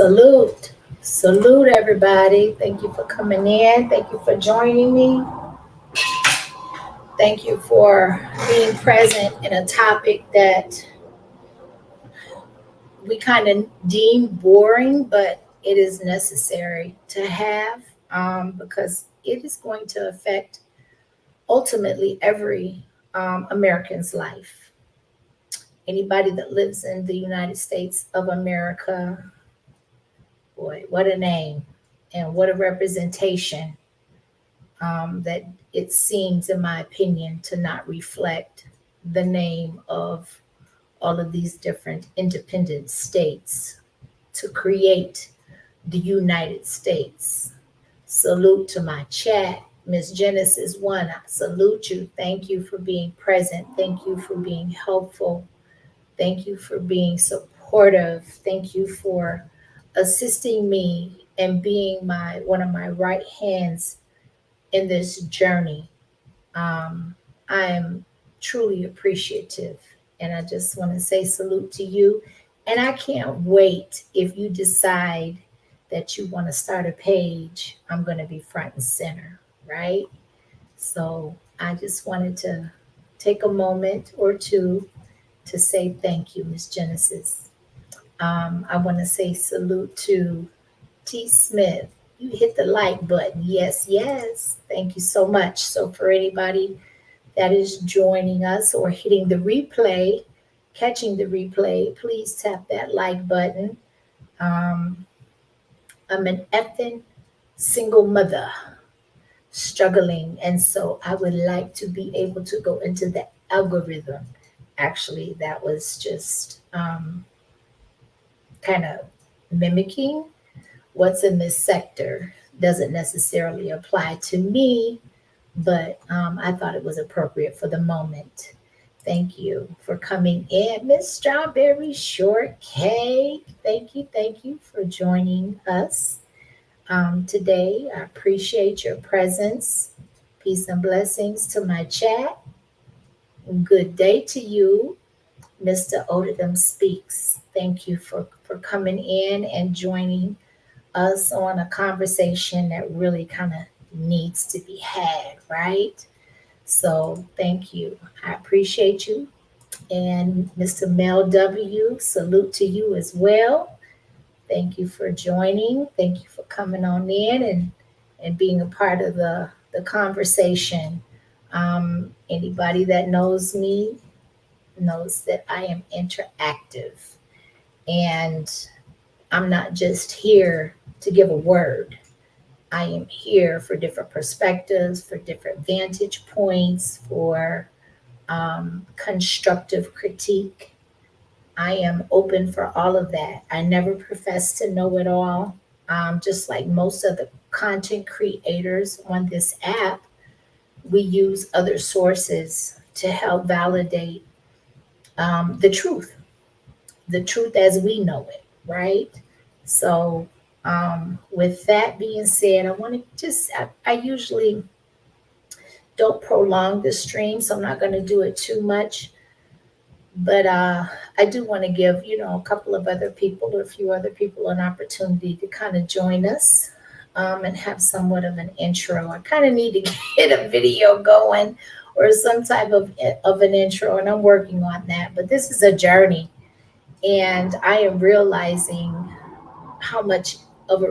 Salute. Salute, everybody. Thank you for coming in. Thank you for joining me. Thank you for being present in a topic that we kind of deem boring, but it is necessary to have because it is going to affect ultimately every American's life. Anybody that lives in the United States of America, boy, what a name and what a representation that it seems, in my opinion, to not reflect the name of all of these different independent states to create the United States. Salute to my chat. Miss Genesis One, I salute you. Thank you for being present. Thank you for being helpful. Thank you for being supportive. Thank you for assisting me and being my one of my right hands in this journey. Um, I am truly appreciative, and I just want to say salute to you. And I can't wait if you decide that you want to start a page. I'm going to be front and center, right? So I just wanted to take a moment or two to say thank you, Miss Genesis. I want to say salute to T. Smith. You hit the like button. Yes, yes. Thank you so much. So, for anybody that is joining us or hitting the replay, catching the replay, please tap that like button. Um, I'm an effing single mother struggling, and so I would like to be able to go into the algorithm. Actually, that was just kind of mimicking what's in this sector. Doesn't necessarily apply to me, but I thought it was appropriate for the moment. Thank you for coming in, Miss Strawberry Shortcake. Thank you for joining us today. I appreciate your presence. Peace and blessings to my chat. Good day to you, Mr. Odidum Speaks. Thank you for coming in and joining us on a conversation that really kind of needs to be had, right? So thank you. I appreciate you. And Mr. Mel W., salute to you as well. Thank you for joining. Thank you for coming on in and being a part of the conversation. Anybody that knows me knows that I am interactive and I'm not just here to give a word. I am here for different perspectives, for different vantage points, for constructive critique. I am open for all of that. I never profess to know it all. Just like most of the content creators on this app, we use other sources to help validate the truth as we know it, right? So, with that being said, I want to I usually don't prolong the stream, so I'm not going to do it too much. But I do want to give, a couple of other people or a few other people an opportunity to kind of join us and have somewhat of an intro. I kind of need to get a video going or some type of an intro, and I'm working on that. But this is a journey, and I am realizing how much of a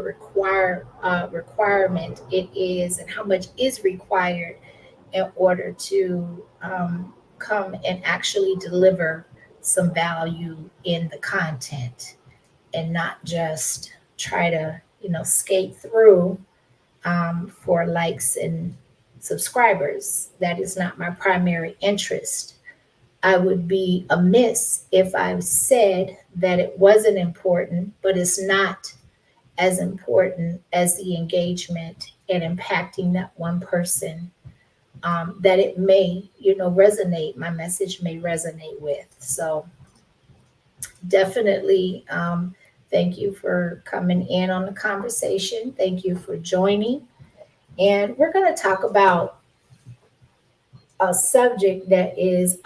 requirement it is and how much is required in order to come and actually deliver some value in the content and not just try to skate through for likes and subscribers. That is not my primary interest. I would be amiss if I said that it wasn't important, but it's not as important as the engagement and impacting that one person that it may, resonate, my message may resonate with. So definitely thank you for coming in on the conversation. Thank you for joining. And we're going to talk about a subject that is,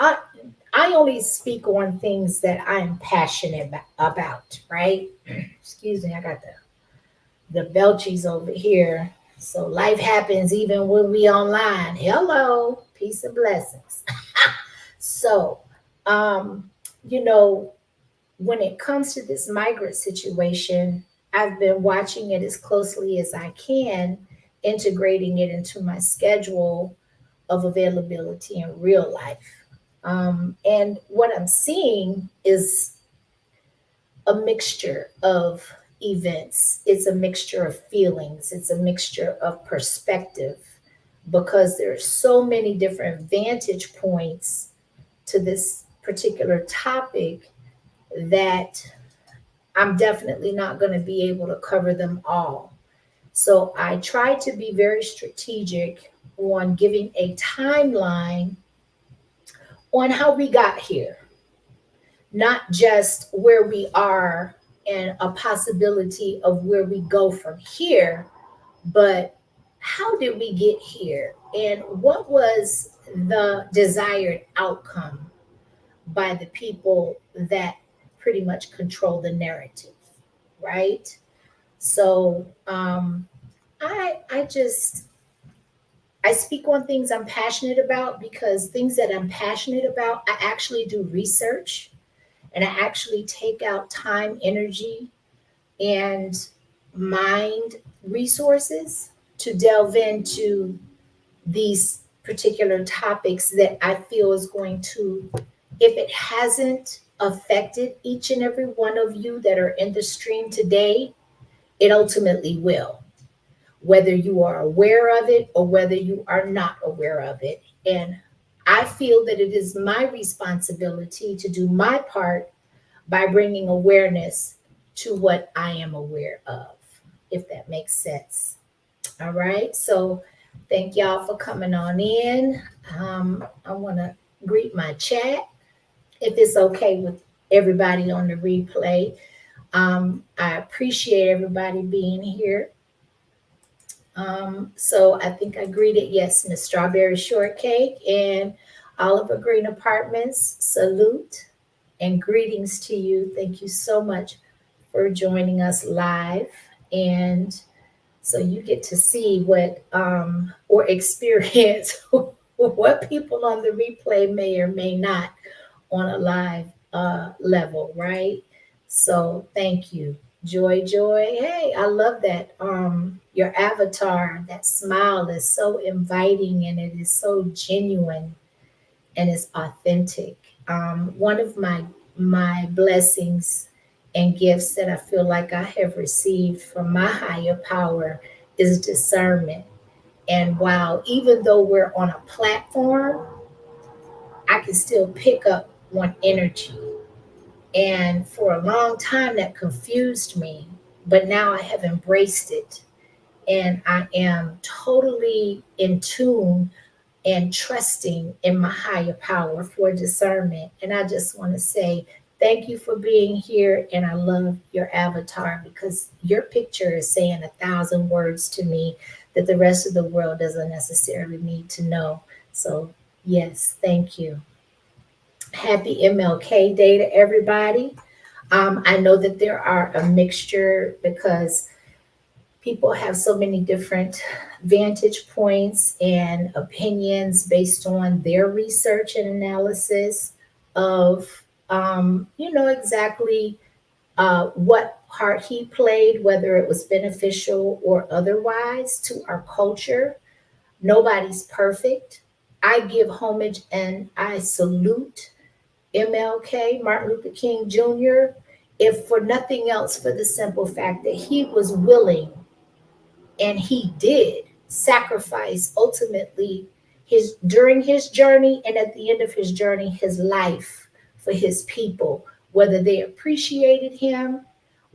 I only speak on things that I'm passionate about, right? Excuse me, I got the belchies over here. So life happens even when we online. Hello, peace and blessings. So, um, you know, when it comes to this migrant situation, I've been watching it as closely as I can, integrating it into my schedule of availability in real life. And what I'm seeing is a mixture of events, it's a mixture of feelings, it's a mixture of perspective, because there's so many different vantage points to this particular topic that I'm definitely not going to be able to cover them all. So I try to be very strategic on giving a timeline on how we got here, not just where we are and a possibility of where we go from here, but how did we get here and what was the desired outcome by the people that pretty much control the narrative, right? So I just I speak on things I'm passionate about, because things that I'm passionate about, I actually do research and I actually take out time, energy, and mind resources to delve into these particular topics that I feel is going to, if it hasn't affected each and every one of you that are in the stream today, it ultimately will, whether you are aware of it or whether you are not aware of it. And I feel that it is my responsibility to do my part by bringing awareness to what I am aware of, if that makes sense. All right. So thank y'all for coming on in. I want to greet my chat, if it's okay with everybody on the replay. I appreciate everybody being here. So I think I greeted, yes, Miss Strawberry Shortcake and Oliver Green Apartments. Salute and greetings to you. Thank you so much for joining us live. And so you get to see what or experience what people on the replay may or may not on a live level, right? So thank you. Joy, joy. Hey, I love that. Your avatar, that smile is so inviting and it is so genuine and it's authentic. One of my blessings and gifts that I feel like I have received from my higher power is discernment. And while even though we're on a platform, I can still pick up on energy. And for a long time, that confused me, but now I have embraced it. And I am totally in tune and trusting in my higher power for discernment. And I just want to say thank you for being here. And I love your avatar, because your picture is saying 1,000 words to me that the rest of the world doesn't necessarily need to know. So, yes, thank you. Happy MLK Day to everybody. I know that there are a mixture, because people have so many different vantage points and opinions based on their research and analysis of, exactly what part he played, whether it was beneficial or otherwise to our culture. Nobody's perfect. I give homage and I salute MLK, Martin Luther King Jr., if for nothing else, for the simple fact that he was willing and he did sacrifice ultimately his during his journey and at the end of his journey his life for his people, whether they appreciated him,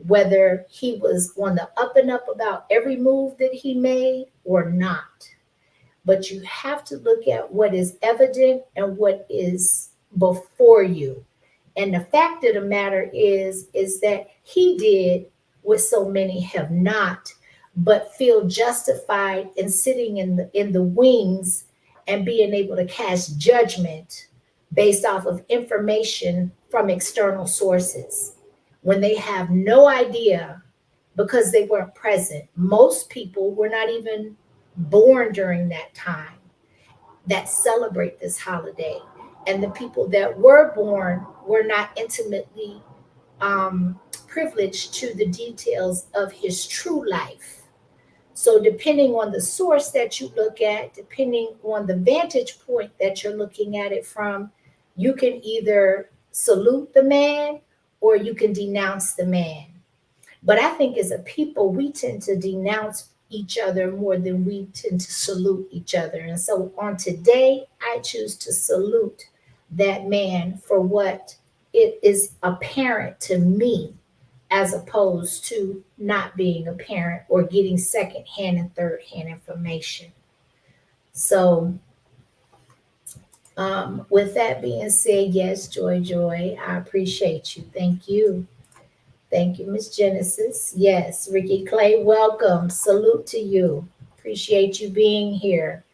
whether he was on the up and up about every move that he made or not. But you have to look at what is evident and what is before you. And the fact of the matter is that he did what so many have not, but feel justified in sitting in the wings and being able to cast judgment based off of information from external sources when they have no idea because they weren't present. Most people were not even born during that time that celebrate this holiday. And the people that were born were not intimately privileged to the details of his true life. So, depending on the source that you look at, depending on the vantage point that you're looking at it from, you can either salute the man or you can denounce the man. But I think as a people, we tend to denounce each other more than we tend to salute each other. And so on today, I choose to salute that man for what it is apparent to me, as opposed to not being apparent or getting secondhand and third hand information. So, with that being said, yes, Joy Joy, I appreciate you. Thank you. Thank you, Miss Genesis. Yes, Ricky Clay, welcome. Salute to you. Appreciate you being here.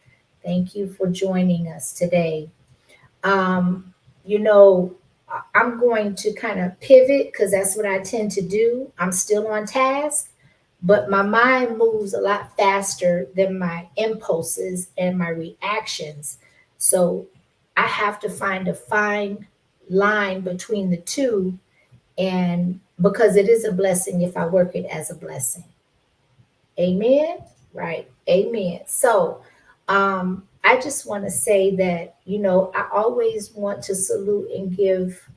Thank you for joining us today. Um, you know, I'm going to kind of pivot because that's what I tend to do. I'm still on task, but my mind moves a lot faster than my impulses and my reactions. So I have to find a fine line between the two, and because it is a blessing if I work it as a blessing. Amen. Right. Amen. So I just want to say that, I always want to salute and give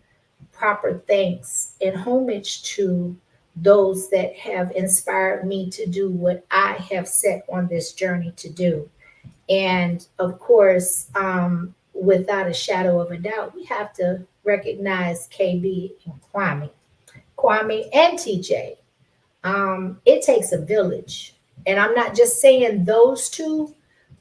proper thanks and homage to those that have inspired me to do what I have set on this journey to do. And of course, without a shadow of a doubt, we have to recognize KB and Kwame and TJ. It takes a village. And I'm not just saying those two,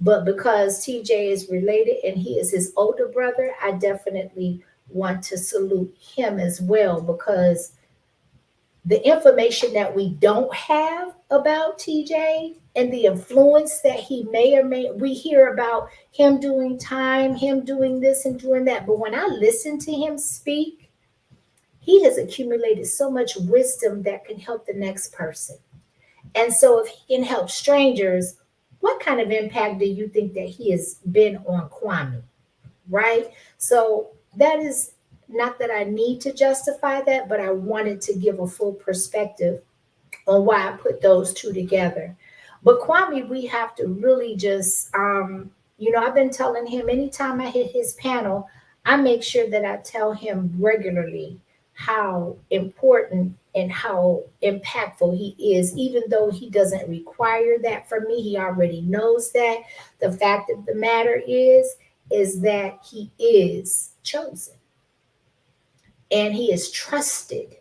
but because TJ is related and he is his older brother, I definitely want to salute him as well, because the information that we don't have about TJ and the influence that he may or may, we hear about him doing time, him doing this and doing that. But when I listen to him speak, he has accumulated so much wisdom that can help the next person. And so, if he can help strangers, what kind of impact do you think that he has been on Kwame? Right? So, that is not that I need to justify that, but I wanted to give a full perspective on why I put those two together. But Kwame, we have to really just, I've been telling him anytime I hit his panel, I make sure that I tell him regularly how important and how impactful he is, even though he doesn't require that from me. He already knows that. The fact of the matter is that he is chosen and he is trusted,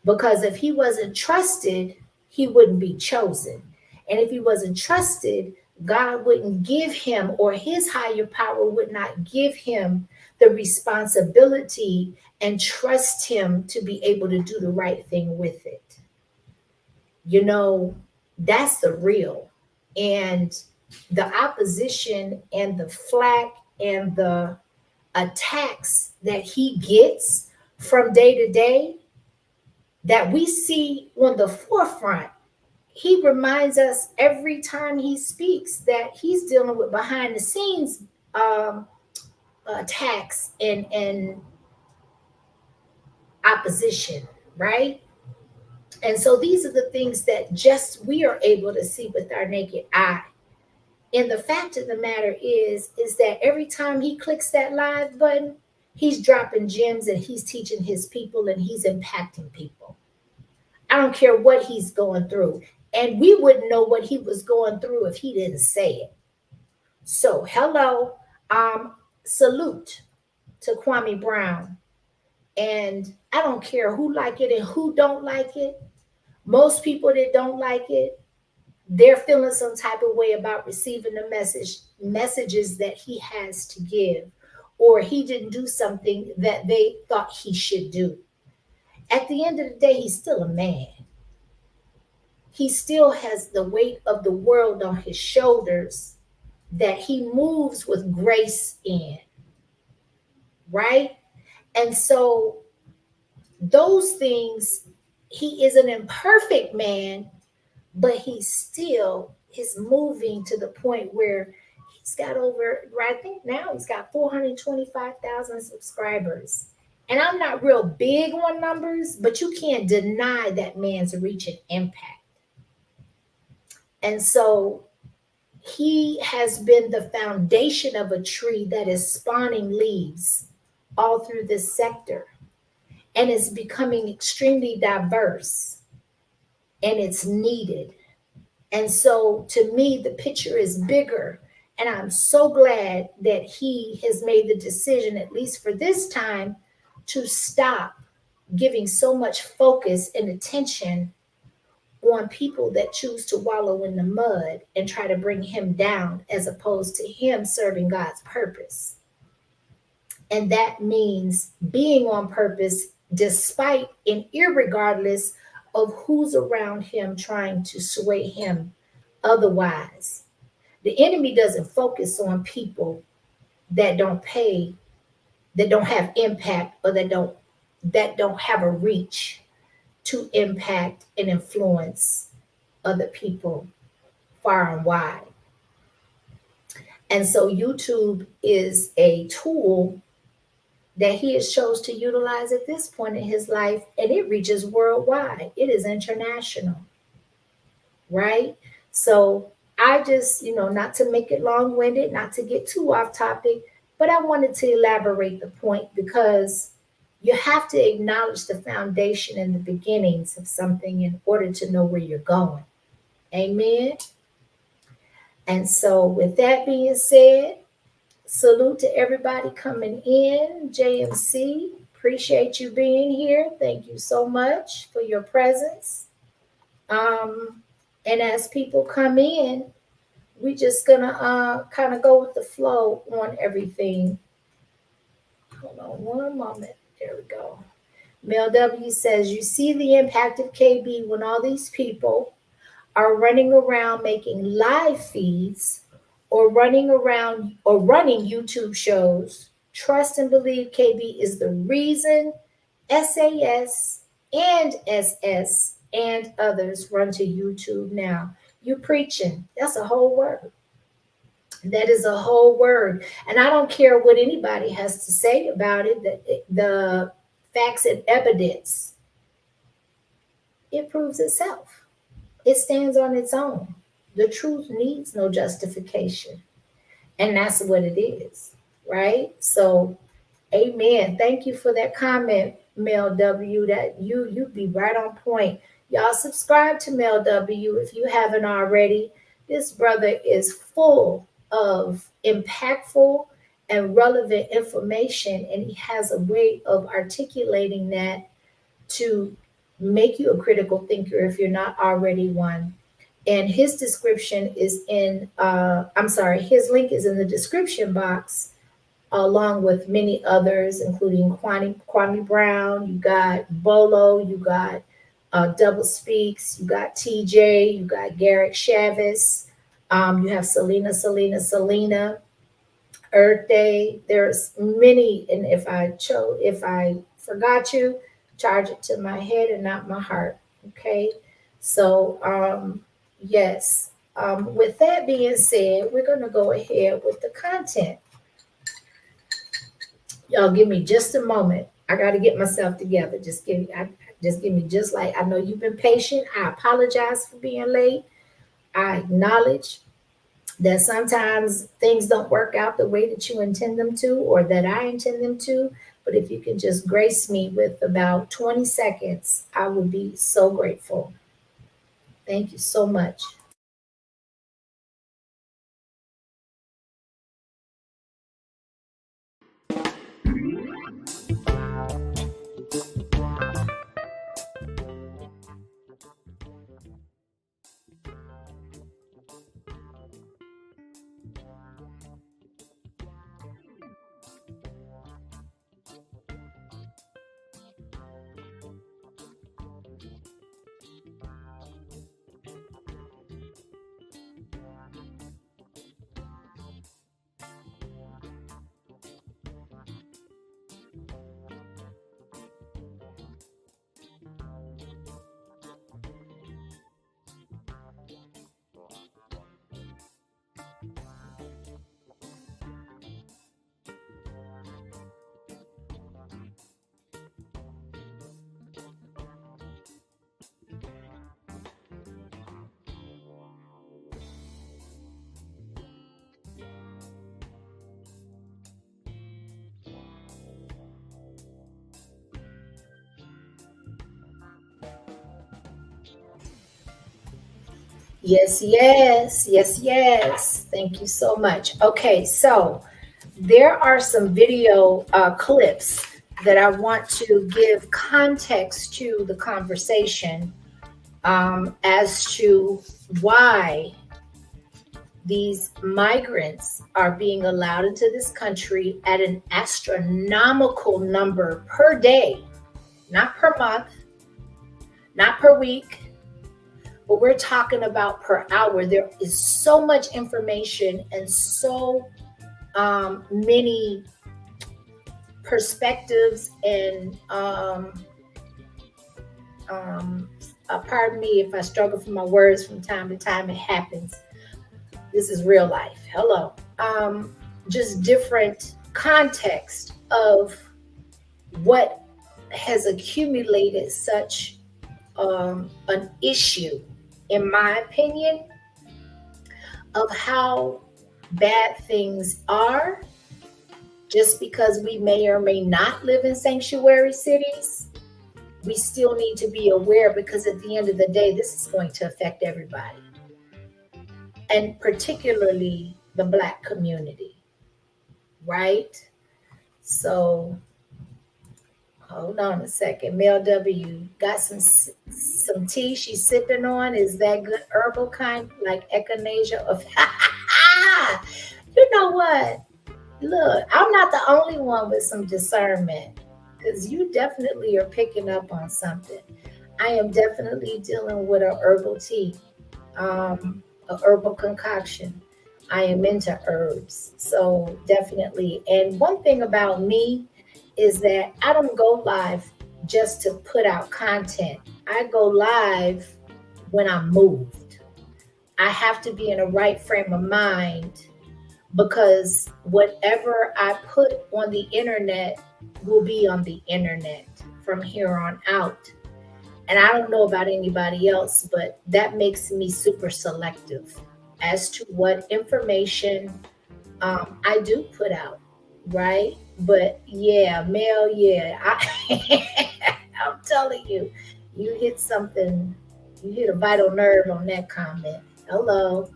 because if he wasn't trusted, he wouldn't be chosen. And if he wasn't trusted, God wouldn't give him, or his higher power would not give him the responsibility and trust him to be able to do the right thing with it. You know, that's the real. And the opposition and the flack and the attacks that he gets from day to day that we see on the forefront, he reminds us every time he speaks that he's dealing with behind the scenes attacks and opposition, right? And so these are the things that just we are able to see with our naked eye. And the fact of the matter is that every time he clicks that live button, he's dropping gems and he's teaching his people and he's impacting people. I don't care what he's going through. And we wouldn't know what he was going through if he didn't say it. So, hello, salute to Kwame Brown. And I don't care who like it and who don't like it. Most people that don't like it, they're feeling some type of way about receiving the messages that he has to give, or he didn't do something that they thought he should do. At the end of the day, he's still a man. He still has the weight of the world on his shoulders that he moves with grace in. right? And so those things, he is an imperfect man, but he still is moving to the point where he's got over, I think now he's got 425,000 subscribers. And I'm not real big on numbers, but you can't deny that man's reach and impact. And so he has been the foundation of a tree that is spawning leaves all through this sector. And it's becoming extremely diverse and it's needed. And so to me, the picture is bigger. And I'm so glad that he has made the decision, at least for this time, to stop giving so much focus and attention on people that choose to wallow in the mud and try to bring him down, as opposed to him serving God's purpose. And that means being on purpose despite and irregardless of who's around him trying to sway him otherwise. The enemy doesn't focus on people that don't pay, that don't have impact, or that don't have a reach to impact and influence other people far and wide. And so YouTube is a tool that he has chose to utilize at this point in his life, and it reaches worldwide. It is international, right? So I just, not to make it long-winded, not to get too off topic, but I wanted to elaborate the point because you have to acknowledge the foundation and the beginnings of something in order to know where you're going. Amen. And so with that being said, salute to everybody coming in. JMC, appreciate you being here. Thank you so much for your presence. And as people come in, we just gonna kind of go with the flow on everything. Hold on one moment. There we go. Mel W says, you see the impact of KB when all these people are running around making live feeds or running YouTube shows. Trust and believe KB is the reason SAS and SS and others run to YouTube now. You preaching. That's a whole word. That is a whole word. And I don't care what anybody has to say about it, the facts and evidence, it proves itself. It stands on its own. The truth needs no justification. And that's what it is, right? So, amen. Thank you for that comment, Mel W. That you be right on point. Y'all subscribe to Mel W if you haven't already. This brother is full of impactful and relevant information, and he has a way of articulating that to make you a critical thinker if you're not already one. And his description is his link is in the description box, along with many others, including Kwame Brown. You got Bolo, you got Double Speaks, you got TJ, you got Garrett Chavez, you have Selena, Earth Day. There's many, and if I forgot you, charge it to my head and not my heart. Okay, so yes. With that being said, we're gonna go ahead with the content. Y'all give me just a moment. I got to get myself together. Just give me just like, I know you've been patient. I apologize for being late. I acknowledge that sometimes things don't work out the way that you intend them to or that I intend them to. But if you can just grace me with about 20 seconds, I would be so grateful. Thank you so much. Yes, yes, yes, yes. Thank you so much. Okay, so there are some video clips that I want to give context to the conversation as to why these migrants are being allowed into this country at an astronomical number per day, not per month, not per week, but we're talking about per hour. There is so much information and so many perspectives and um, pardon me if I struggle for my words from time to time. It happens. This is real life. Hello. Just different context of what has accumulated such an issue, in my opinion, of how bad things are just because we may or may not live in sanctuary cities. We still need to be aware because at the end of the day, this is going to affect everybody, and particularly the Black community, right? So hold on a second. Mel W got some tea she's sipping on. Is that good herbal kind like echinacea of you know what? Look, I'm not the only one with some discernment because you definitely are picking up on something. I am definitely dealing with a herbal tea, a herbal concoction. I am into herbs, so definitely. And one thing about me is that I don't go live just to put out content. I go live when I'm moved. I have to be in a right frame of mind because whatever I put on the internet will be on the internet from here on out. And I don't know about anybody else, but that makes me super selective as to what information I do put out, right? But yeah, Mel, yeah, I'm telling you, you hit something, you hit a vital nerve on that comment. Hello.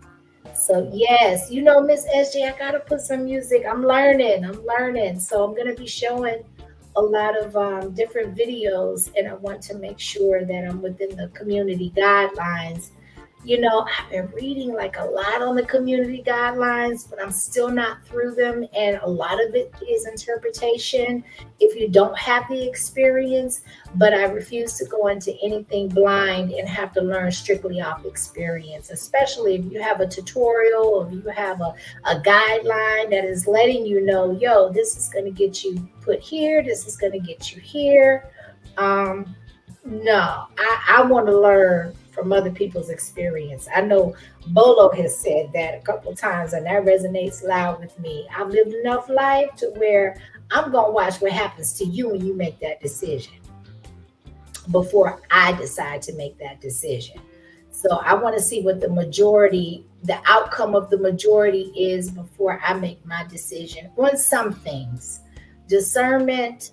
So yes, Miss SJ, I gotta put some music. I'm learning. So I'm gonna be showing a lot of different videos, and I want to make sure that I'm within the community guidelines. I've been reading like a lot on the community guidelines, but I'm still not through them. And a lot of it is interpretation if you don't have the experience. But I refuse to go into anything blind and have to learn strictly off experience, especially if you have a tutorial or if you have a guideline that is letting you know, yo, this is going to get you put here, this is going to get you here. No, I want to learn from other people's experience. I know Bolo has said that a couple of times, and that resonates loud with me. I've lived enough life to where I'm going to watch what happens to you when you make that decision before I decide to make that decision. So I want to see what the outcome of the majority is before I make my decision on some things. Discernment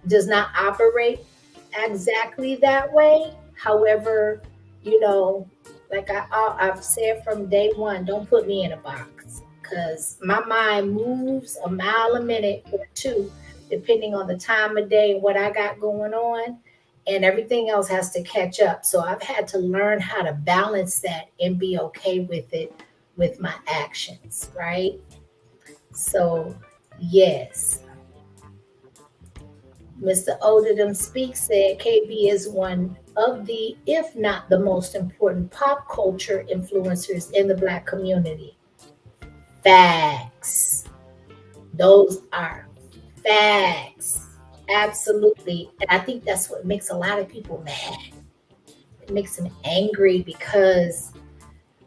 does not operate exactly that way. However, like I've said from day one, don't put me in a box because my mind moves a mile a minute or two, depending on the time of day and what I got going on, and everything else has to catch up. So I've had to learn how to balance that and be okay with it with my actions, right? So, yes. Mr. Odom Speak said KB is one of the, if not the most important pop culture influencers in the Black community. Facts. Those are facts. Absolutely. And I think that's what makes a lot of people mad. It makes them angry because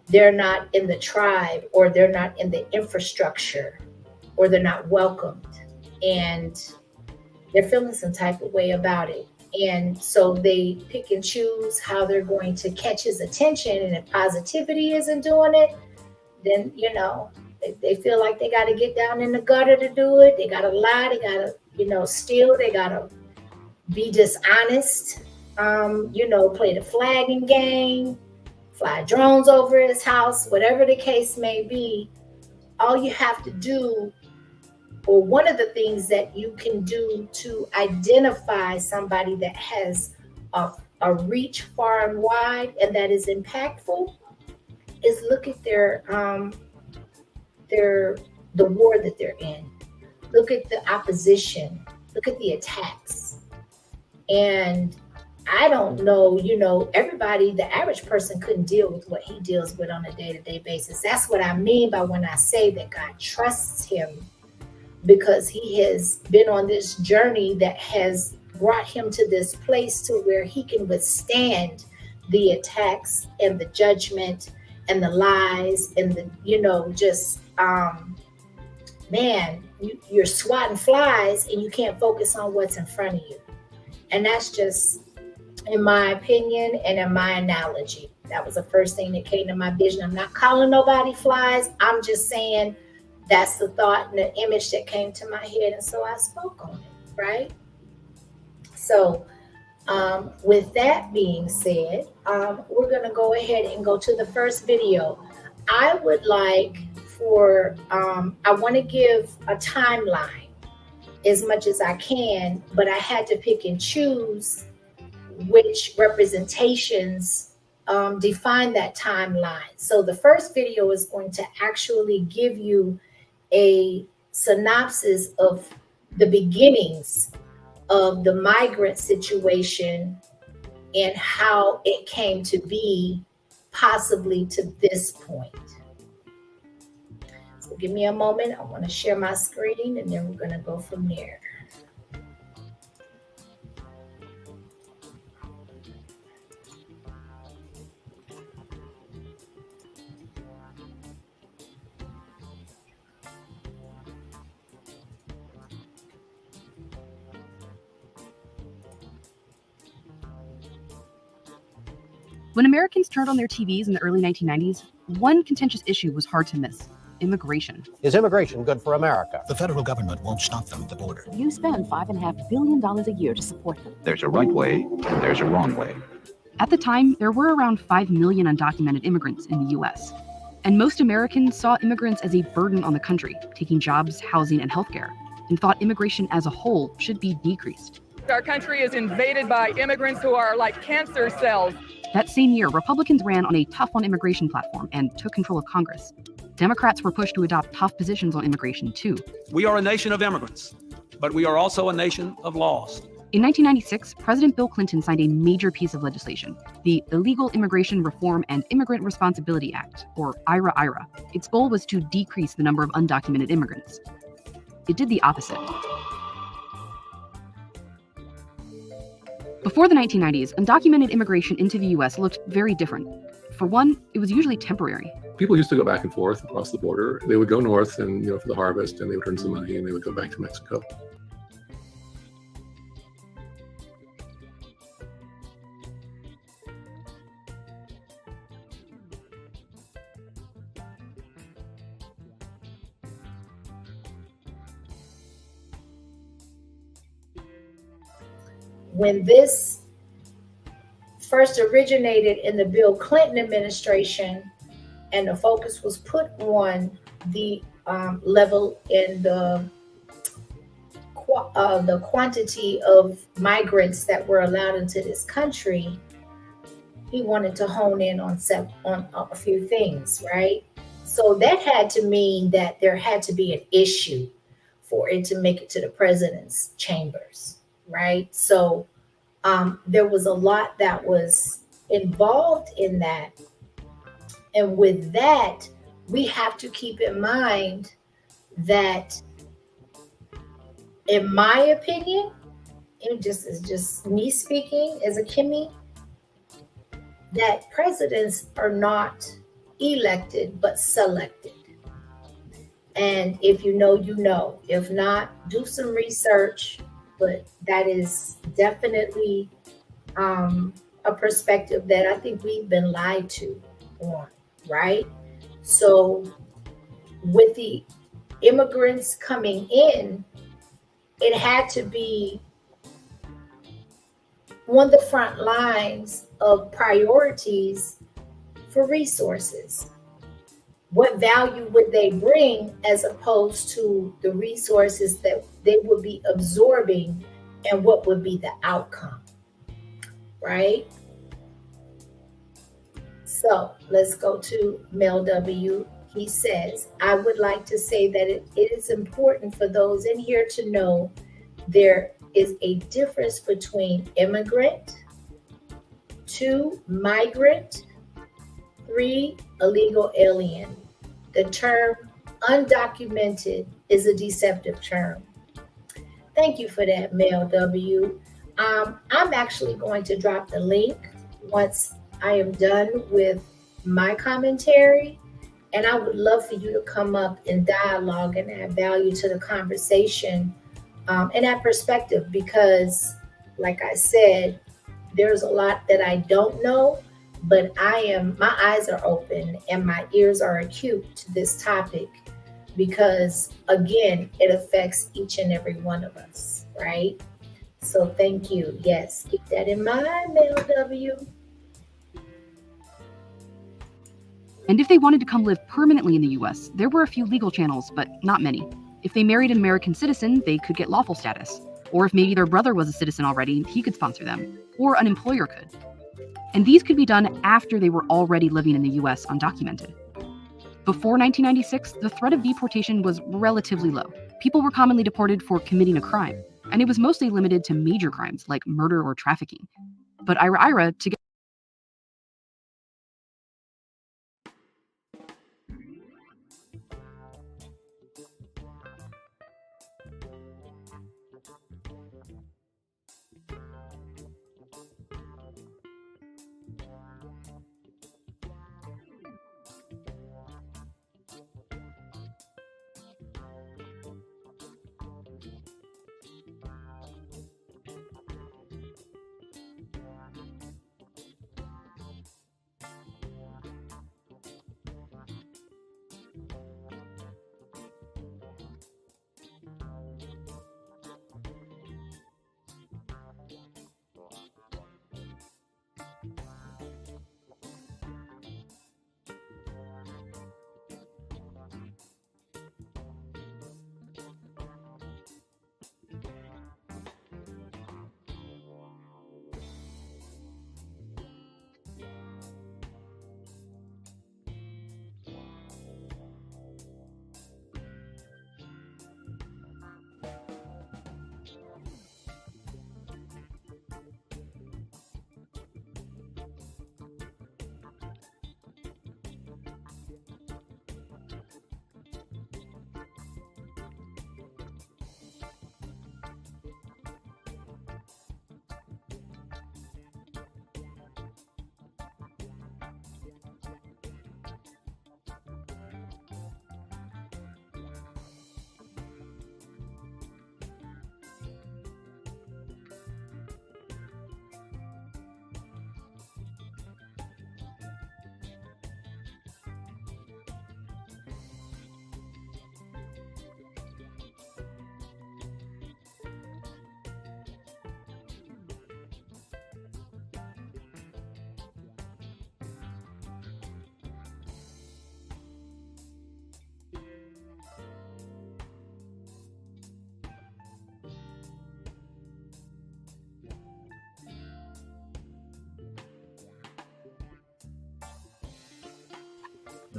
they're not in the tribe or they're not in the infrastructure or they're not welcomed. And they're feeling some type of way about it. And so they pick and choose how they're going to catch his attention. And if positivity isn't doing it, then, they feel like they got to get down in the gutter to do it. They got to lie. They got to, steal. They got to be dishonest, play the flagging game, fly drones over his house, whatever the case may be. All you have to do, or one of the things that you can do to identify somebody that has a reach far and wide and that is impactful, is look at the war that they're in. Look at the opposition. Look at the attacks. And I don't know, everybody, the average person couldn't deal with what he deals with on a day-to-day basis. That's what I mean by when I say that God trusts him, because he has been on this journey that has brought him to this place to where he can withstand the attacks and the judgment and the lies and the, man, you're swatting flies and you can't focus on what's in front of you. And that's just, in my opinion and in my analogy, that was the first thing that came to my vision. I'm not calling nobody flies. I'm just saying that's the thought and the image that came to my head. And so I spoke on it, right? So with that being said, we're going to go ahead and go to the first video. I would like I want to give a timeline as much as I can, but I had to pick and choose which representations define that timeline. So the first video is going to actually give you a synopsis of the beginnings of the migrant situation and how it came to be possibly to this point. So give me a moment. I want to share my screen and then we're going to go from there. When Americans turned on their TVs in the early 1990s, one contentious issue was hard to miss: immigration. Is immigration good for America? The federal government won't stop them at the border. You spend $5.5 billion a year to support them. There's a right way and there's a wrong way. At the time, there were around 5 million undocumented immigrants in the U.S., and most Americans saw immigrants as a burden on the country, taking jobs, housing, and healthcare, and thought immigration as a whole should be decreased. Our country is invaded by immigrants who are like cancer cells. That same year, Republicans ran on a tough on immigration platform and took control of Congress. Democrats were pushed to adopt tough positions on immigration, too. We are a nation of immigrants, but we are also a nation of laws. In 1996, President Bill Clinton signed a major piece of legislation, the Illegal Immigration Reform and Immigrant Responsibility Act, or IRA-IRA. Its goal was to decrease the number of undocumented immigrants. It did the opposite. Before the 1990s, undocumented immigration into the U.S. looked very different. For one, it was usually temporary. People used to go back and forth across the border. They would go north and, for the harvest, and they would earn some money, and they would go back to Mexico. When this first originated in the Bill Clinton administration and the focus was put on the level in the quantity of migrants that were allowed into this country, he wanted to hone in on a few things, right? So that had to mean that there had to be an issue for it to make it to the president's chambers. Right. So there was a lot that was involved in that. And with that, we have to keep in mind that, in my opinion, it is just me speaking as a Kimmy, that presidents are not elected, but selected. And if you know, you know. If not, do some research. But that is definitely a perspective that I think we've been lied to on, right? So with the immigrants coming in, it had to be one of the front lines of priorities for resources. What value would they bring as opposed to the resources that they would be absorbing, and what would be the outcome, right? So let's go to Mel W. He says, I would like to say that it is important for those in here to know there is a difference between immigrant, 2, migrant, 3, illegal alien. The term undocumented is a deceptive term. Thank you for that, Mel W. I'm actually going to drop the link once I am done with my commentary, and I would love for you to come up and dialogue and add value to the conversation and that perspective, because like I said, there's a lot that I don't know, but my eyes are open and my ears are acute to this topic, because again, it affects each and every one of us, right? So thank you. Yes, keep that in mind, Mel W. And if they wanted to come live permanently in the US, there were a few legal channels, but not many. If they married an American citizen, they could get lawful status. Or if maybe their brother was a citizen already, he could sponsor them. Or an employer could. And these could be done after they were already living in the US undocumented. Before 1996, the threat of deportation was relatively low. People were commonly deported for committing a crime, and it was mostly limited to major crimes like murder or trafficking. But Ira, to get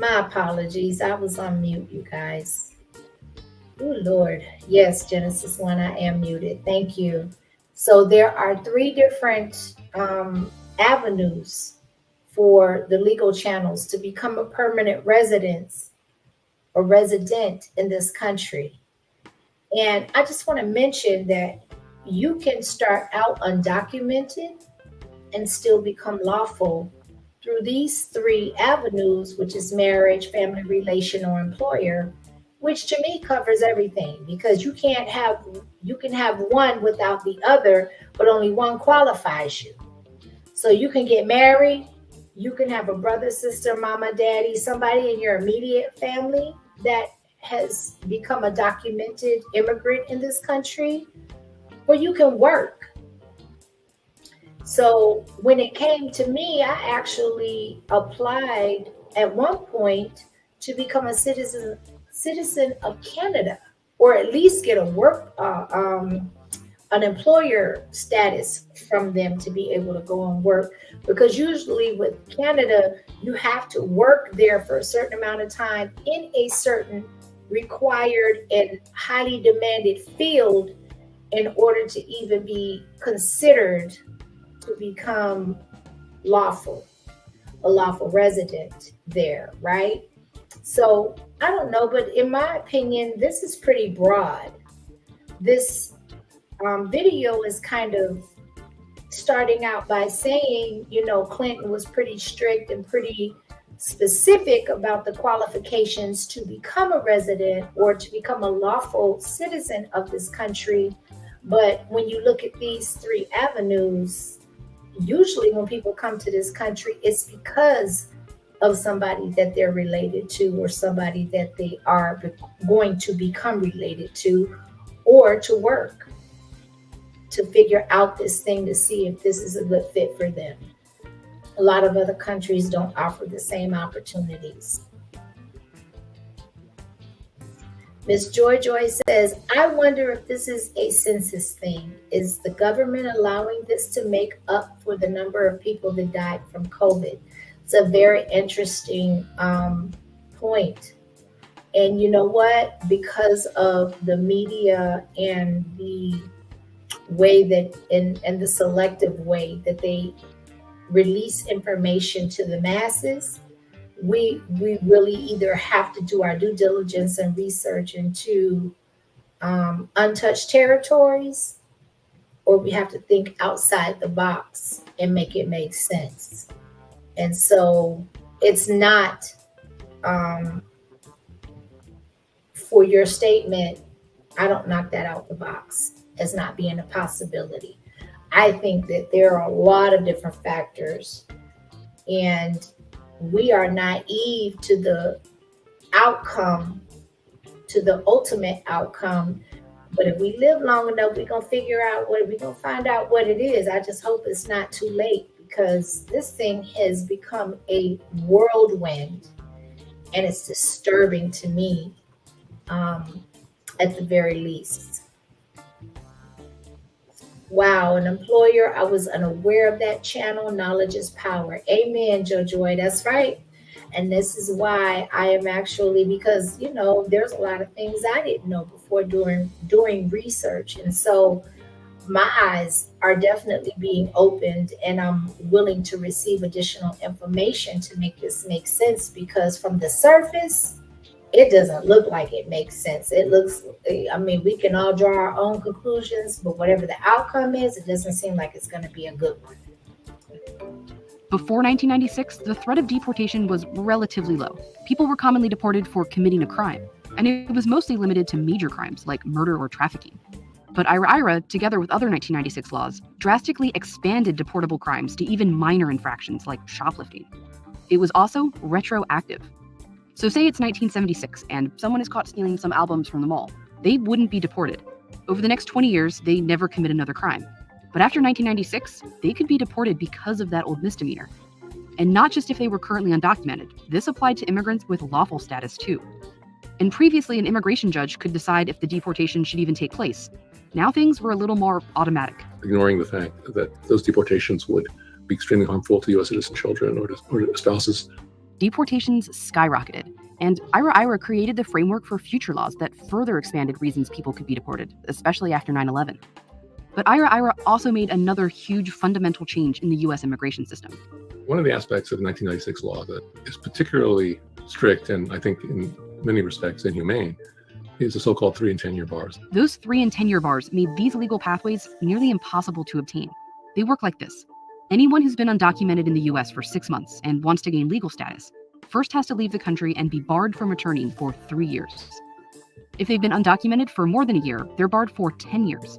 My apologies. I was on mute, you guys. Oh, Lord. Yes, Genesis 1, I am muted. Thank you. So there are 3 different avenues for the legal channels to become a permanent residence or resident in this country. And I just want to mention that you can start out undocumented and still become lawful through these 3 avenues, which is marriage, family relation, or employer, which to me covers everything, because you can have one without the other, but only one qualifies you. So you can get married, you can have a brother, sister, mama, daddy, somebody in your immediate family that has become a documented immigrant in this country, or you can work. So when it came to me, I actually applied at one point to become a citizen of Canada, or at least get a an employer status from them to be able to go and work. Because usually with Canada, you have to work there for a certain amount of time in a certain required and highly demanded field in order to even be considered to become lawful, a lawful resident there, right? So I don't know, but in my opinion, this is pretty broad. This video is kind of starting out by saying, Clinton was pretty strict and pretty specific about the qualifications to become a resident or to become a lawful citizen of this country. But when you look at these three avenues, usually when people come to this country, it's because of somebody that they're related to or somebody that they are going to become related to, or to work, to figure out this thing to see if this is a good fit for them. A lot of other countries don't offer the same opportunities. Miss Joy Joy says, I wonder if this is a census thing. Is the government allowing this to make up for the number of people that died from COVID? It's a very interesting point. And you know what? Because of the media and the way that, and the selective way that they release information to the masses, we really either have to do our due diligence and research into untouched territories, or we have to think outside the box and make it make sense. And so it's not for your statement, I don't knock that out the box as not being a possibility. I think that there are a lot of different factors, and we are naive to the outcome, to the ultimate outcome. But if we live long enough, we're going to find out what it is. I just hope it's not too late, because this thing has become a whirlwind, and it's disturbing to me, at the very least. Wow, an employer, I was unaware of that channel. Knowledge is power. Amen, JoJoy, that's right. And this is why I am actually, because, there's a lot of things I didn't know before doing research. And so my eyes are definitely being opened, and I'm willing to receive additional information to make this make sense, because from the surface, it doesn't look like it makes sense. It looks, we can all draw our own conclusions, but whatever the outcome is, it doesn't seem like it's going to be a good one. Before 1996, the threat of deportation was relatively low. People were commonly deported for committing a crime, and it was mostly limited to major crimes like murder or trafficking. But IRA, together with other 1996 laws, drastically expanded deportable crimes to even minor infractions like shoplifting. It was also retroactive. So say it's 1976 and someone is caught stealing some albums from the mall. They wouldn't be deported. Over the next 20 years, they never commit another crime. But after 1996, they could be deported because of that old misdemeanor. And not just if they were currently undocumented. This applied to immigrants with lawful status too. And previously, an immigration judge could decide if the deportation should even take place. Now things were a little more automatic. Ignoring the fact that those deportations would be extremely harmful to U.S. citizen children or to spouses. Deportations skyrocketed, and IRA created the framework for future laws that further expanded reasons people could be deported, especially after 9/11. But IRA also made another huge fundamental change in the U.S. immigration system. One of the aspects of the 1996 law that is particularly strict and I think in many respects inhumane is the so-called 3 and 10-year bars. Those 3 and 10-year bars made these legal pathways nearly impossible to obtain. They work like this. Anyone who's been undocumented in the U.S. for 6 months and wants to gain legal status first has to leave the country and be barred from returning for 3 years. If they've been undocumented for more than a year, they're barred for 10 years.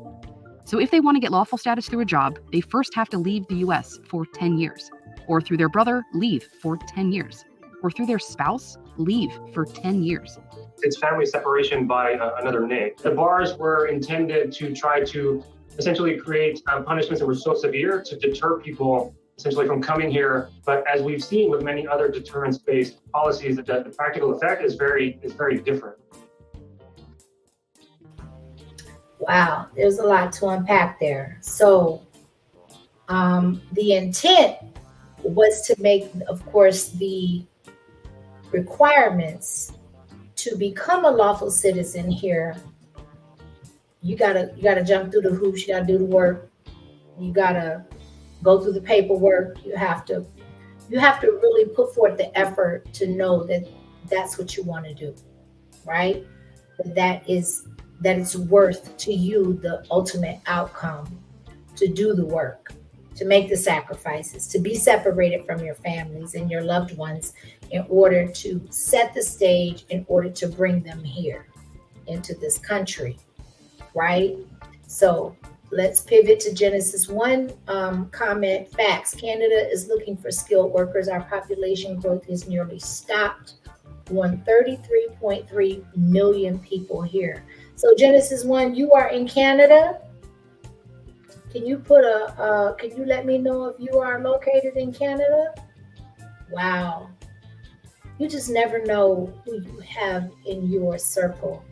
So if they want to get lawful status through a job, they first have to leave the U.S. for 10 years, or through their brother, leave for 10 years, or through their spouse, leave for 10 years. It's family separation by another name. The bars were intended to try to essentially create punishments that were so severe to deter people essentially from coming here. But as we've seen with many other deterrence-based policies, the practical effect is very different. Wow, there's a lot to unpack there. So the intent was to make, of course, the requirements to become a lawful citizen here. You gotta jump through the hoops. You gotta do the work. You gotta go through the paperwork. You have to really put forth the effort to know that that's what you want to do, right? That it's worth to you the ultimate outcome, to do the work, to make the sacrifices, to be separated from your families and your loved ones in order to set the stage, in order to bring them here into this country, right? So let's pivot to Genesis 1 comment. Facts. Canada is looking for skilled workers. Our population growth is nearly stopped on 33.3 million people here. So Genesis 1, you are in Canada. Can you can you let me know if you are located in Canada? Wow. You just never know who you have in your circle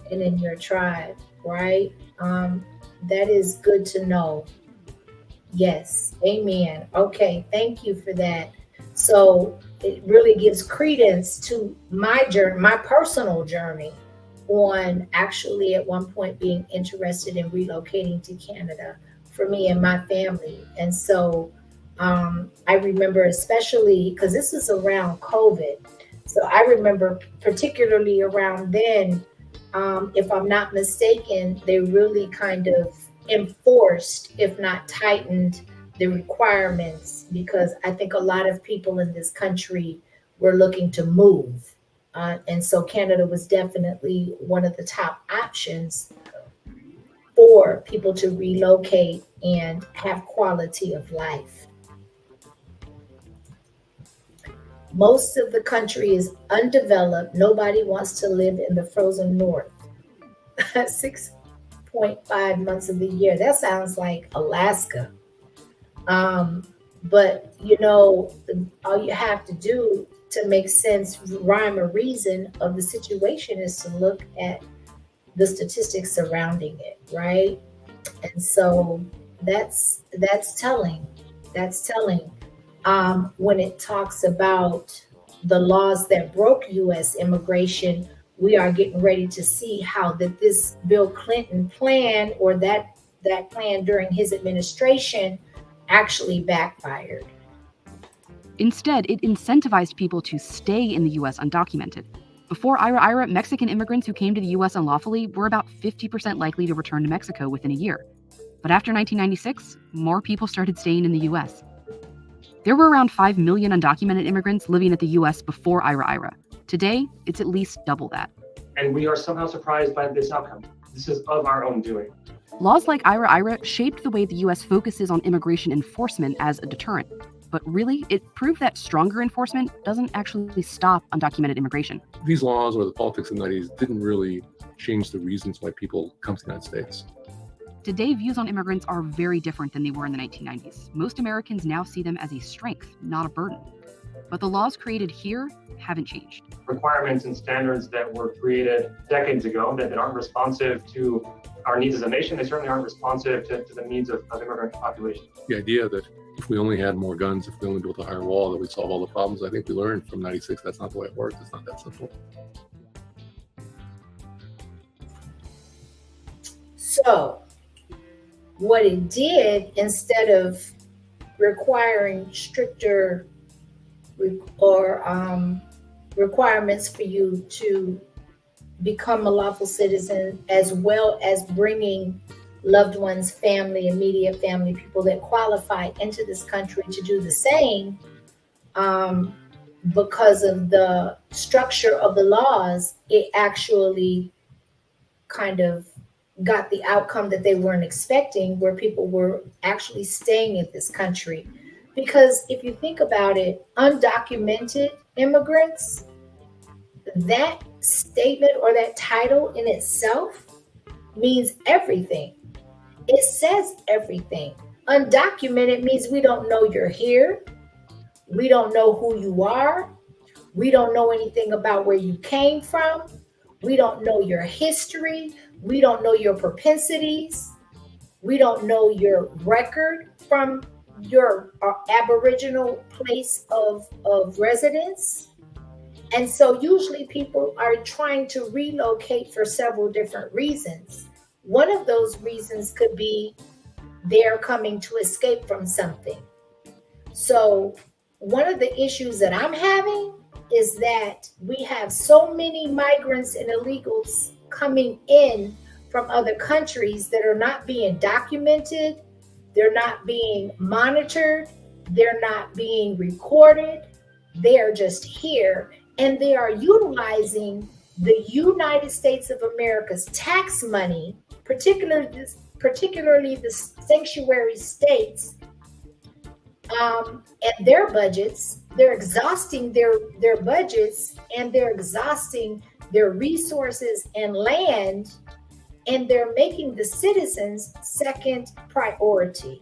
and in your tribe, right? That is good to know. Yes, amen. Okay, thank you for that. So it really gives credence to my journey, my personal journey on actually at one point being interested in relocating to Canada for me and my family. And so I remember, especially because this is around COVID. So I remember particularly around then, if I'm not mistaken, they really kind of enforced, if not tightened, the requirements, because I think a lot of people in this country were looking to move. And so Canada was definitely one of the top options for people to relocate and have quality of life. Most of the country is undeveloped. Nobody wants to live in the frozen north. 6.5 months of the year. That sounds like Alaska. But you know, all you have to do to make sense, rhyme or reason of the situation is to look at the statistics surrounding it, right? And so that's telling. That's telling. When it talks about the laws that broke U.S. immigration, we are getting ready to see how that this Bill Clinton plan, or that plan during his administration, actually backfired. Instead, it incentivized people to stay in the U.S. undocumented. Before IRA, Mexican immigrants who came to the U.S. unlawfully were about 50% likely to return to Mexico within a year. But after 1996, more people started staying in the U.S. There were around 5 million undocumented immigrants living at the U.S. before IRA. Today, it's at least double that. And we are somehow surprised by this outcome. This is of our own doing. Laws like IRA shaped the way the U.S. focuses on immigration enforcement as a deterrent. But really, it proved that stronger enforcement doesn't actually stop undocumented immigration. These laws or the politics of the 90s didn't really change the reasons why people come to the United States. Today, views on immigrants are very different than they were in the 1990s. Most Americans now see them as a strength, not a burden. But the laws created here haven't changed. Requirements and standards that were created decades ago that aren't responsive to our needs as a nation, they certainly aren't responsive to the needs of immigrant population. The idea that if we only had more guns, if we only built a higher wall, that we'd solve all the problems, I think we learned from 96 that's not the way it works. It's not that simple. So what it did, instead of requiring stricter requirements for you to become a lawful citizen, as well as bringing loved ones, family, immediate family, people that qualify into this country to do the same, because of the structure of the laws, it actually kind of got the outcome that they weren't expecting, where people were actually staying in this country. Because if you think about it, undocumented immigrants that statement or that title in itself means everything. It says everything. Undocumented means we don't know you're here. We don't know who you are. We don't know anything about where you came from. We don't know your history. We don't know your propensities. We don't know your record from your Aboriginal place of residence. And so usually people are trying to relocate for several different reasons. One of those reasons could be they're coming to escape from something. So one of the issues that I'm having is that we have so many migrants and illegals coming in from other countries that are not being documented, they're not being monitored, they're not being recorded, they are just here, and they are utilizing the United States of America's tax money, particularly the sanctuary states, and their budgets. They're exhausting their budgets, and they're exhausting their resources and land, and they're making the citizens second priority.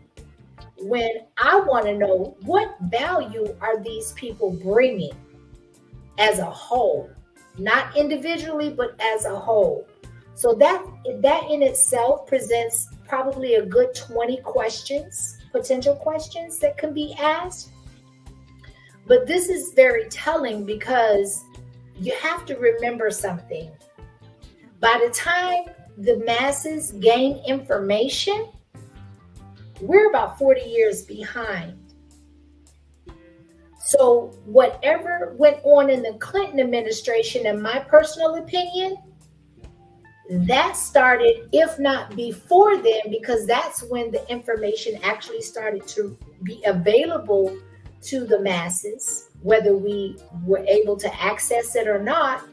When I want to know, what value are these people bringing as a whole, not individually, but as a whole? So that in itself presents probably a good 20 questions, potential questions that can be asked. But this is very telling because you have to remember something. By the time the masses gain information, we're about 40 years behind. So whatever went on in the Clinton administration, in my personal opinion, that started, if not before then, because that's when the information actually started to be available to the masses, whether we were able to access it or not.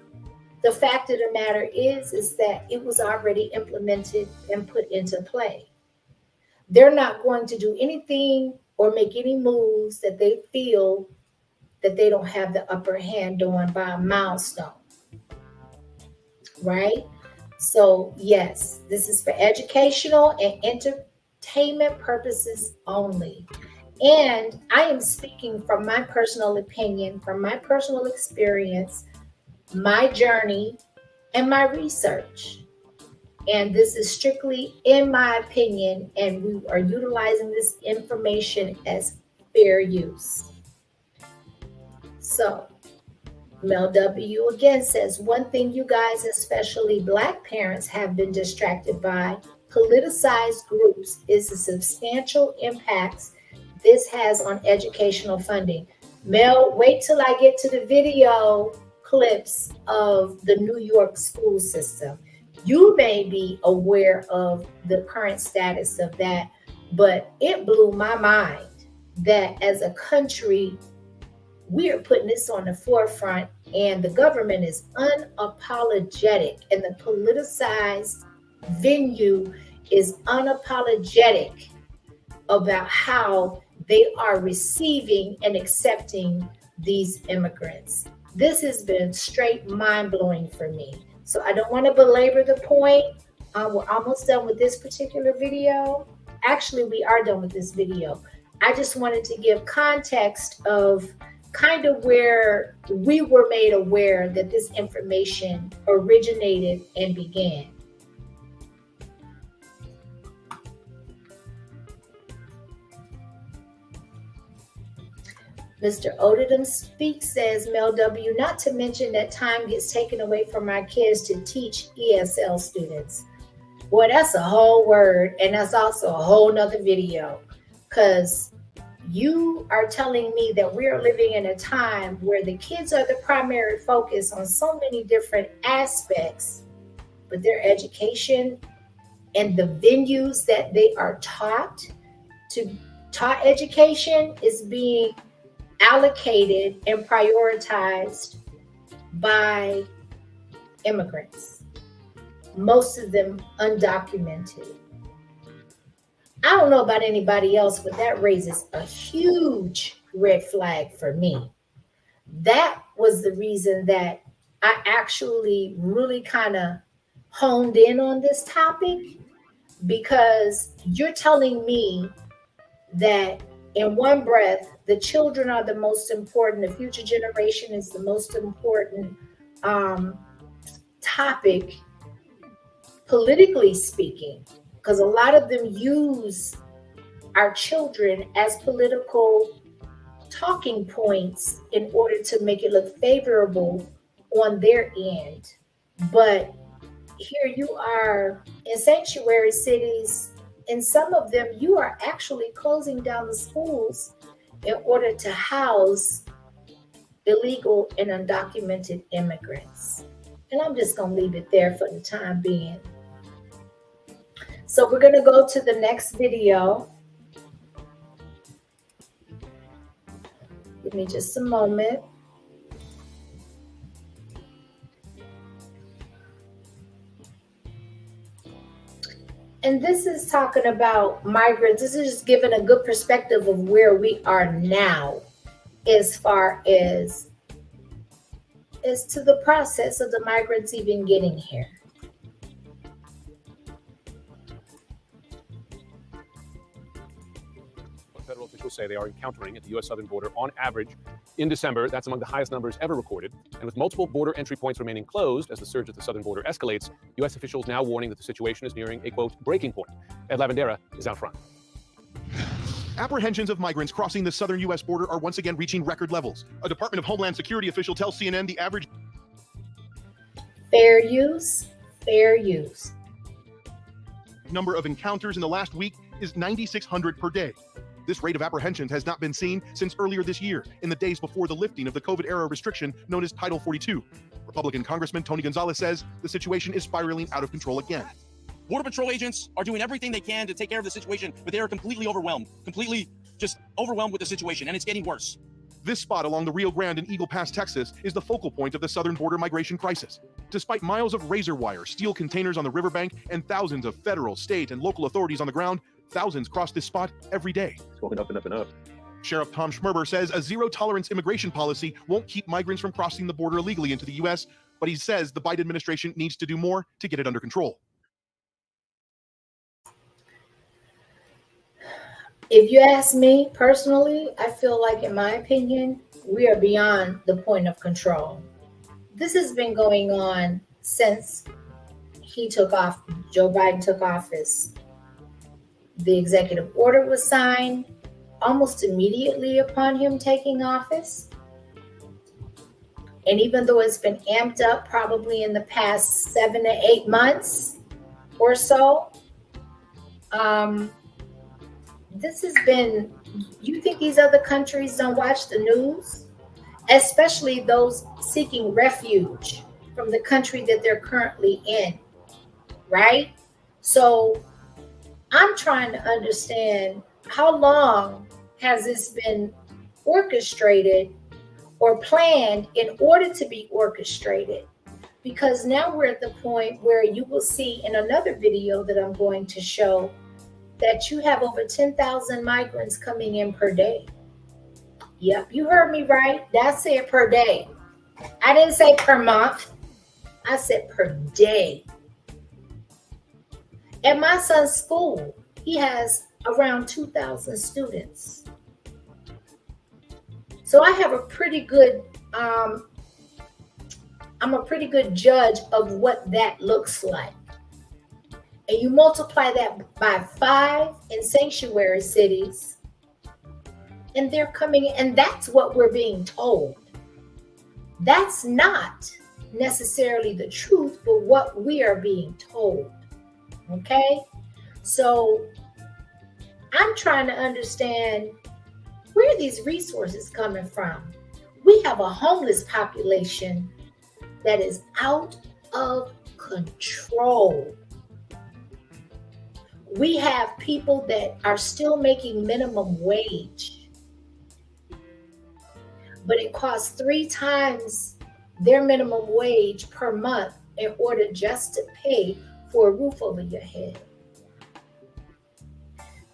The fact of the matter is that it was already implemented and put into play. They're not going to do anything or make any moves that they feel that they don't have the upper hand on by a milestone, right? So yes, this is for educational and entertainment purposes only. And I am speaking from my personal opinion, from my personal experience, my journey, and my research. And this is strictly in my opinion, and we are utilizing this information as fair use. So Mel W again says, one thing you guys, especially Black parents, have been distracted by politicized groups is the substantial impacts this has on educational funding. Mel, wait till I get to the video clips of the New York school system. You may be aware of the current status of that, but it blew my mind that as a country, we are putting this on the forefront, and the government is unapologetic, and the politicized venue is unapologetic about how they are receiving and accepting these immigrants. This has been straight mind-blowing for me. So I don't want to belabor the point. We're almost done with this particular video. Actually, we are done with this video. I just wanted to give context of kind of where we were made aware that this information originated and began. Mr. Odidum Speaks says, Mel W, not to mention that time gets taken away from our kids to teach ESL students. Boy, that's a whole word, and that's also a whole nother video, because you are telling me that we are living in a time where the kids are the primary focus on so many different aspects, but their education and the venues that they are taught education is being allocated and prioritized by immigrants, most of them undocumented. I don't know about anybody else, but that raises a huge red flag for me. That was the reason that I actually really kind of honed in on this topic, because you're telling me that in one breath, the children are the most important, the future generation is the most important topic, politically speaking, because a lot of them use our children as political talking points in order to make it look favorable on their end. But here you are in sanctuary cities, in some of them, you are actually closing down the schools in order to house illegal and undocumented immigrants. And I'm just going to leave it there for the time being. So we're going to go to the next video. Give me just a moment. And this is talking about migrants. This is just giving a good perspective of where we are now as far as to the process of the migrants even getting here. Federal officials say they are encountering at the U.S. southern border on average in December. That's among the highest numbers ever recorded. And with multiple border entry points remaining closed as the surge at the southern border escalates, U.S. officials now warning that the situation is nearing a, quote, breaking point. Ed Lavandera is out front. Apprehensions of migrants crossing the southern U.S. border are once again reaching record levels. A Department of Homeland Security official tells CNN the average fair use number of encounters in the last week is 9,600 per day. This rate of apprehensions has not been seen since earlier this year, in the days before the lifting of the COVID-era restriction known as Title 42. Republican Congressman Tony Gonzalez says the situation is spiraling out of control again. Border Patrol agents are doing everything they can to take care of the situation, but they are completely overwhelmed, completely just overwhelmed with the situation, and it's getting worse. This spot along the Rio Grande in Eagle Pass, Texas, is the focal point of the southern border migration crisis. Despite miles of razor wire, steel containers on the riverbank, and thousands of federal, state, and local authorities on the ground, thousands cross this spot every day. It's going up and up and up. Sheriff Tom Schmerber says a zero-tolerance immigration policy won't keep migrants from crossing the border illegally into the U.S., but he says the Biden administration needs to do more to get it under control. If you ask me personally, I feel like, in my opinion, we are beyond the point of control. This has been going on since Joe Biden took office. The executive order was signed almost immediately upon him taking office. And even though it's been amped up probably in the past 7 to 8 months or so, this has been, you think these other countries don't watch the news? Especially those seeking refuge from the country that they're currently in, right? So I'm trying to understand, how long has this been orchestrated or planned in order to be orchestrated? Because now we're at the point where you will see in another video that I'm going to show that you have over 10,000 migrants coming in per day. Yep, you heard me right. That's it, per day. I didn't say per month. I said per day. At my son's school, he has around 2,000 students. So I have a pretty good, I'm a pretty good judge of what that looks like. And you multiply that by 5 in sanctuary cities, and they're coming in, and that's what we're being told. That's not necessarily the truth, but what we are being told. Okay? So I'm trying to understand, where are these resources coming from? We have a homeless population that is out of control. We have people that are still making minimum wage, but it costs 3 times their minimum wage per month in order just to pay for a roof over your head.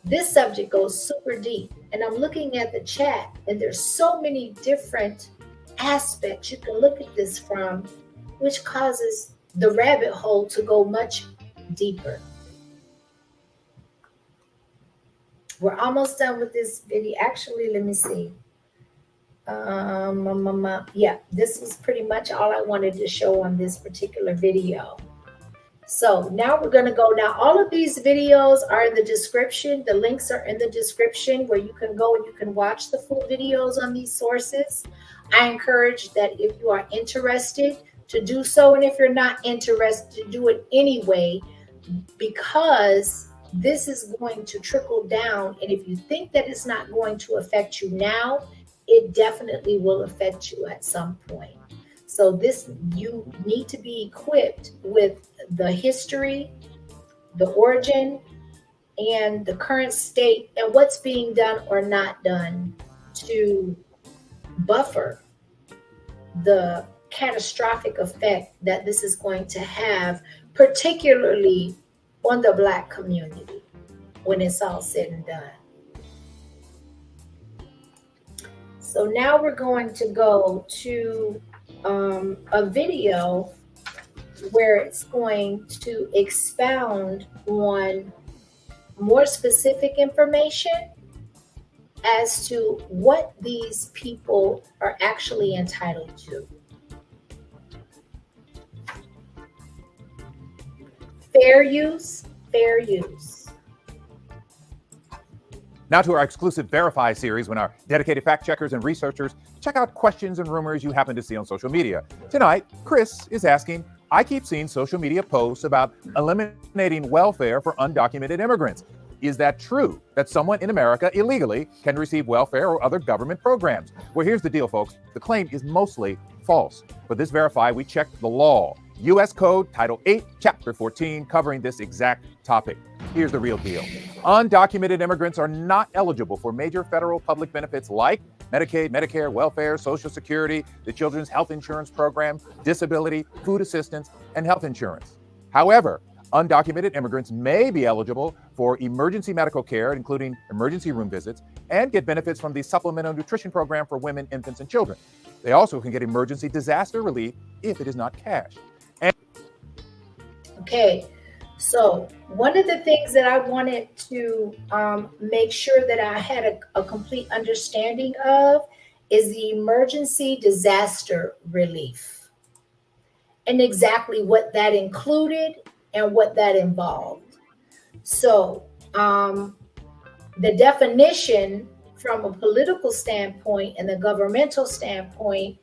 This subject goes super deep, and I'm looking at the chat, and there's so many different aspects you can look at this from which causes the rabbit hole to go much deeper. We're almost done with this video. Actually, let me see. Yeah, this was pretty much all I wanted to show on this particular video. So now we're going to go. Now, all of these videos are in the description. The links are in the description where you can go and you can watch the full videos on these sources. I encourage that if you are interested to do so, and if you're not interested, to do it anyway, because this is going to trickle down. And if you think that it's not going to affect you now, it definitely will affect you at some point. So you need to be equipped with the history, the origin, and the current state, and what's being done or not done to buffer the catastrophic effect that this is going to have, particularly on the Black community when it's all said and done. So now we're going to go to a video where it's going to expound on more specific information as to what these people are actually entitled to. Fair use, fair use. Now to our exclusive Verify series, when our dedicated fact checkers and researchers check out questions and rumors you happen to see on social media. Tonight, Chris is asking, I keep seeing social media posts about eliminating welfare for undocumented immigrants. Is that true, that someone in America illegally can receive welfare or other government programs? Well, here's the deal, folks. The claim is mostly false. For this Verify, we checked the law. U.S. Code, Title 8, Chapter 14, covering this exact topic. Here's the real deal. Undocumented immigrants are not eligible for major federal public benefits like Medicaid, Medicare, welfare, Social Security, the Children's Health Insurance Program, disability, food assistance, and health insurance. However, undocumented immigrants may be eligible for emergency medical care, including emergency room visits, and get benefits from the Supplemental Nutrition Program for women, infants, and children. They also can get emergency disaster relief if it is not cash. Okay, so one of the things that I wanted to make sure that I had a complete understanding of is the emergency disaster relief and exactly what that included and what that involved. So the definition from a political standpoint and the governmental standpoint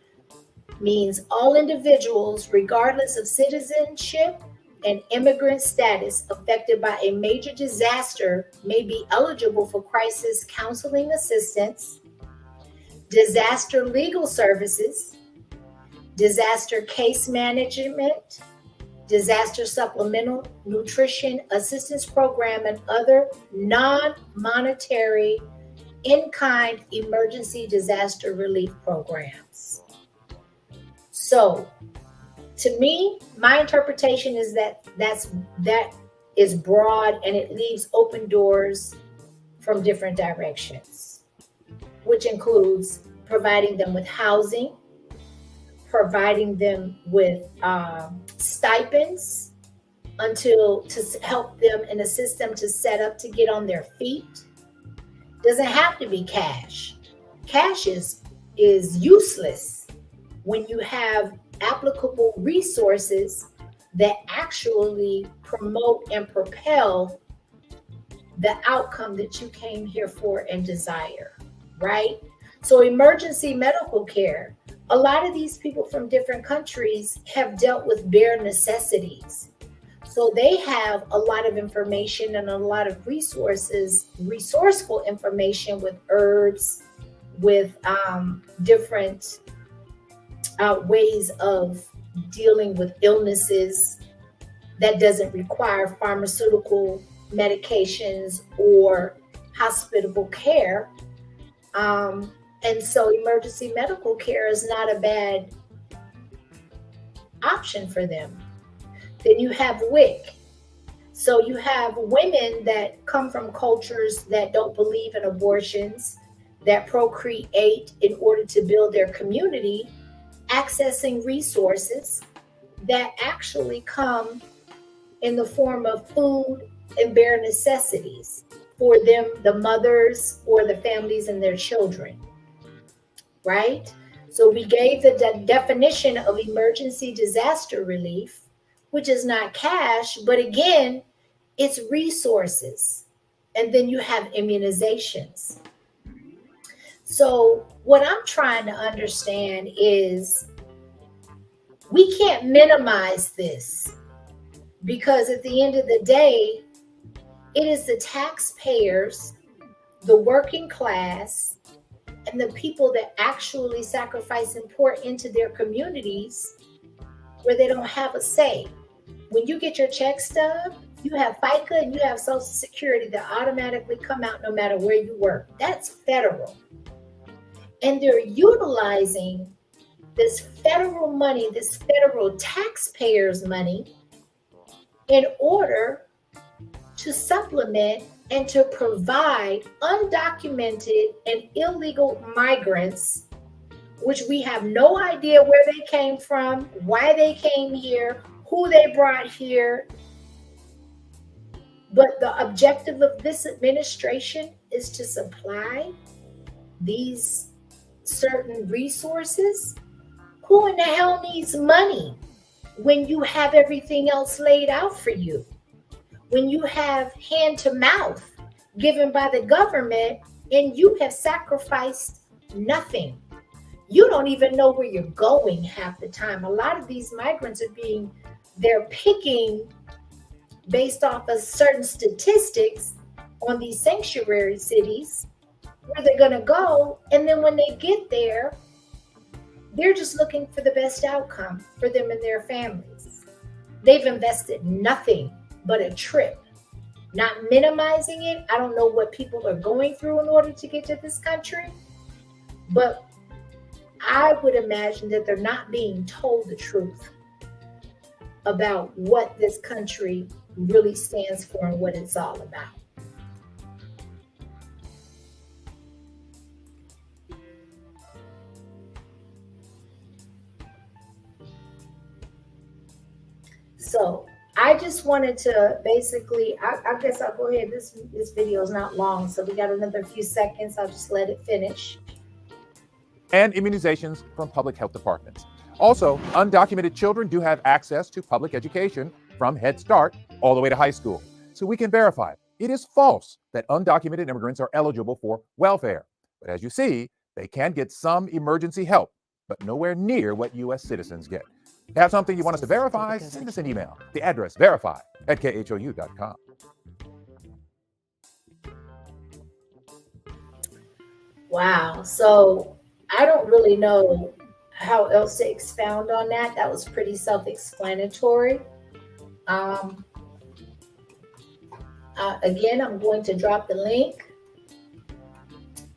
means all individuals, regardless of citizenship and immigrant status, affected by a major disaster may be eligible for crisis counseling assistance, disaster legal services, disaster case management, disaster supplemental nutrition assistance program, and other non-monetary in-kind emergency disaster relief programs. So, to me, my interpretation is that is broad and it leaves open doors from different directions, which includes providing them with housing, providing them with stipends to help them and assist them to set up to get on their feet. Doesn't have to be cash. Cash is useless when you have applicable resources that actually promote and propel the outcome that you came here for and desire, right? So emergency medical care, a lot of these people from different countries have dealt with bare necessities. So they have a lot of information and a lot of resourceful information with herbs, with different ways of dealing with illnesses that doesn't require pharmaceutical medications or hospitable care. And so emergency medical care is not a bad option for them. Then you have WIC. So you have women that come from cultures that don't believe in abortions, that procreate in order to build their community, accessing resources that actually come in the form of food and bare necessities for them, the mothers or the families and their children, right? So we gave the definition of emergency disaster relief, which is not cash, but again, it's resources. And then you have immunizations. So what I'm trying to understand is we can't minimize this, because at the end of the day, it is the taxpayers, the working class, and the people that actually sacrifice and pour into their communities where they don't have a say. When you get your check stub, you have FICA and you have Social Security that automatically come out no matter where you work. That's federal. And they're utilizing this federal money, this federal taxpayers' money, in order to supplement and to provide undocumented and illegal migrants, which we have no idea where they came from, why they came here, who they brought here. But the objective of this administration is to supply these certain resources. Who in the hell needs money when you have everything else laid out for you? When you have hand to mouth given by the government and you have sacrificed nothing. You don't even know where you're going half the time. A lot of these migrants they're picking based off of certain statistics on these sanctuary cities where they're going to go. And then when they get there, they're just looking for the best outcome for them and their families. They've invested nothing but a trip. Not minimizing it. I don't know what people are going through in order to get to this country, but I would imagine that they're not being told the truth about what this country really stands for and what it's all about. So I just wanted to basically, I guess I'll go ahead. This video is not long, so we got another few seconds. I'll just let it finish. And immunizations from public health departments. Also, undocumented children do have access to public education from Head Start all the way to high school. So we can verify it is false that undocumented immigrants are eligible for welfare. But as you see, they can get some emergency help, but nowhere near what U.S. citizens get. Have something you want us to verify? Send us an email. The address verify@khou.com. Wow. So I don't really know how else to expound on that. That was pretty self-explanatory. Again, I'm going to drop the link.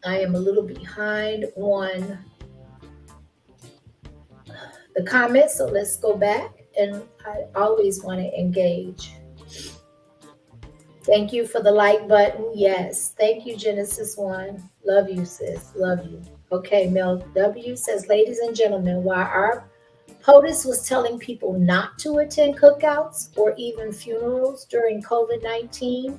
I am a little behind on the comments, so let's go back, and I always want to engage. Thank you for the like button. Yes, thank you, Genesis One. Love you, sis. Love you. Okay, Mel W says, ladies and gentlemen, while our POTUS was telling people not to attend cookouts or even funerals during COVID-19,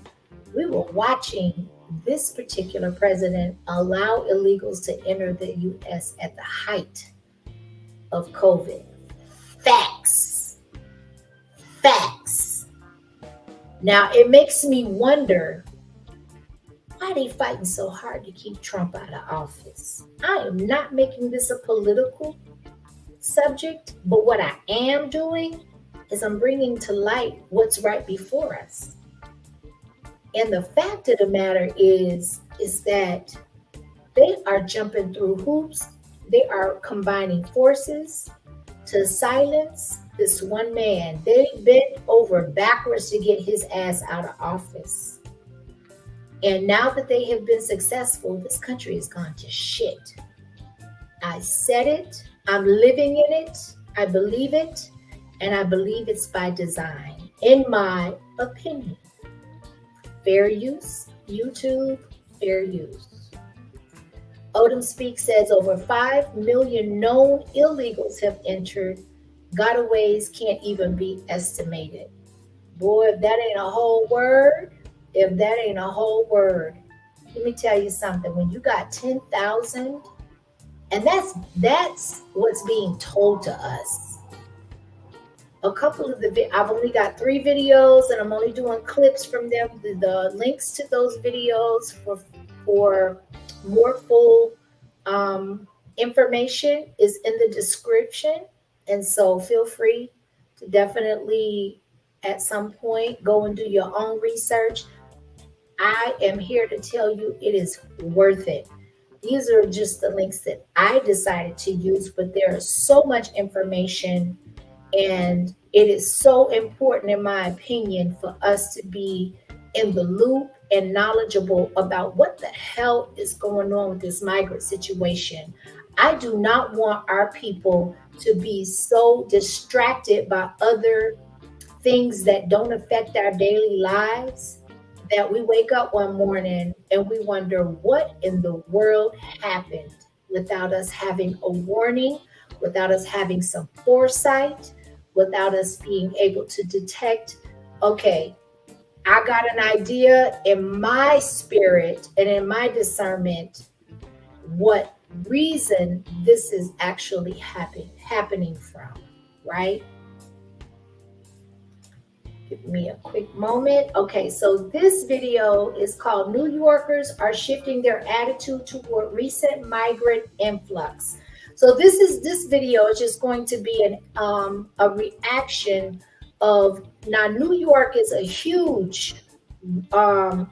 we were watching this particular president allow illegals to enter the U.S. at the height of COVID. Facts. Facts. Now, it makes me wonder, why are they fighting so hard to keep Trump out of office? I am not making this a political subject, but what I am doing is I'm bringing to light what's right before us. And the fact of the matter is that they are jumping through hoops. They are combining forces to silence this one man. They bent over backwards to get his ass out of office. And now that they have been successful, this country has gone to shit. I said it. I'm living in it. I believe it. And I believe it's by design, in my opinion. Fair use, YouTube, fair use. Odom Speak says over 5 million known illegals have entered gotaways can't even be estimated. Boy, if that ain't a whole word, let me tell you something. When you got 10,000, and that's what's being told to us. A couple of I've only got 3 videos, and I'm only doing clips from them. The links to those videos for more full information is in the description, and so feel free to definitely at some point go and do your own research. I am here to tell you it is worth it. These are just the links that I decided to use, but there is so much information, and it is so important, in my opinion, for us to be in the loop and knowledgeable about what the hell is going on with this migrant situation. I do not want our people to be so distracted by other things that don't affect our daily lives that we wake up one morning and we wonder what in the world happened, without us having a warning, without us having some foresight, without us being able to detect, okay, I got an idea in my spirit and in my discernment what reason this is actually happening from, right? Give me a quick moment. Okay, so this video is called New Yorkers Are Shifting Their Attitude Toward Recent Migrant Influx. So this video is just going to be a reaction of, now New York is a huge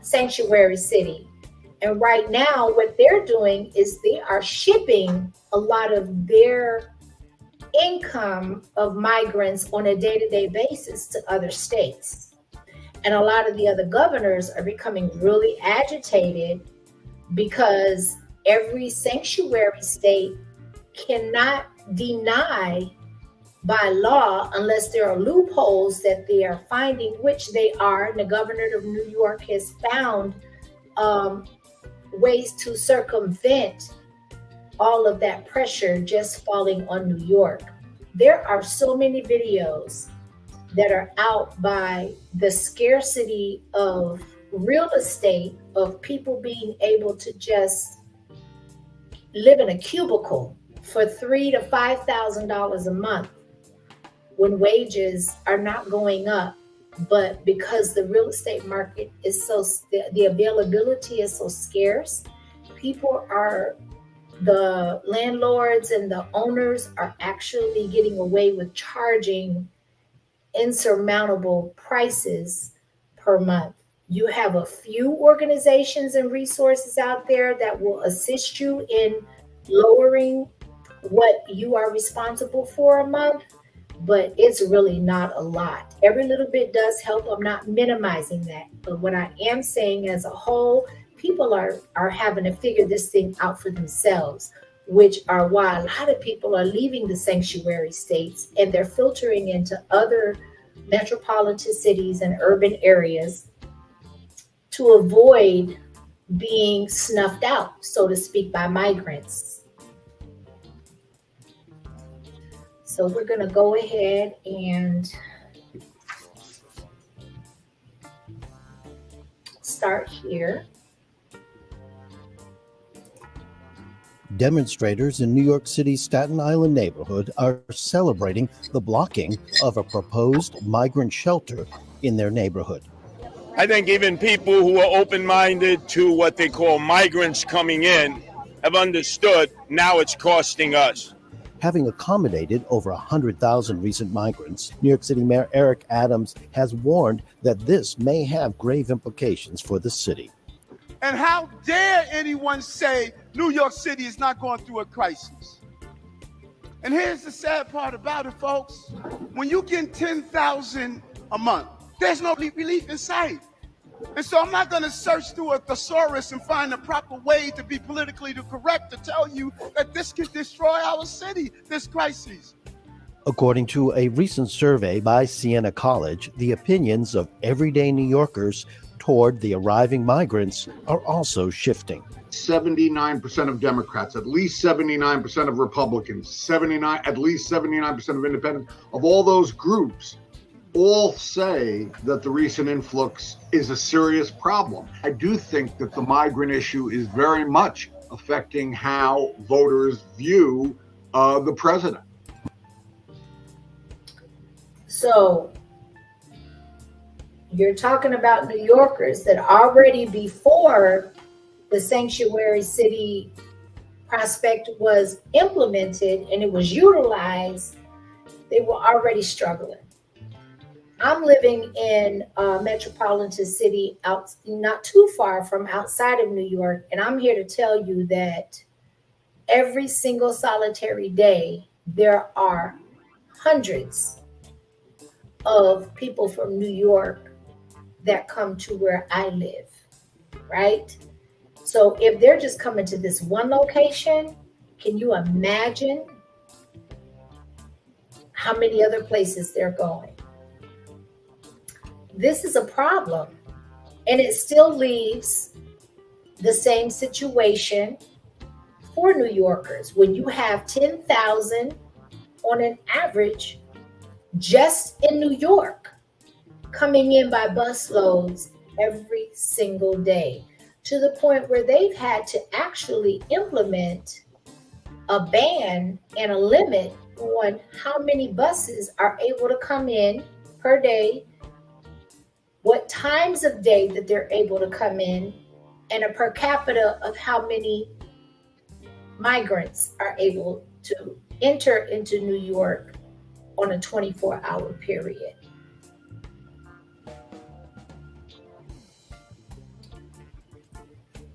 sanctuary city. And right now what they're doing is they are shipping a lot of their income of migrants on a day-to-day basis to other states. And a lot of the other governors are becoming really agitated because every sanctuary state cannot deny by law unless there are loopholes that they are finding, which they are. And the governor of New York has found ways to circumvent all of that pressure just falling on New York. There are so many videos that are out by the scarcity of real estate, of people being able to just live in a cubicle for $3,000 to $5,000 a month when wages are not going up. But because the real estate market is the availability is so scarce, the landlords and the owners are actually getting away with charging insurmountable prices per month. You have a few organizations and resources out there that will assist you in lowering what you are responsible for a month, but it's really not a lot. Every little bit does help. I'm not minimizing that. But what I am saying as a whole, people are having to figure this thing out for themselves, which are why a lot of people are leaving the sanctuary states and they're filtering into other metropolitan cities and urban areas to avoid being snuffed out, so to speak, by migrants. So we're going to go ahead and start here. Demonstrators in New York City's Staten Island neighborhood are celebrating the blocking of a proposed migrant shelter in their neighborhood. I think even people who are open-minded to what they call migrants coming in have understood now it's costing us. Having accommodated over 100,000 recent migrants, New York City Mayor Eric Adams has warned that this may have grave implications for the city. And how dare anyone say New York City is not going through a crisis? And here's the sad part about it, folks. When you get 10,000 a month, there's no relief in sight. And so I'm not going to search through a thesaurus and find the proper way to be politically correct to tell you that this can destroy our city, this crisis. According to a recent survey by Siena College, the opinions of everyday New Yorkers toward the arriving migrants are also shifting. 79% of Democrats, at least 79% of Republicans, at least 79% of independents, of all those groups, all say that the recent influx is a serious problem. I do think that the migrant issue is very much affecting how voters view the president. So you're talking about New Yorkers that already before the sanctuary city prospect was implemented and it was utilized, they were already struggling. I'm living in a metropolitan city out not too far from outside of New York, and I'm here to tell you that every single solitary day there are hundreds of people from New York that come to where I live, right? So if they're just coming to this one location, can you imagine how many other places they're going? This is a problem, and it still leaves the same situation for New Yorkers. When you have 10,000 on an average just in New York coming in by busloads every single day, to the point where they've had to actually implement a ban and a limit on how many buses are able to come in per day, what times of day that they're able to come in, and a per capita of how many migrants are able to enter into New York on a 24-hour period.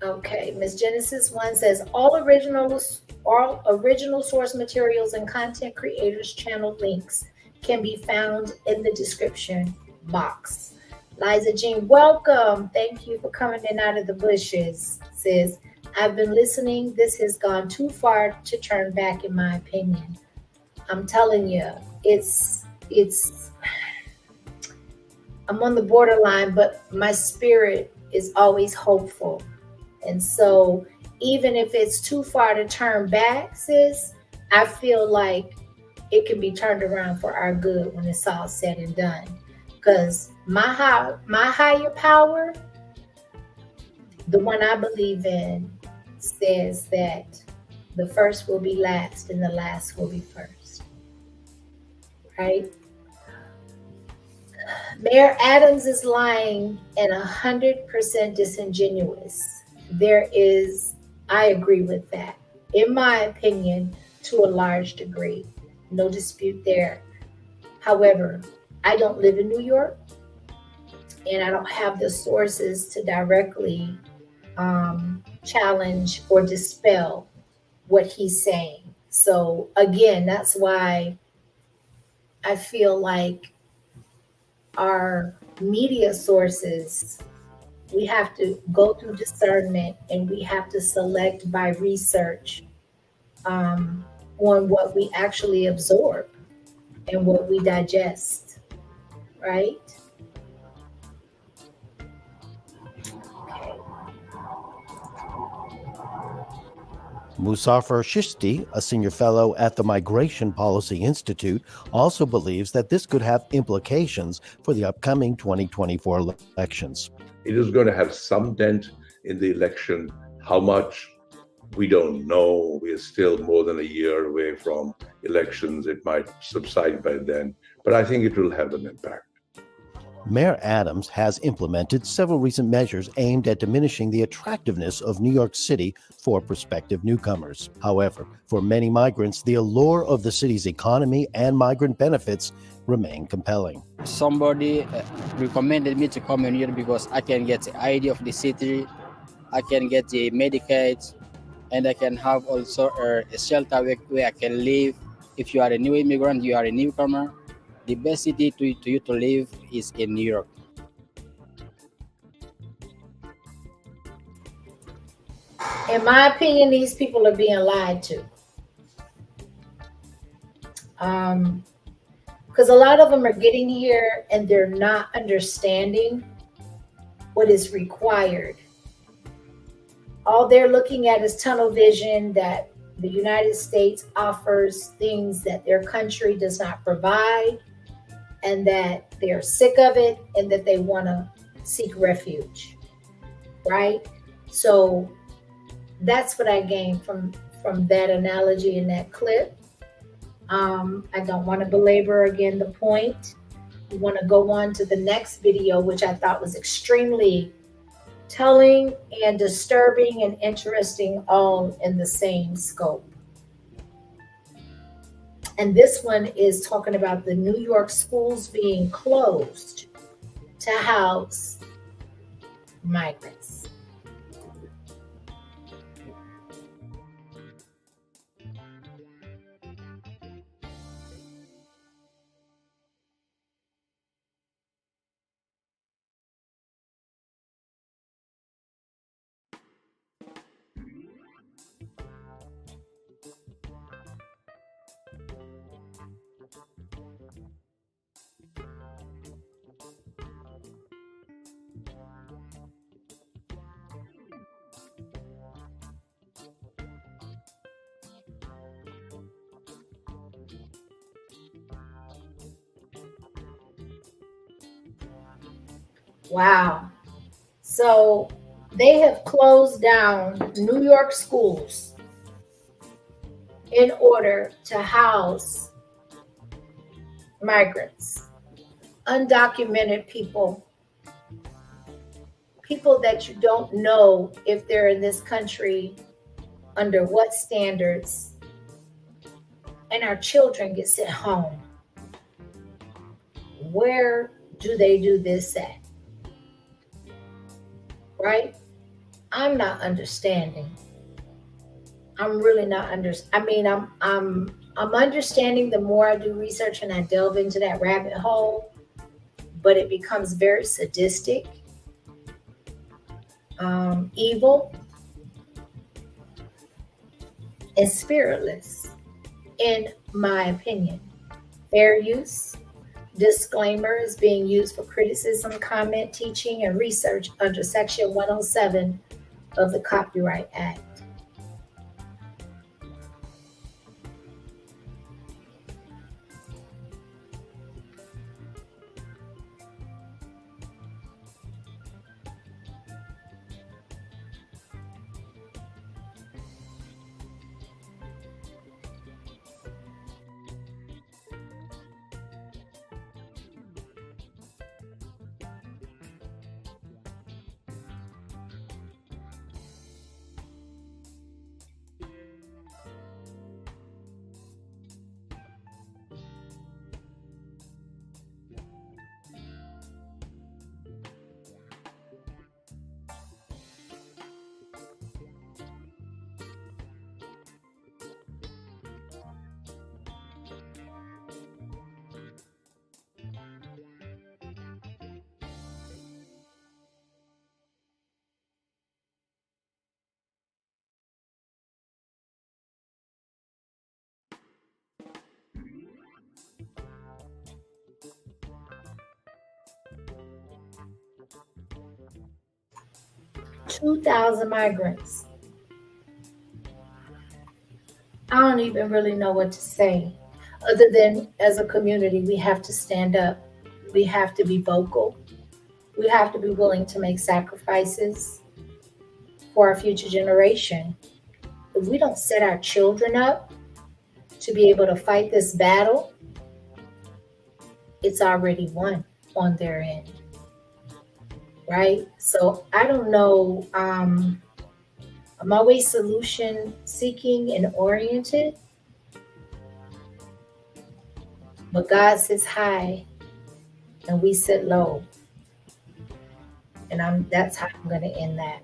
Okay, Miss Genesis 1 says all original source materials and content creators channel links can be found in the description box. Liza Jean, welcome. Thank you for coming in out of the bushes. Says, I've been listening. This has gone too far to turn back, in my opinion. I'm telling you, I'm on the borderline, but my spirit is always hopeful. And so even if it's too far to turn back, sis, I feel like it can be turned around for our good when it's all said and done. Because my higher power, the one I believe in, says that the first will be last and the last will be first. Right? Mayor Adams is lying and 100% disingenuous. I agree with that. In my opinion, to a large degree, no dispute there. However, I don't live in New York, and I don't have the sources to directly challenge or dispel what he's saying. So again, that's why I feel like our media sources, we have to go through discernment, and we have to select by research on what we actually absorb and what we digest, right? Musafir Shishti, a senior fellow at the Migration Policy Institute, also believes that this could have implications for the upcoming 2024 elections. It is going to have some dent in the election. How much? We don't know. We are still more than a year away from elections. It might subside by then, but I think it will have an impact. Mayor Adams has implemented several recent measures aimed at diminishing the attractiveness of New York City for prospective newcomers. However, for many migrants, the allure of the city's economy and migrant benefits remain compelling. Somebody recommended me to come in here because I can get the ID of the city, I can get the Medicaid, and I can have also a shelter where I can live. If you are a new immigrant, you are a newcomer, the best city to you to live is in New York. In my opinion, these people are being lied to. Because a lot of them are getting here and they're not understanding what is required. All they're looking at is tunnel vision, that the United States offers things that their country does not provide, and that they're sick of it, and that they want to seek refuge, right? So that's what I gained from that analogy in that clip. I don't want to belabor again the point. We want to go on to the next video, which I thought was extremely telling and disturbing and interesting, all in the same scope. And this one is talking about the New York schools being closed to house migrants. Wow. So they have closed down New York schools in order to house migrants, undocumented people, people that you don't know if they're in this country, under what standards, and our children get sent home. Where do they do this at? Right? I'm not understanding. I'm really not I'm understanding the more I do research and I delve into that rabbit hole, but it becomes very sadistic, evil, and spiritless, in my opinion. Fair use. Disclaimer is being used for criticism, comment, teaching, and research under Section 107 of the Copyright Act. $2,000 migrants. I don't even really know what to say, other than as a community, we have to stand up. We have to be vocal. We have to be willing to make sacrifices for our future generation. If we don't set our children up to be able to fight this battle, it's already won on their end, right? So I don't know. I'm always solution seeking and oriented, but God sits high and we sit low. And that's how I'm going to end that.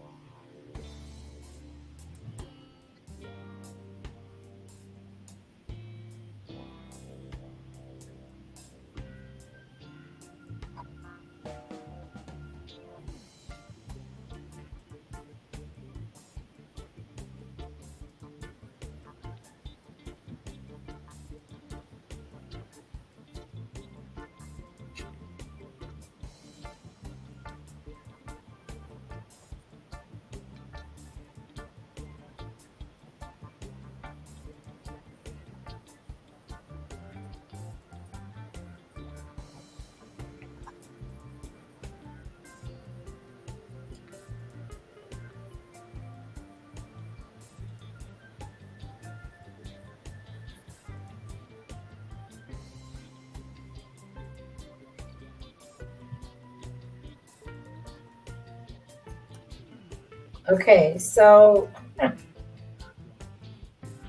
Okay, so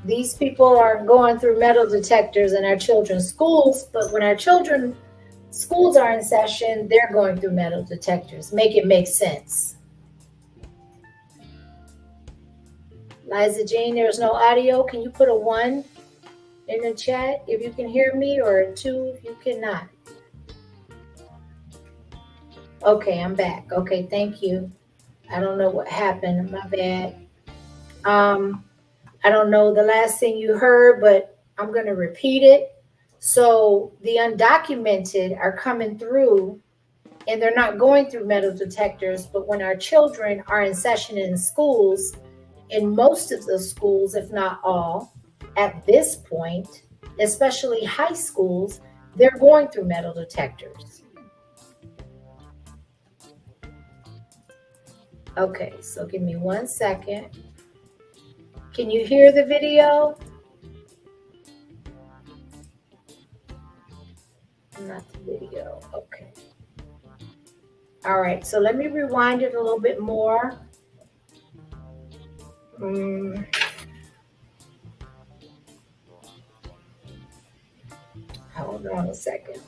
these people are going through metal detectors in our children's schools, but when our children's schools are in session, they're going through metal detectors. Make it make sense. Liza Jean, there's no audio. Can you put a 1 in the chat if you can hear me, or a 2 if you cannot? Okay, I'm back. Okay, thank you. I don't know what happened. My bad. I don't know the last thing you heard, but I'm going to repeat it. So the undocumented are coming through, and they're not going through metal detectors, but when our children are in session in schools, in most of the schools, if not all, at this point, especially high schools, they're going through metal detectors. Okay, so give me 1 second. Can you hear the video? Not the video. Okay. All right, so let me rewind it a little bit more. Hold on a second.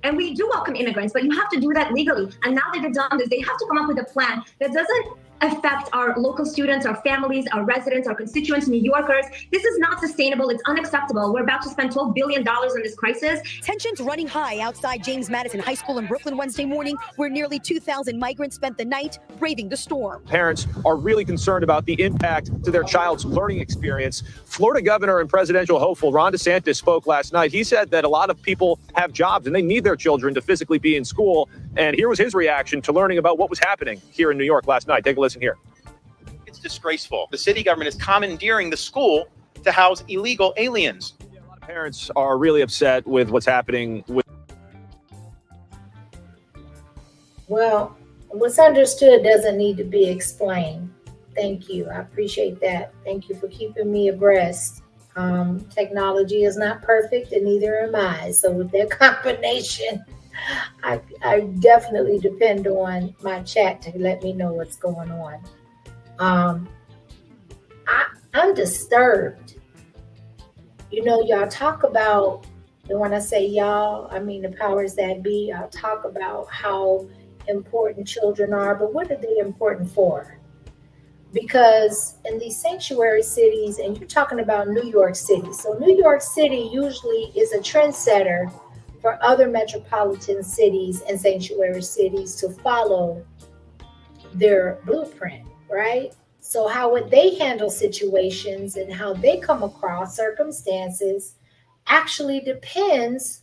And we do welcome immigrants, but you have to do that legally. And now that they've done this, they have to come up with a plan that doesn't affect our local students, our families, our residents, our constituents, New Yorkers. This is not sustainable. It's unacceptable. We're about to spend $12 billion on this crisis. Tensions running high outside James Madison High School in Brooklyn Wednesday morning, where nearly 2,000 migrants spent the night braving the storm. Parents are really concerned about the impact to their child's learning experience. Florida Governor and presidential hopeful Ron DeSantis spoke last night. He said that a lot of people have jobs and they need their children to physically be in school. And here was his reaction to learning about what was happening here in New York last night. Take a listen here. It's disgraceful. The city government is commandeering the school to house illegal aliens. A lot of parents are really upset with what's happening with. Well, what's understood doesn't need to be explained. Thank you. I appreciate that. Thank you for keeping me abreast. Technology is not perfect, and neither am I. So with that combination, I definitely depend on my chat to let me know what's going on. I'm disturbed. You know, y'all talk about, and when I say y'all, I mean the powers that be. I'll talk about how important children are, but what are they important for? Because in these sanctuary cities, and you're talking about New York City. So New York City usually is a trendsetter for other metropolitan cities and sanctuary cities to follow their blueprint, right? So how would they handle situations and how they come across circumstances actually depends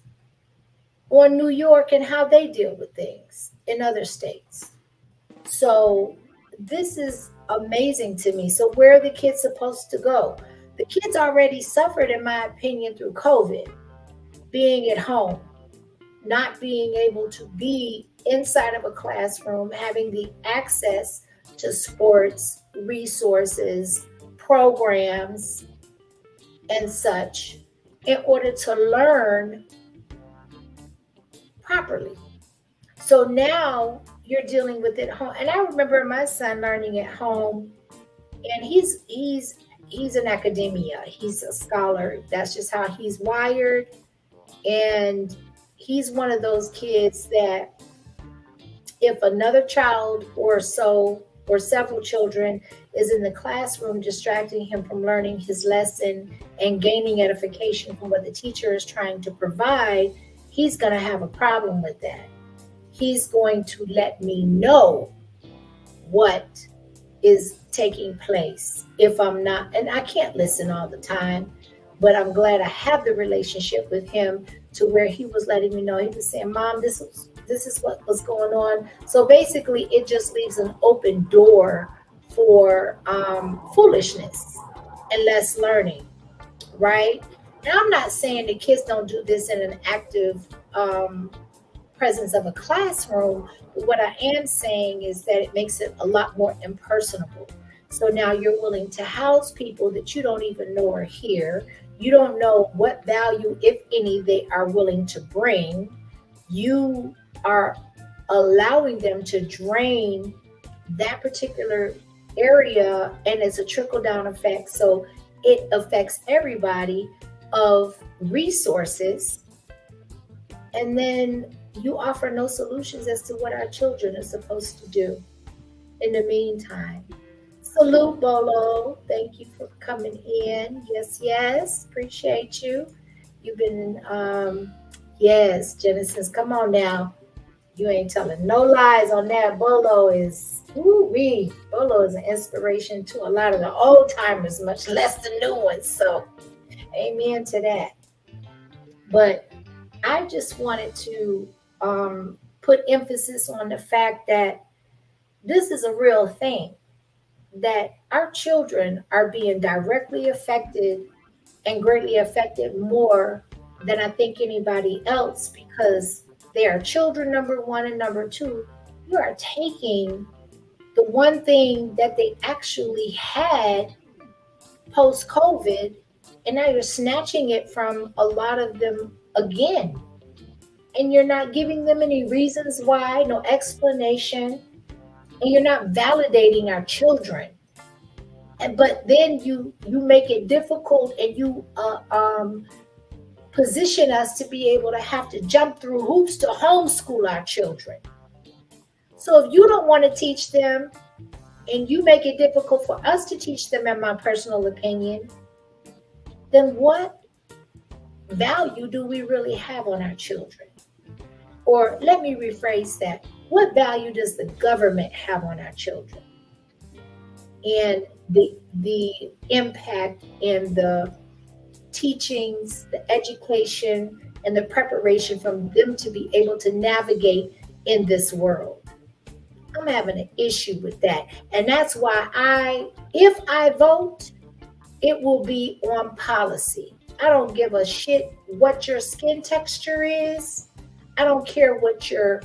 on New York and how they deal with things in other states. So this is amazing to me. So where are the kids supposed to go? The kids already suffered, in my opinion, through COVID, being at home, not being able to be inside of a classroom, having the access to sports, resources, programs, and such in order to learn properly. So now you're dealing with it at home. And I remember my son learning at home, and he's in academia. He's a scholar. That's just how he's wired. And he's one of those kids that if another child or so, or several children, is in the classroom distracting him from learning his lesson and gaining edification from what the teacher is trying to provide, he's going to have a problem with that. He's going to let me know what is taking place if I'm not, and I can't listen all the time, but I'm glad I have the relationship with him to where he was letting me know. He was saying, Mom, this is what was going on. So basically it just leaves an open door for foolishness and less learning, right? And I'm not saying that kids don't do this in an active presence of a classroom, but what I am saying is that it makes it a lot more impersonable. So now you're willing to house people that you don't even know are here. You don't know what value, if any, they are willing to bring. You are allowing them to drain that particular area, and it's a trickle down effect. So it affects everybody of resources. And then you offer no solutions as to what our children are supposed to do in the meantime. Salute, Bolo. Thank you for coming in. Yes. Appreciate you. You've been, yes, Genesis. Come on now. You ain't telling no lies on that. Bolo is, woo-wee. Bolo is an inspiration to a lot of the old timers, much less the new ones. So, amen to that. But I just wanted to put emphasis on the fact that this is a real thing, that our children are being directly affected and greatly affected more than I think anybody else, because they are children, number one, and number two, you are taking the one thing that they actually had post-COVID, and now you're snatching it from a lot of them again. And you're not giving them any reasons why, no explanation, and you're not validating our children. But then you make it difficult, and you position us to be able to have to jump through hoops to homeschool our children. So if you don't want to teach them, and you make it difficult for us to teach them, in my personal opinion, then what value do we really have on our children? Or let me rephrase that. What value does the government have on our children? And the impact and the teachings, the education, and the preparation for them to be able to navigate in this world. I'm having an issue with that. And that's why if I vote, it will be on policy. I don't give a shit what your skin texture is. I don't care what your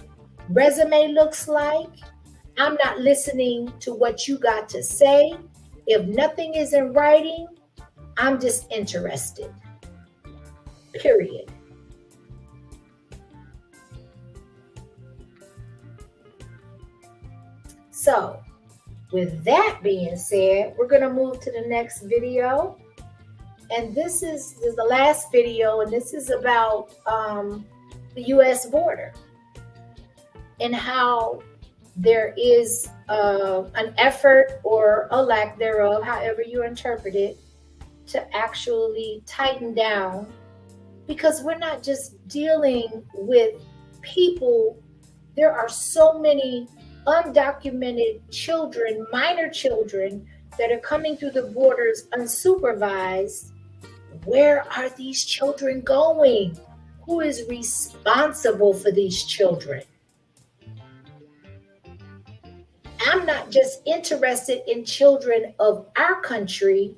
resume looks like. I'm not listening to what you got to say. If nothing is in writing, I'm disinterested. Period. So, with that being said, we're going to move to the next video. And this is the last video, and this is about the U.S. border and how there is an effort, or a lack thereof, however you interpret it, to actually tighten down, because we're not just dealing with people. There are so many undocumented children, minor children, that are coming through the borders unsupervised. Where are these children going? Who is responsible for these children? I'm not just interested in children of our country,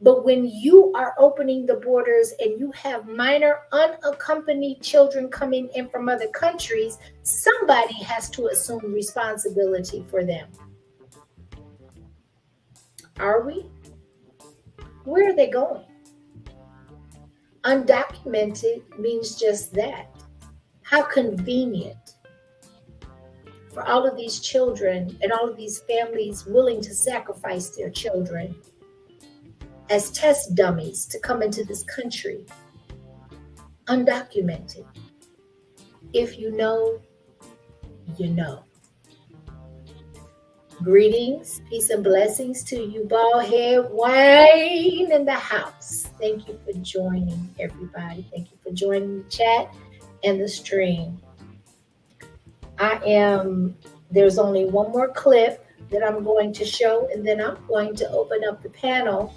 but when you are opening the borders and you have minor unaccompanied children coming in from other countries, somebody has to assume responsibility for them. Are we? Where are they going? Undocumented means just that. How convenient for all of these children and all of these families willing to sacrifice their children as test dummies to come into this country. Undocumented. If you know, you know. Greetings, peace and blessings to you, Baldhead Wayne in the house. Thank you for joining, everybody. Thank you for joining the chat and the stream. There's only one more clip that I'm going to show, and then I'm going to open up the panel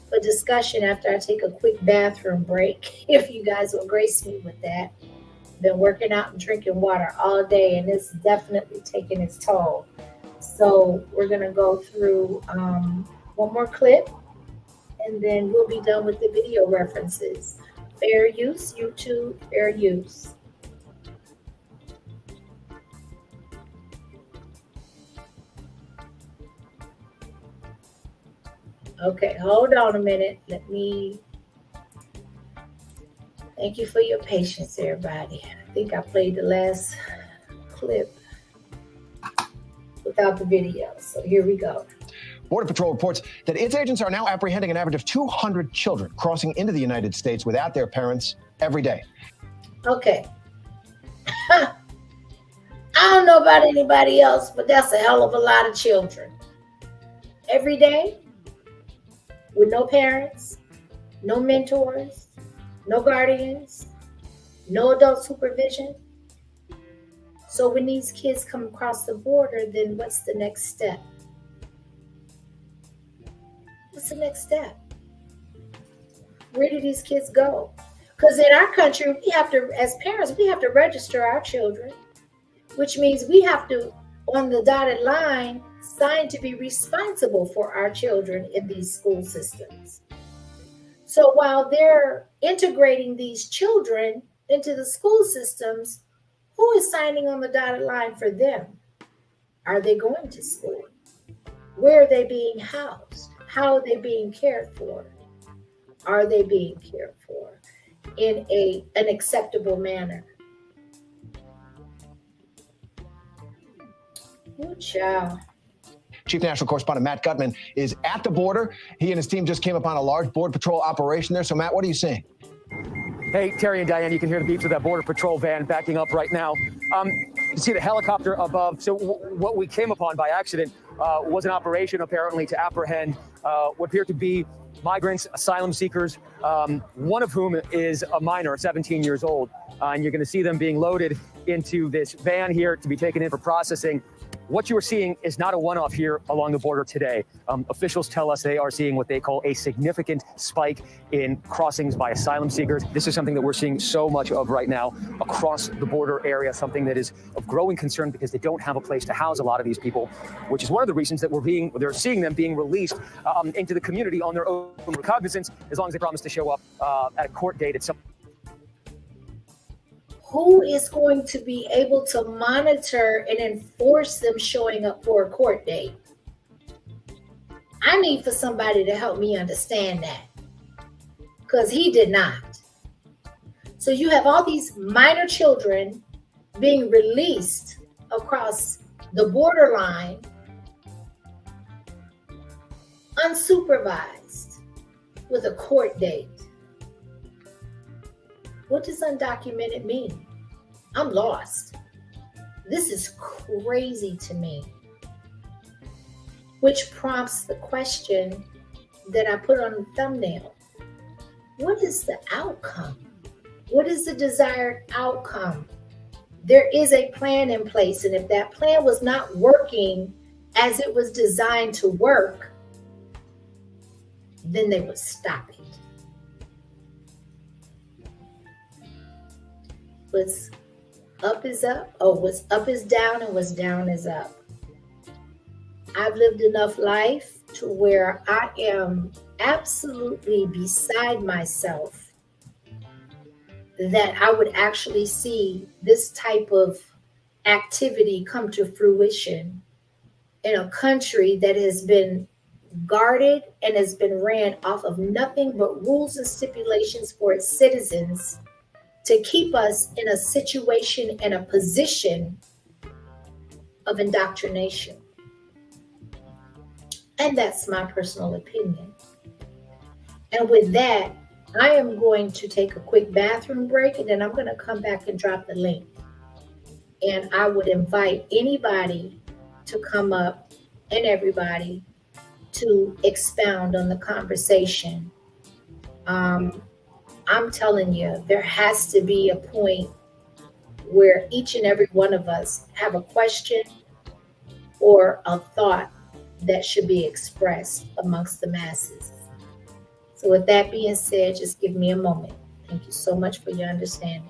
for discussion after I take a quick bathroom break, if you guys will grace me with that. Been working out and drinking water all day, and it's definitely taking its toll. So we're going to go through one more clip, and then we'll be done with the video references. Fair use, YouTube, fair use. Okay, hold on a minute. Thank you for your patience, everybody. I think I played the last clip. without the video. So here we go. Border Patrol reports that its agents are now apprehending an average of 200 children crossing into the United States without their parents every day. Okay. I don't know about anybody else, but that's a hell of a lot of children. Every day, with no parents, no mentors, no guardians, no adult supervision. So when these kids come across the border, then what's the next step? What's the next step? Where do these kids go? Because in our country, we have to, as parents, we have to register our children, which means we have to, on the dotted line, sign to be responsible for our children in these school systems. So while they're integrating these children into the school systems, who is signing on the dotted line for them? Are they going to school? Where are they being housed? How are they being cared for? Are they being cared for in an acceptable manner? Good job. Chief National Correspondent Matt Gutman is at the border. He and his team just came upon a large Border Patrol operation there. So, Matt, what are you seeing? Hey, Terry and Diane, you can hear the beeps of that Border Patrol van backing up right now. You see the helicopter above. So what we came upon by accident was an operation apparently to apprehend what appeared to be migrants, asylum seekers, one of whom is a minor, 17 years old. And you're going to see them being loaded into this van here to be taken in for processing. What you are seeing is not a one-off here along the border today. Officials tell us they are seeing what they call a significant spike in crossings by asylum seekers. This is something that we're seeing so much of right now across the border area, something that is of growing concern because they don't have a place to house a lot of these people, which is one of the reasons that they're seeing them being released into the community on their own recognizance, as long as they promise to show up at a court date at some. Who is going to be able to monitor and enforce them showing up for a court date? I need for somebody to help me understand that, because he did not. So you have all these minor children being released across the borderline, unsupervised, with a court date. What does undocumented mean? I'm lost. This is crazy to me. Which prompts the question that I put on the thumbnail. What is the outcome? What is the desired outcome? There is a plan in place, and if that plan was not working as it was designed to work, then they would stop it. What's up is up. Oh, what's up is down, and what's down is up. I've lived enough life to where I am absolutely beside myself that I would actually see this type of activity come to fruition in a country that has been guarded and has been ran off of nothing but rules and stipulations for its citizens, to keep us in a situation and a position of indoctrination. And that's my personal opinion. And with that, I am going to take a quick bathroom break, and then I'm going to come back and drop the link. And I would invite anybody to come up, and everybody, to expound on the conversation. I'm telling you, there has to be a point where each and every one of us have a question or a thought that should be expressed amongst the masses. So with that being said, just give me a moment. Thank you so much for your understanding.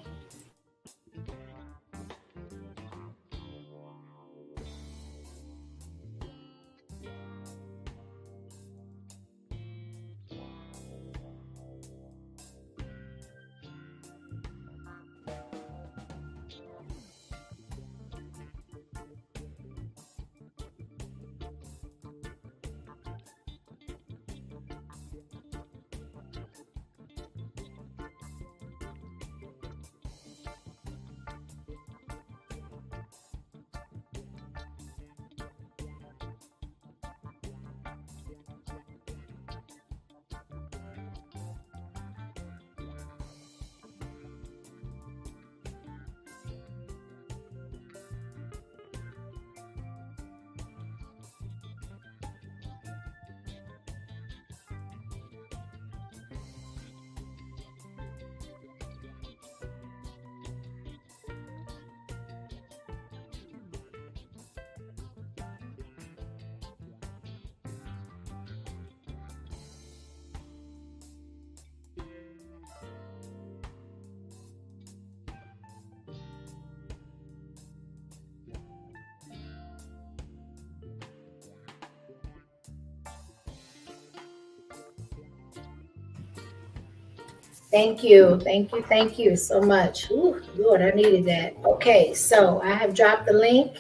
Thank you. Thank you. Thank you so much. Ooh, Lord, I needed that. Okay, so I have dropped the link.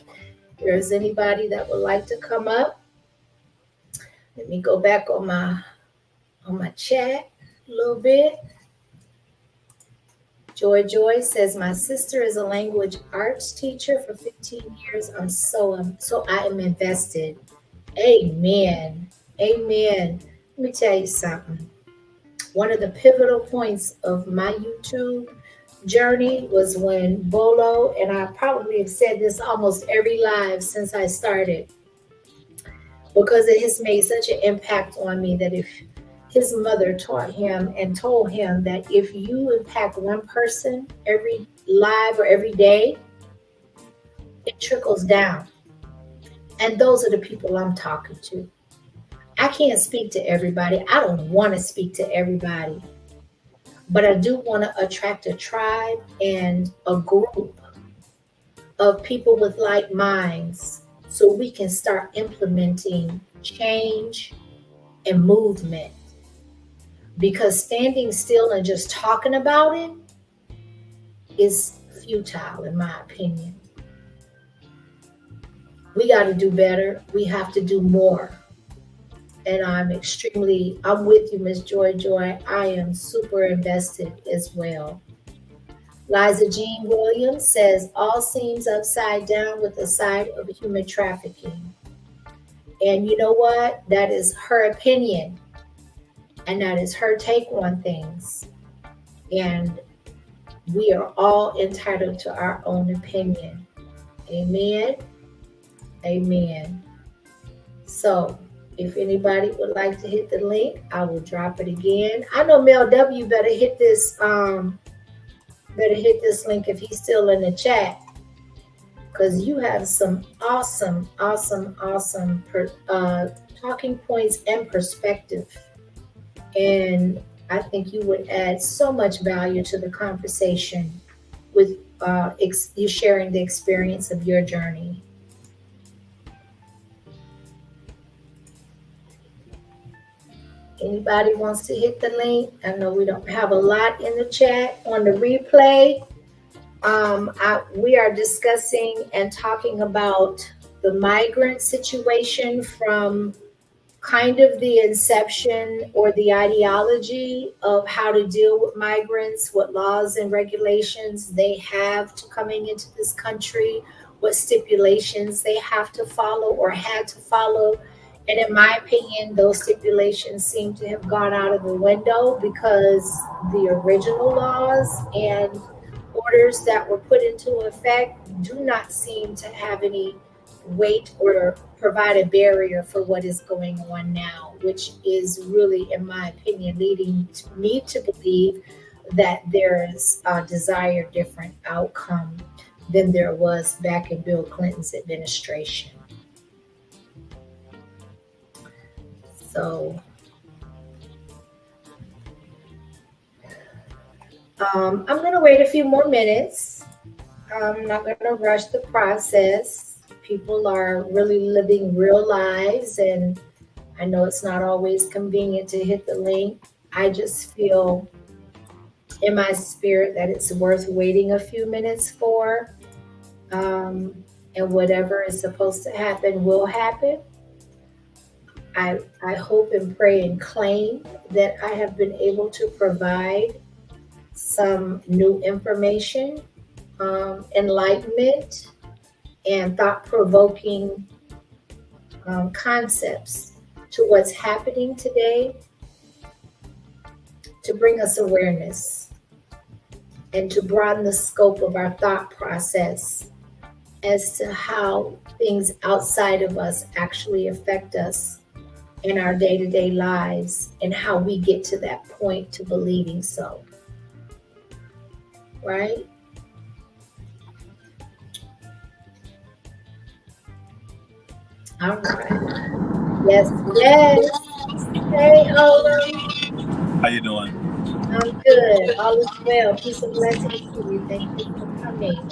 If there's anybody that would like to come up, let me go back on my chat a little bit. Joy says my sister is a language arts teacher for 15 years. I am invested. Amen. Amen. Let me tell you something. One of the pivotal points of my YouTube journey was when Bolo, and I probably have said this almost every live since I started, because it has made such an impact on me that if his mother taught him and told him that if you impact one person every live or every day, it trickles down. And those are the people I'm talking to. I can't speak to everybody. I don't want to speak to everybody. But I do want to attract a tribe and a group of people with like minds so we can start implementing change and movement. Because standing still and just talking about it is futile, in my opinion. We got to do better. We have to do more. And I'm with you, Miss Joy. I am super invested as well. Liza Jean Williams says, all seems upside down with the side of human trafficking. And you know what? That is her opinion. And that is her take on things. And we are all entitled to our own opinion. Amen. Amen. So, if anybody would like to hit the link, I will drop it again. I know Mel W better hit this link if he's still in the chat, because you have some awesome talking points and perspective. And I think you would add so much value to the conversation with you sharing the experience of your journey. Anybody wants to hit the link? I know we don't have a lot in the chat. On the replay, we are discussing and talking about the migrant situation from kind of the inception or the ideology of how to deal with migrants, what laws and regulations they have to coming into this country, what stipulations they have to follow or had to follow. And in my opinion, those stipulations seem to have gone out of the window because the original laws and orders that were put into effect do not seem to have any weight or provide a barrier for what is going on now, which is really, in my opinion, leading me to believe that there is a desired different outcome than there was back in Bill Clinton's administration. So I'm going to wait a few more minutes. I'm not going to rush the process. People are really living real lives, and I know it's not always convenient to hit the link. I just feel in my spirit that it's worth waiting a few minutes for, and whatever is supposed to happen will happen. I hope and pray and claim that I have been able to provide some new information, enlightenment, and thought-provoking concepts to what's happening today, to bring us awareness and to broaden the scope of our thought process as to how things outside of us actually affect us in our day-to-day lives and how we get to that point to believing so. Right? All right. Yes. Hey, Ola. How you doing? I'm good. All is well. Peace and blessings to you. Thank you for coming.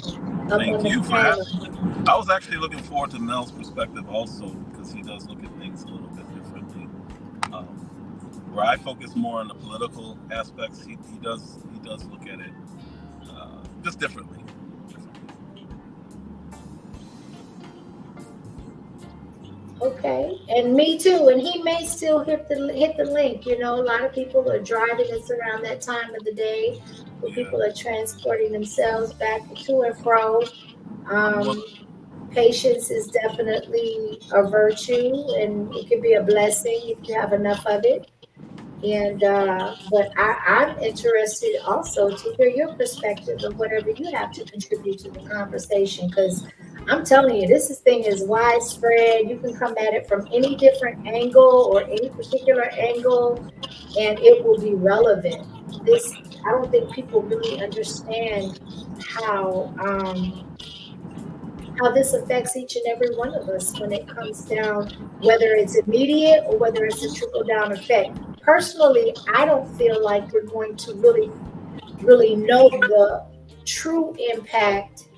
Thank you for having. I was actually looking forward to Mel's perspective also, because he does look at things a little bit differently. Where I focus more on the political aspects, he does look at it just differently. Okay, and me too. And he may still hit the link. You know, a lot of people are driving. It's around that time of the day where people are transporting themselves back to and fro. Um, Patience is definitely a virtue, and it can be a blessing if you have enough of it. And but I'm interested also to hear your perspective of whatever you have to contribute to the conversation, because I'm telling you, thing is widespread. You can come at it from any different angle or any particular angle, and it will be relevant. This I don't think people really understand how how this affects each and every one of us when it comes down, whether it's immediate or whether it's a trickle down effect. Personally, I don't feel like we're going to really know the true impact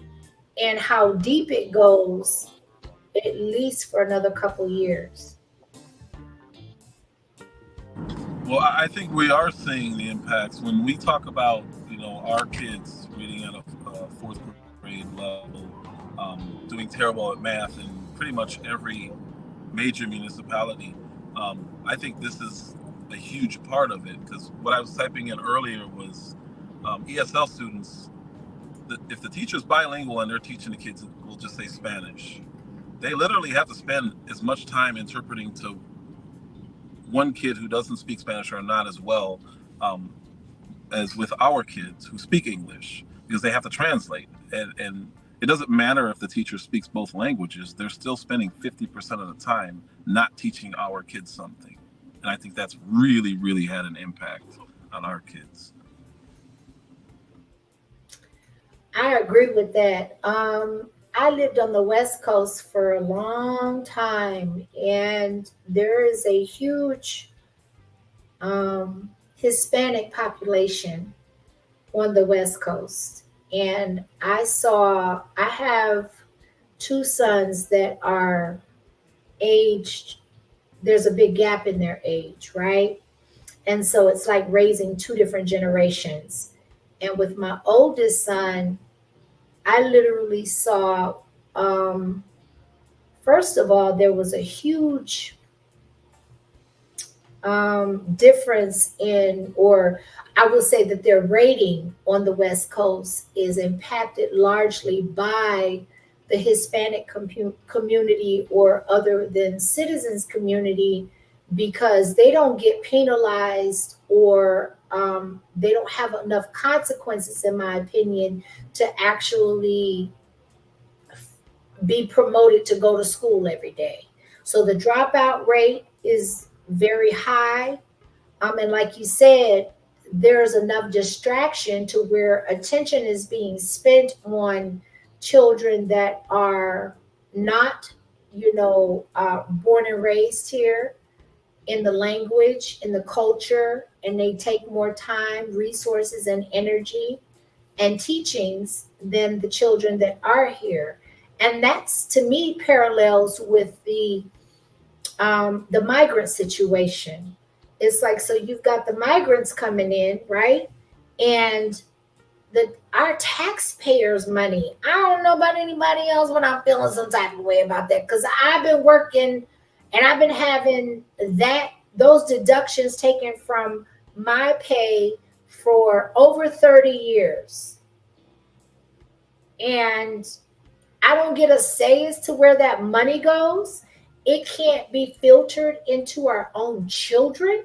and how deep it goes, at least for another couple years. Well, I think we are seeing the impacts when we talk about, our kids reading at a fourth grade level, doing terrible at math in pretty much every major municipality. I think this is a huge part of it, because what I was typing in earlier was ESL students. If the teacher's bilingual and they're teaching the kids, we'll just say Spanish, they literally have to spend as much time interpreting to one kid who doesn't speak Spanish or not as well as with our kids who speak English, because they have to translate. And it doesn't matter if the teacher speaks both languages, they're still spending 50% of the time not teaching our kids something. And I think that's really, really had an impact on our kids. I agree with that. I lived on the West Coast for a long time, and there is a huge Hispanic population on the West Coast. And I have two sons that are aged, there's a big gap in their age, right? And so it's like raising two different generations. And with my oldest son, I literally saw, um, first of all, there was a huge difference in, or I will say that their rating on the West Coast is impacted largely by the Hispanic community or other than citizens community, because they don't get penalized, or they don't have enough consequences, in my opinion, to actually be promoted to go to school every day. So the dropout rate is very high. And like you said, there's enough distraction to where attention is being spent on children that are not, born and raised here, in the language, in the culture, and they take more time, resources, and energy and teachings than the children that are here. And that's, to me, parallels with the migrant situation. It's like, so you've got the migrants coming in, right? And our taxpayers' money. I don't know about anybody else, but I'm feeling some type of way about that, because I've been working and I've been having those deductions taken from my pay for over 30 years. And I don't get a say as to where that money goes. It can't be filtered into our own children,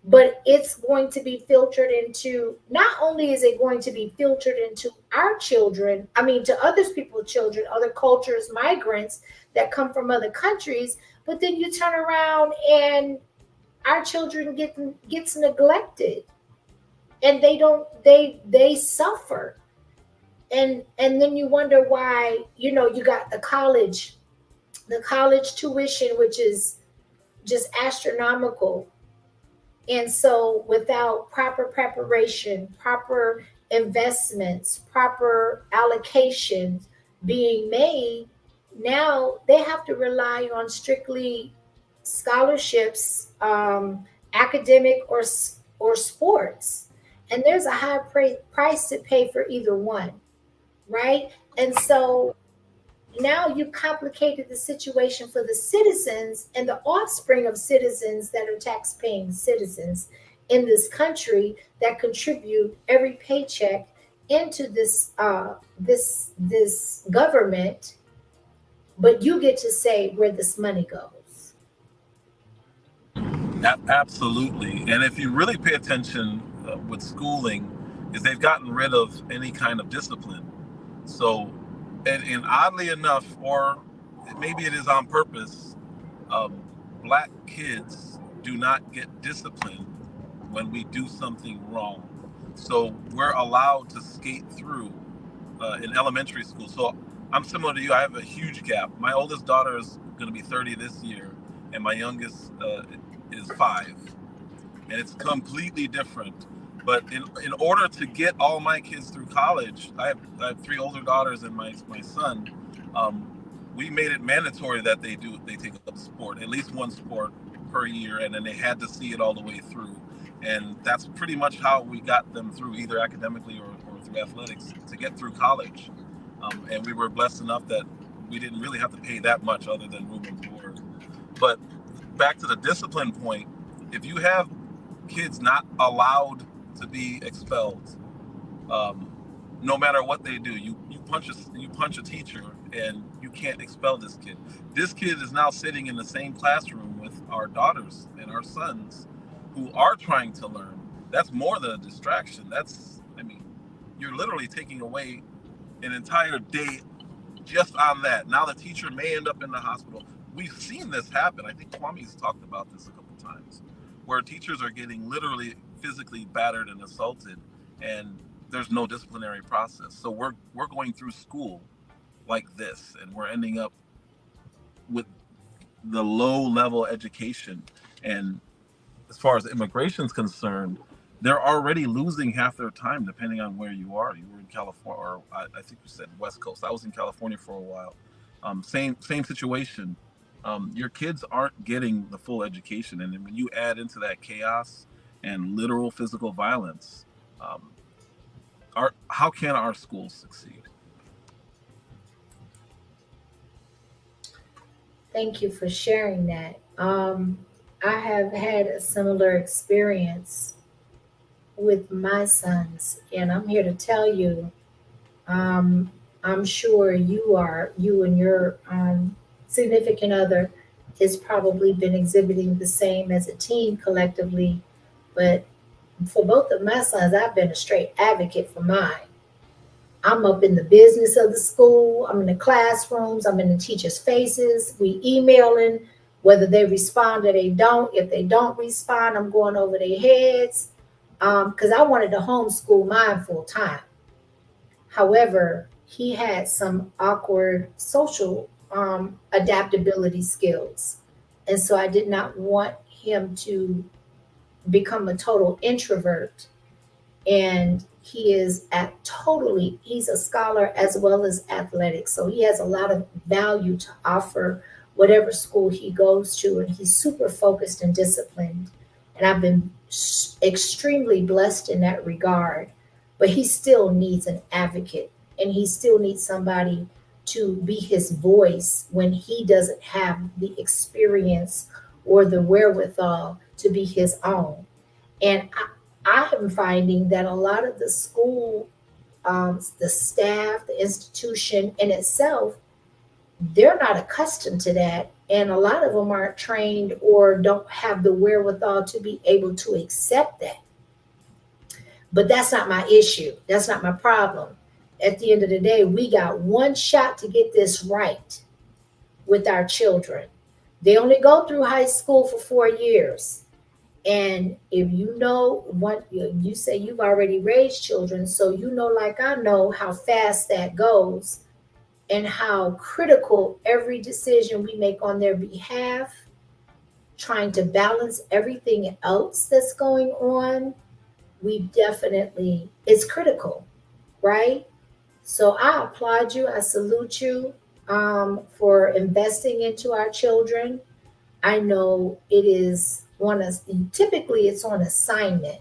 but it's going to be filtered into, not only is it going to be filtered into our children, I mean, to other people's children, other cultures, migrants that come from other countries, but then you turn around and our children gets neglected, and they suffer. And then you wonder why, you got the college tuition, which is just astronomical. And so without proper preparation, proper investments, proper allocations being made, now they have to rely on strictly scholarships, academic or sports. And there's a high price to pay for either one, right? And so now you complicated the situation for the citizens and the offspring of citizens that are tax-paying citizens in this country that contribute every paycheck into this government, but you get to say where this money goes. Absolutely. And if you really pay attention with schooling, is they've gotten rid of any kind of discipline. So, and oddly enough, or maybe it is on purpose, black kids do not get disciplined when we do something wrong. So we're allowed to skate through in elementary school. So I'm similar to you. I have a huge gap. My oldest daughter is going to be 30 this year, and my youngest is 5. And it's completely different. But in order to get all my kids through college, I have 3 older daughters and my son. We made it mandatory that they take up sport, at least one sport per year, and then they had to see it all the way through. And that's pretty much how we got them through, either academically or through athletics, to get through college. And we were blessed enough that we didn't really have to pay that much other than room and board. But back to the discipline point, if you have kids not allowed to be expelled, no matter what they do, you punch a teacher and you can't expel this kid. This kid is now sitting in the same classroom with our daughters and our sons who are trying to learn. That's more than a distraction. You're literally taking away an entire day just on that. Now the teacher may end up in the hospital. We've seen this happen. I think Kwame's talked about this a couple times, where teachers are getting literally physically battered and assaulted, and there's no disciplinary process. So we're going through school like this, and we're ending up with the low level education. And as far as immigration is concerned, they're already losing half their time depending on where you are. You were in California, or I think you said West Coast. I was in California for a while. Same situation. Your kids aren't getting the full education, and then when you add into that chaos and literal physical violence, how can our schools succeed? Thank you for sharing that. I have had a similar experience with my sons, and I'm here to tell you, I'm sure you and your significant other has probably been exhibiting the same as a team collectively. But for both of my sons, I've been a straight advocate for mine. I'm up in the business of the school. I'm in the classrooms. I'm in the teachers' faces. We emailing, whether they respond or they don't. If they don't respond, I'm going over their heads because I wanted to homeschool mine full time. However, he had some awkward social adaptability skills. And so I did not want him to become a total introvert. And he's a scholar as well as athletic. So he has a lot of value to offer whatever school he goes to. And he's super focused and disciplined. And I've been extremely blessed in that regard. But he still needs an advocate, and he still needs somebody to be his voice when he doesn't have the experience or the wherewithal to be his own. And I am finding that a lot of the school, the staff, the institution in itself, they're not accustomed to that. And a lot of them aren't trained or don't have the wherewithal to be able to accept that. But that's not my issue. That's not my problem. At the end of the day, we got one shot to get this right with our children. They only go through high school for 4 years. And if you know what you say, you've already raised children, so you know, like I know, how fast that goes and how critical every decision we make on their behalf, trying to balance everything else that's going on, it's critical, right? So I applaud you. I salute you for investing into our children. I know it is on a, typically it's on assignment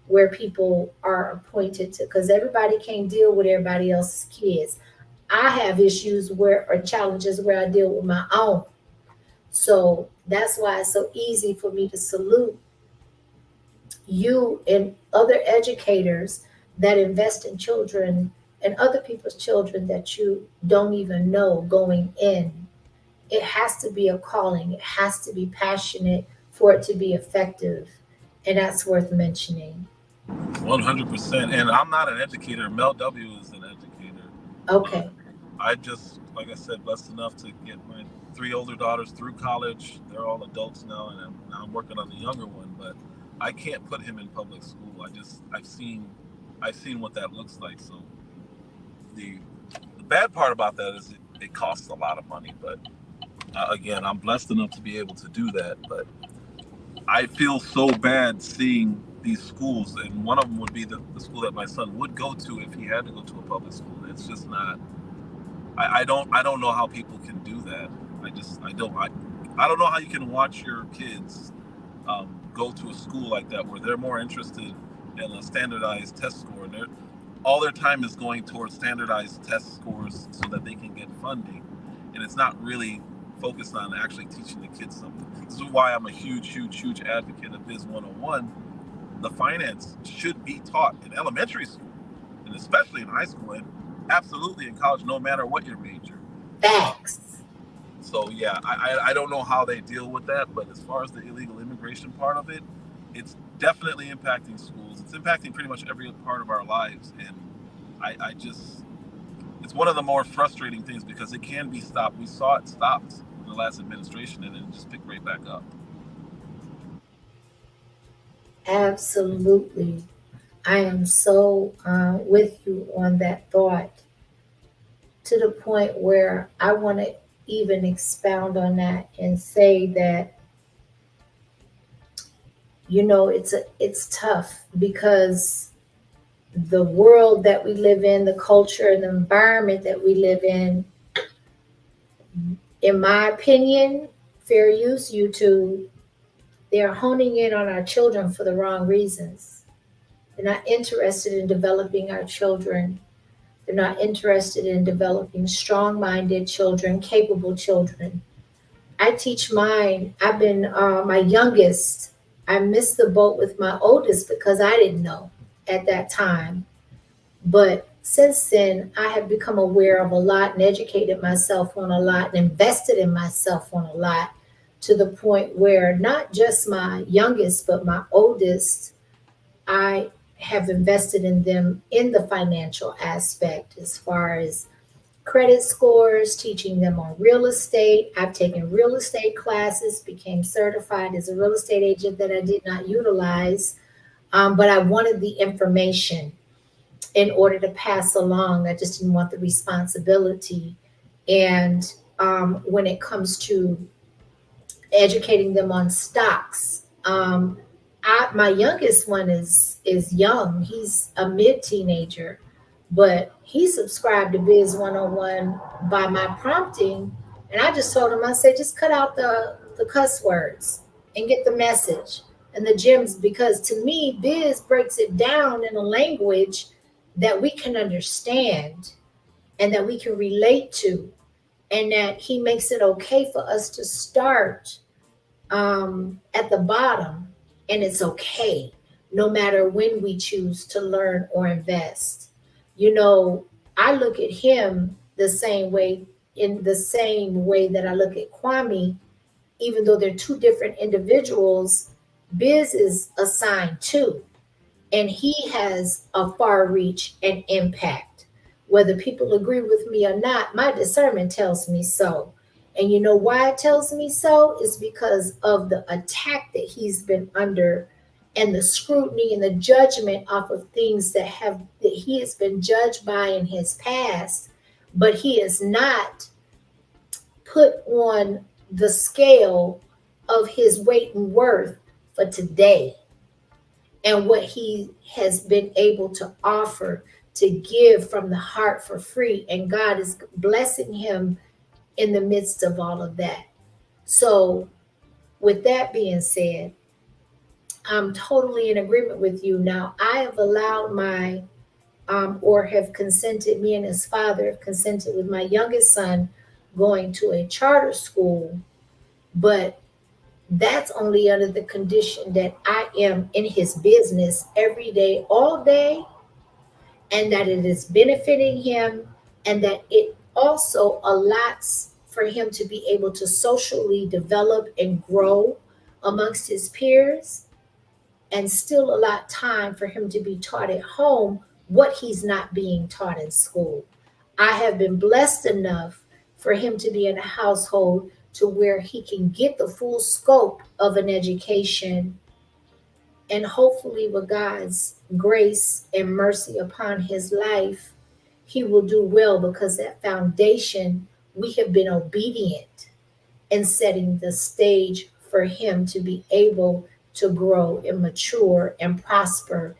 where people are appointed to, because everybody can't deal with everybody else's kids. I have issues where, or challenges where I deal with my own. So that's why it's so easy for me to salute you and other educators that invest in children and other people's children that you don't even know going in. It has to be a calling, it has to be passionate for it to be effective. And that's worth mentioning. 100%. And I'm not an educator. Mel W is an educator. Okay. I just, like I said, blessed enough to get my 3 older daughters through college. They're all adults now, and I'm working on the younger one. But I can't put him in public school. I've seen what that looks like. So the bad part about that is it costs a lot of money. But again, I'm blessed enough to be able to do that. But I feel so bad seeing these schools, and one of them would be the school that my son would go to if he had to go to a public school. It's just not. I don't know how people can do that. I don't know how you can watch your kids go to a school like that where they're more interested in a standardized test score, and all their time is going towards standardized test scores so that they can get funding, and it's not really focused on actually teaching the kids something. This is why I'm a huge advocate of Biz 101. The finance should be taught in elementary school, and especially in high school, and absolutely in college, no matter what your major. Facts. So yeah, I don't know how they deal with that, but as far as the illegal immigration part of it, it's definitely impacting schools. It's impacting pretty much every part of our lives, and it's one of the more frustrating things because it can be stopped. We saw it stopped in the last administration, and then just picked right back up. Absolutely. I am so with you on that thought, to the point where I want to even expound on that and say that, it's tough because the world that we live in, the culture and the environment that we live in my opinion, fair use YouTube, they're honing in on our children for the wrong reasons. They're not interested in developing our children. They're not interested in developing strong-minded children, capable children. I teach mine. I've been my youngest. I missed the boat with my oldest because I didn't know at that time. But since then, I have become aware of a lot and educated myself on a lot and invested in myself on a lot, to the point where not just my youngest, but my oldest, I have invested in them in the financial aspect as far as credit scores, teaching them on real estate. I've taken real estate classes, became certified as a real estate agent that I did not utilize, but I wanted the information in order to pass along. I just didn't want the responsibility. And when it comes to educating them on stocks, my youngest one is young. He's a mid-teenager, but he subscribed to Biz 101 by my prompting. And I just told him, I said, just cut out the cuss words and get the message and the gems, because to me, Biz breaks it down in a language that we can understand and that we can relate to, and that he makes it okay for us to start at the bottom, and it's okay no matter when we choose to learn or invest. I look at him the same way, in the same way that I look at Kwame, even though they're two different individuals. Biz is assigned to, and he has a far reach and impact. Whether people agree with me or not, my discernment tells me so. And you know why it tells me so? Is because of the attack that he's been under, and the scrutiny and the judgment off of things that he has been judged by in his past, but he is not put on the scale of his weight and worth for today, and what he has been able to offer, to give from the heart for free. And God is blessing him in the midst of all of that. So with that being said, I'm totally in agreement with you. Now, I have allowed my, or have consented, me and his father have consented with my youngest son going to a charter school, but that's only under the condition that I am in his business every day, all day, and that it is benefiting him, and that it also allots for him to be able to socially develop and grow amongst his peers, and still allot time for him to be taught at home what he's not being taught in school. I have been blessed enough for him to be in a household to where he can get the full scope of an education, and hopefully with God's grace and mercy upon his life, he will do well, because that foundation, we have been obedient in setting the stage for him to be able to grow and mature and prosper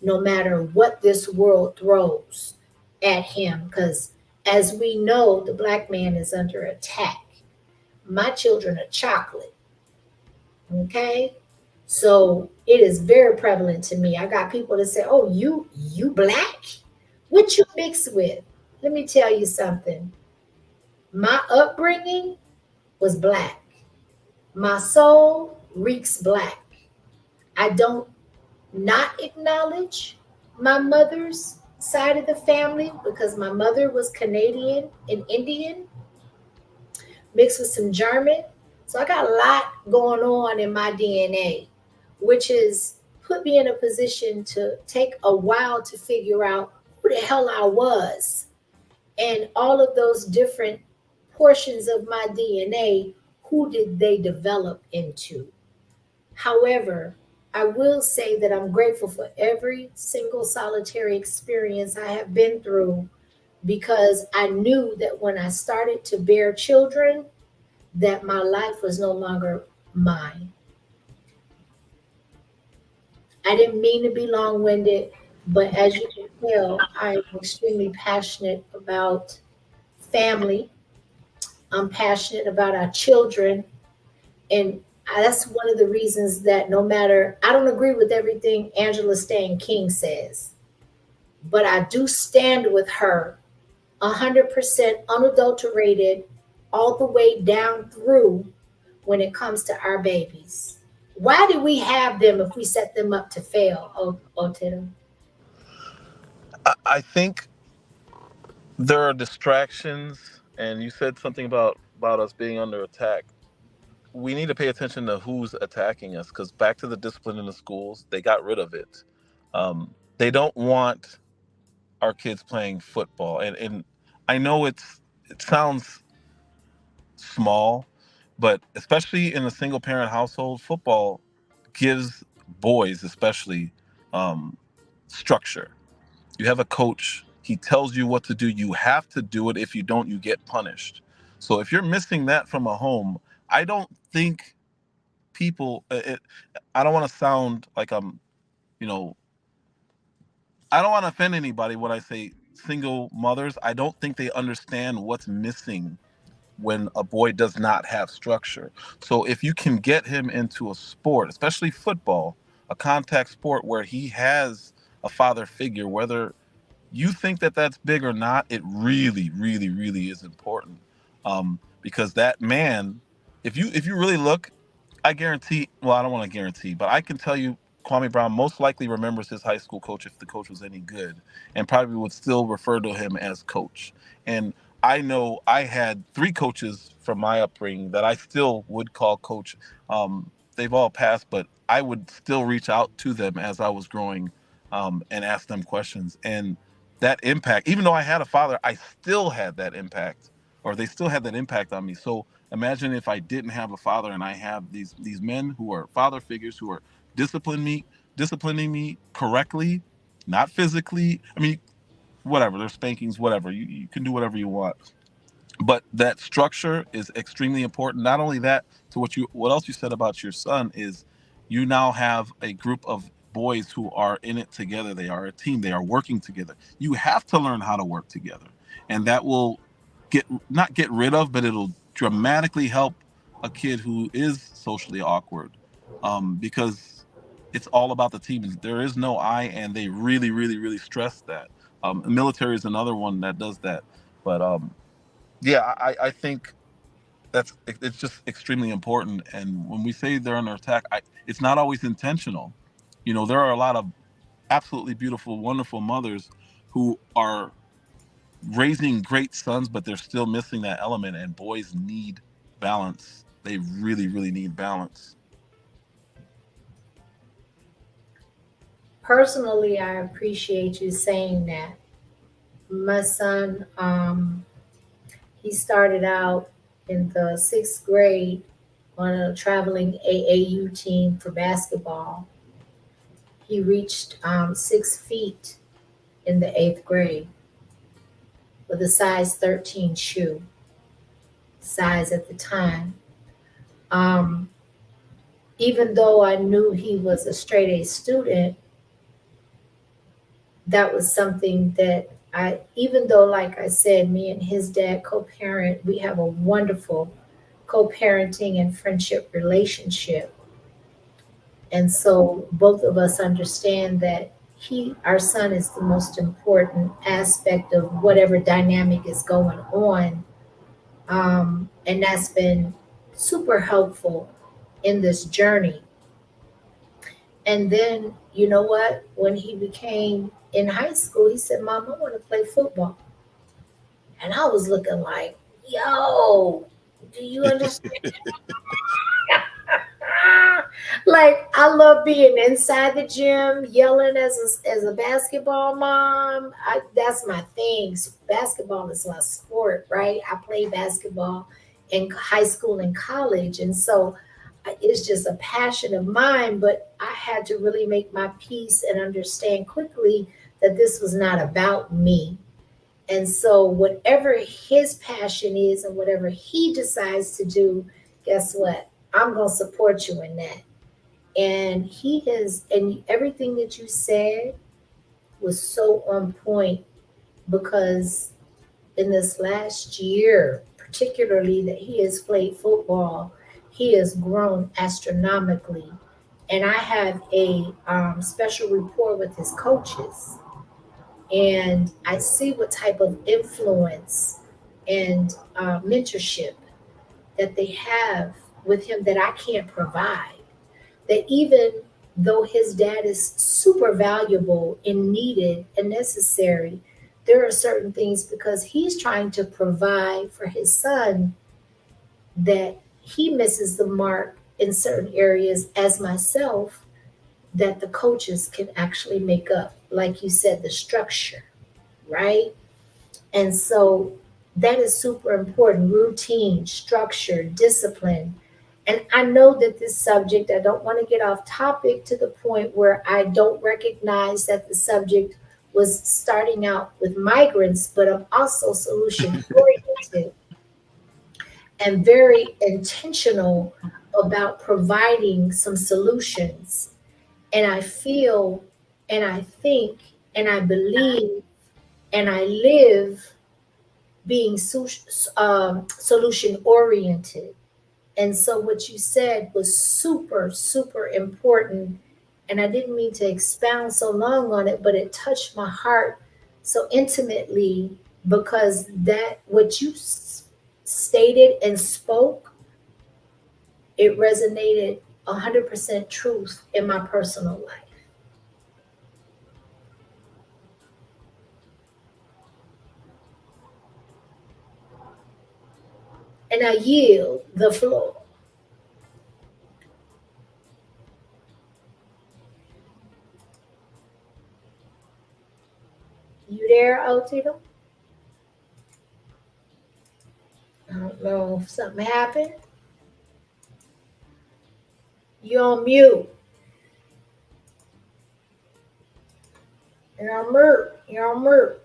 no matter what this world throws at him. Because as we know, the black man is under attack. My children are chocolate. Okay? So it is very prevalent to me. I got people that say, "Oh, you black? What you mix with?" Let me tell you something. My upbringing was black. My soul reeks black. I don't not acknowledge my mother's side of the family because my mother was Canadian and Indian, mixed with some German. So I got a lot going on in my DNA, which is put me in a position to take a while to figure out who the hell I was. And all of those different portions of my DNA, who did they develop into? However, I will say that I'm grateful for every single solitary experience I have been through, because I knew that when I started to bear children, that my life was no longer mine. I didn't mean to be long winded, but as you can tell, I'm extremely passionate about family. I'm passionate about our children. And that's one of the reasons that no matter, I don't agree with everything Angela Stan King says, but I do stand with her 100% unadulterated all the way down through when it comes to our babies. Why do we have them if we set them up to fail, Otito? I think there are distractions, and you said something about us being under attack. We need to pay attention to who's attacking us, because back to the discipline in the schools, they got rid of it. They don't want our kids playing football, and I know it sounds small, but especially in a single parent household, football gives boys especially structure. You have a coach, he tells you what to do, you have to do it. If you don't, you get punished. So if you're missing that from a home, I don't think people I don't want to sound like I'm, you know, I don't want to offend anybody when I say single mothers. I don't think they understand what's missing when a boy does not have structure. So if you can get him into a sport, especially football, a contact sport where he has a father figure, whether you think that that's big or not, it really, really, really is important. Because that man, if you really look, I guarantee, well, I don't want to guarantee, but I can tell you Kwame Brown most likely remembers his high school coach if the coach was any good, and probably would still refer to him as coach. And I know I had 3 coaches from my upbringing that I still would call coach. They've all passed, but I would still reach out to them as I was growing, and ask them questions. And that impact, even though I had a father, I still had that impact, or they still had that impact on me. So imagine if I didn't have a father, and I have these men who are father figures who are disciplining me correctly, not physically. I mean, whatever, there's spankings, whatever. You can do whatever you want. But that structure is extremely important. Not only that, to what else you said about your son is you now have a group of boys who are in it together. They are a team. They are working together. You have to learn how to work together. And that will not get rid of, but it'll dramatically help a kid who is socially awkward. Because it's all about the team. There is no I, and they really, really, really stress that. The military is another one that does that. But yeah, I think it's just extremely important. And when we say they're under attack, it's not always intentional. You know, there are a lot of absolutely beautiful, wonderful mothers who are raising great sons, but they're still missing that element. And boys need balance. They really, really need balance. Personally, I appreciate you saying that. My son, he started out in the sixth grade on a traveling AAU team for basketball. He reached 6 feet in the eighth grade with a size 13 shoe, size at the time. Um, Even though I knew he was a straight A student, that was something that even though, like I said, me and his dad co parent, we have a wonderful co parenting and friendship relationship. And so both of us understand that our son, is the most important aspect of whatever dynamic is going on. And that's been super helpful in this journey. And then, you know what? When he became in high school, he said, Mom, I want to play football. And I was looking like, yo, do you understand? Like, I love being inside the gym, yelling as a basketball mom. That's my thing. Basketball is my sport, right? I played basketball in high school and college. And so it's just a passion of mine, but I had to really make my peace and understand quickly that this was not about me. And so, whatever his passion is and whatever he decides to do, guess what? I'm going to support you in that. And and everything that you said was so on point because in this last year, particularly that he has played football, he has grown astronomically. And I have a special rapport with his coaches. And I see what type of influence and mentorship that they have with him that I can't provide. That even though his dad is super valuable and needed and necessary, there are certain things because he's trying to provide for his son that he misses the mark in certain areas as myself that the coaches can actually make up. Like you said, the structure, right? And so that is super important: routine, structure, discipline. And I know that this subject, I don't want to get off topic to the point where I don't recognize that the subject was starting out with migrants, but I'm also solution oriented and very intentional about providing some solutions. And I feel and I think and I believe and I live being solution oriented. And so what you said was super, super important. And I didn't mean to expound so long on it, but it touched my heart so intimately because that what you stated and spoke, it resonated 100% truth in my personal life. And I yield the floor. You there, Otito? I don't know if something happened. You on mute. You're on mute. You're on mute.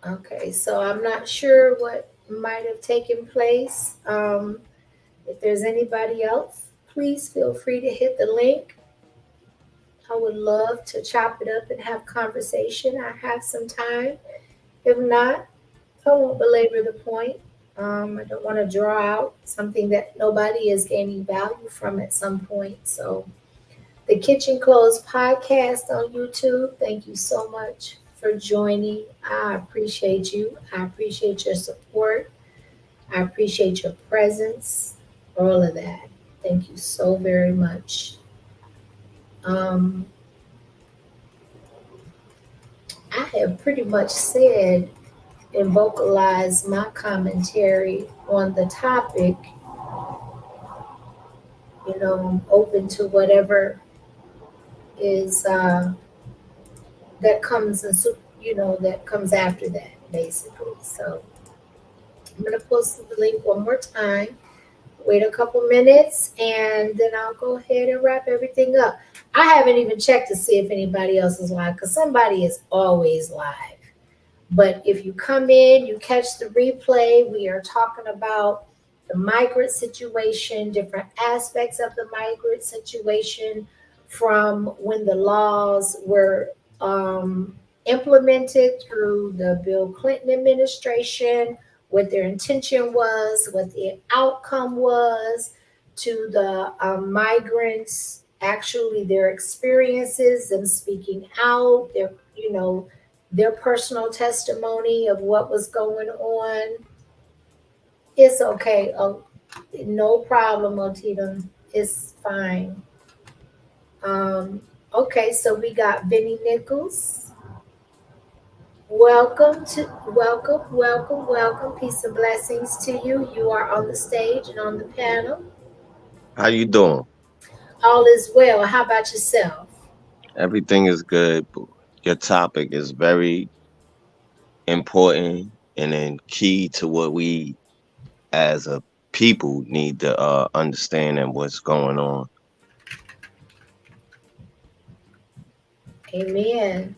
Okay, so I'm not sure what might have taken place. If there's anybody else, please feel free to hit the link. I would love to chop it up and have conversation. I have some time. If not, I won't belabor the point. I don't want to draw out something that nobody is gaining value from at some point. So, the Kitchen Close podcast on YouTube, thank you so much for joining. I appreciate you. I appreciate your support. I appreciate your presence, all of that. Thank you so very much. Um, I have pretty much said and vocalized my commentary on the topic. You know, I'm open to whatever is that comes and that comes after that, basically. So I'm gonna post the link one more time. Wait a couple minutes, and then I'll go ahead and wrap everything up. I haven't even checked to see if anybody else is live, because somebody is always live. But if you come in, you catch the replay, we are talking about the migrant situation, different aspects of the migrant situation from when the laws were implemented through the Bill Clinton administration, what their intention was, what the outcome was, to the migrants, actually their experiences, them speaking out, their personal testimony of what was going on. It's okay. Oh, no problem, Otita. It's fine. Okay, so we got Vinny Nichols. Welcome. Peace and blessings to you. You are on the stage and on the panel. How you doing? All is well. How about yourself? Everything is good. Your topic is very important and then key to what we as a people need to understand and what's going on. Amen.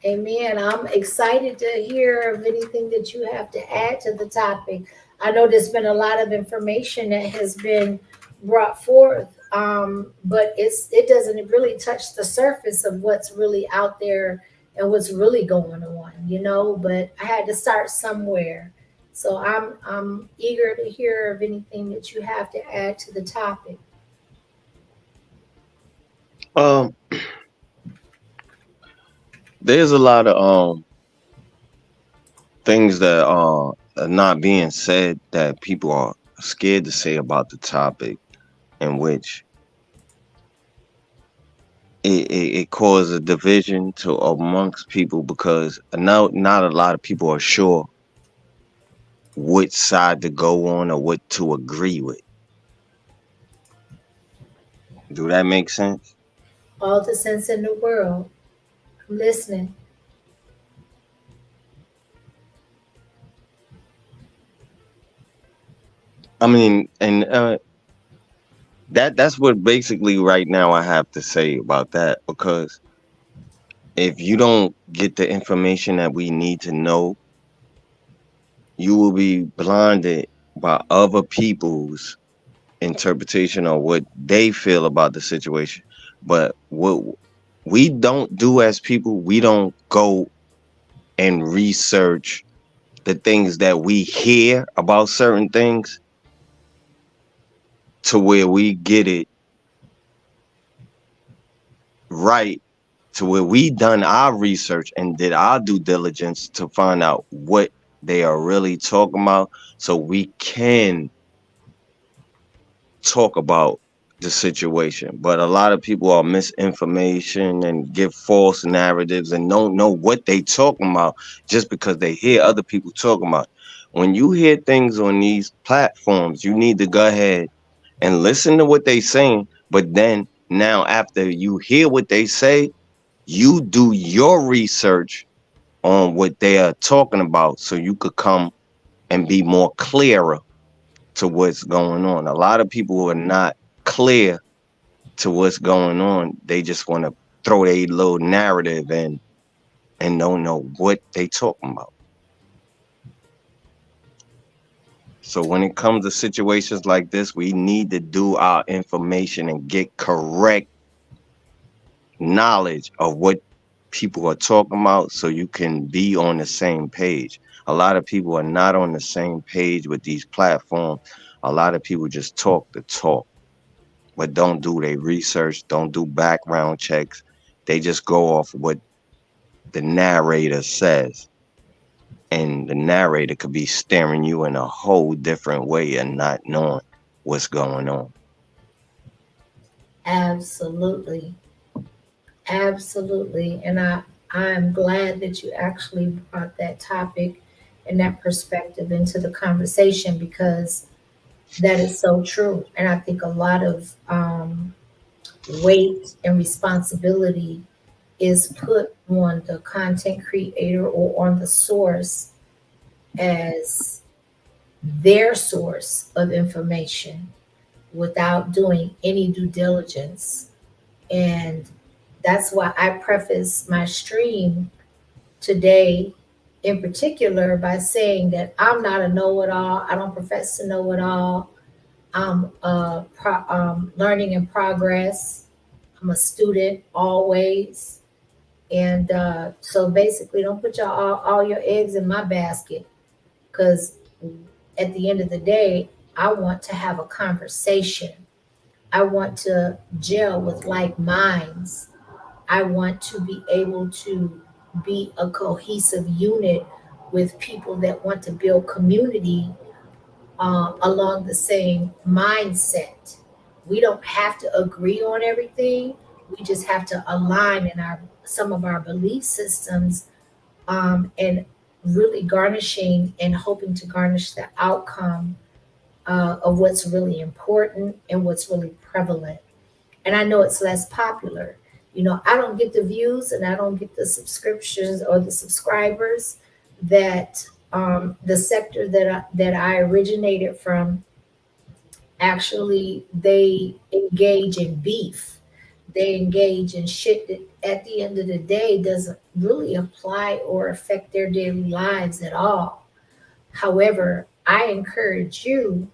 I'm excited to hear of anything that you have to add to the topic. I know there's been a lot of information that has been brought forth, but it doesn't really touch the surface of what's really out there and what's really going on, But I had to start somewhere, so I'm eager to hear of anything that you have to add to the topic. There's a lot of things that are not being said that people are scared to say about the topic, in which it causes a division amongst people, because not a lot of people are sure which side to go on or what to agree with. Do that make sense? All the sense in the world. I'm listening. I mean, and that's what basically right now I have to say about that, because if you don't get the information that we need to know, you will be blinded by other people's interpretation of what they feel about the situation. But what we don't do as people, we don't go and research the things that we hear about certain things to where we get it right, to where we done our research and did our due diligence to find out what they are really talking about, so we can talk about the situation. But a lot of people are misinformation and give false narratives and don't know what they talking about just because they hear other people talking about. When you hear things on these platforms, you need to go ahead and listen to what they saying. But then now, after you hear what they say, you do your research on what they are talking about, so you could come and be more clearer to what's going on. A lot of people are not clear to what's going on. They just want to throw their little narrative in and don't know what they talking about. So when it comes to situations like this, we need to do our information and get correct knowledge of what people are talking about so you can be on the same page. A lot of people are not on the same page with these platforms. A lot of people just talk the talk, but don't do their research, don't do background checks. They just go off what the narrator says. And the narrator could be staring you in a whole different way and not knowing what's going on. Absolutely. Absolutely. And I'm glad that you actually brought that topic and that perspective into the conversation because that is so true. And I think a lot of weight and responsibility is put on the content creator or on the source as their source of information without doing any due diligence. And that's why I preface my stream today in particular by saying that I'm not a know-it-all. I don't profess to know it all. I'm learning in progress. I'm a student always. And so basically, don't put all your eggs in my basket because at the end of the day, I want to have a conversation. I want to gel with like minds. I want to be able to be a cohesive unit with people that want to build community along the same mindset. We don't have to agree on everything. We just have to align in our some of our belief systems and really garnishing and hoping to garnish the outcome of what's really important and what's really prevalent. And I know it's less popular. You know, I don't get the views and I don't get the subscriptions or the subscribers that the sector that I originated from actually they engage in beef. They engage in shit that at the end of the day doesn't really apply or affect their daily lives at all. However, I encourage you,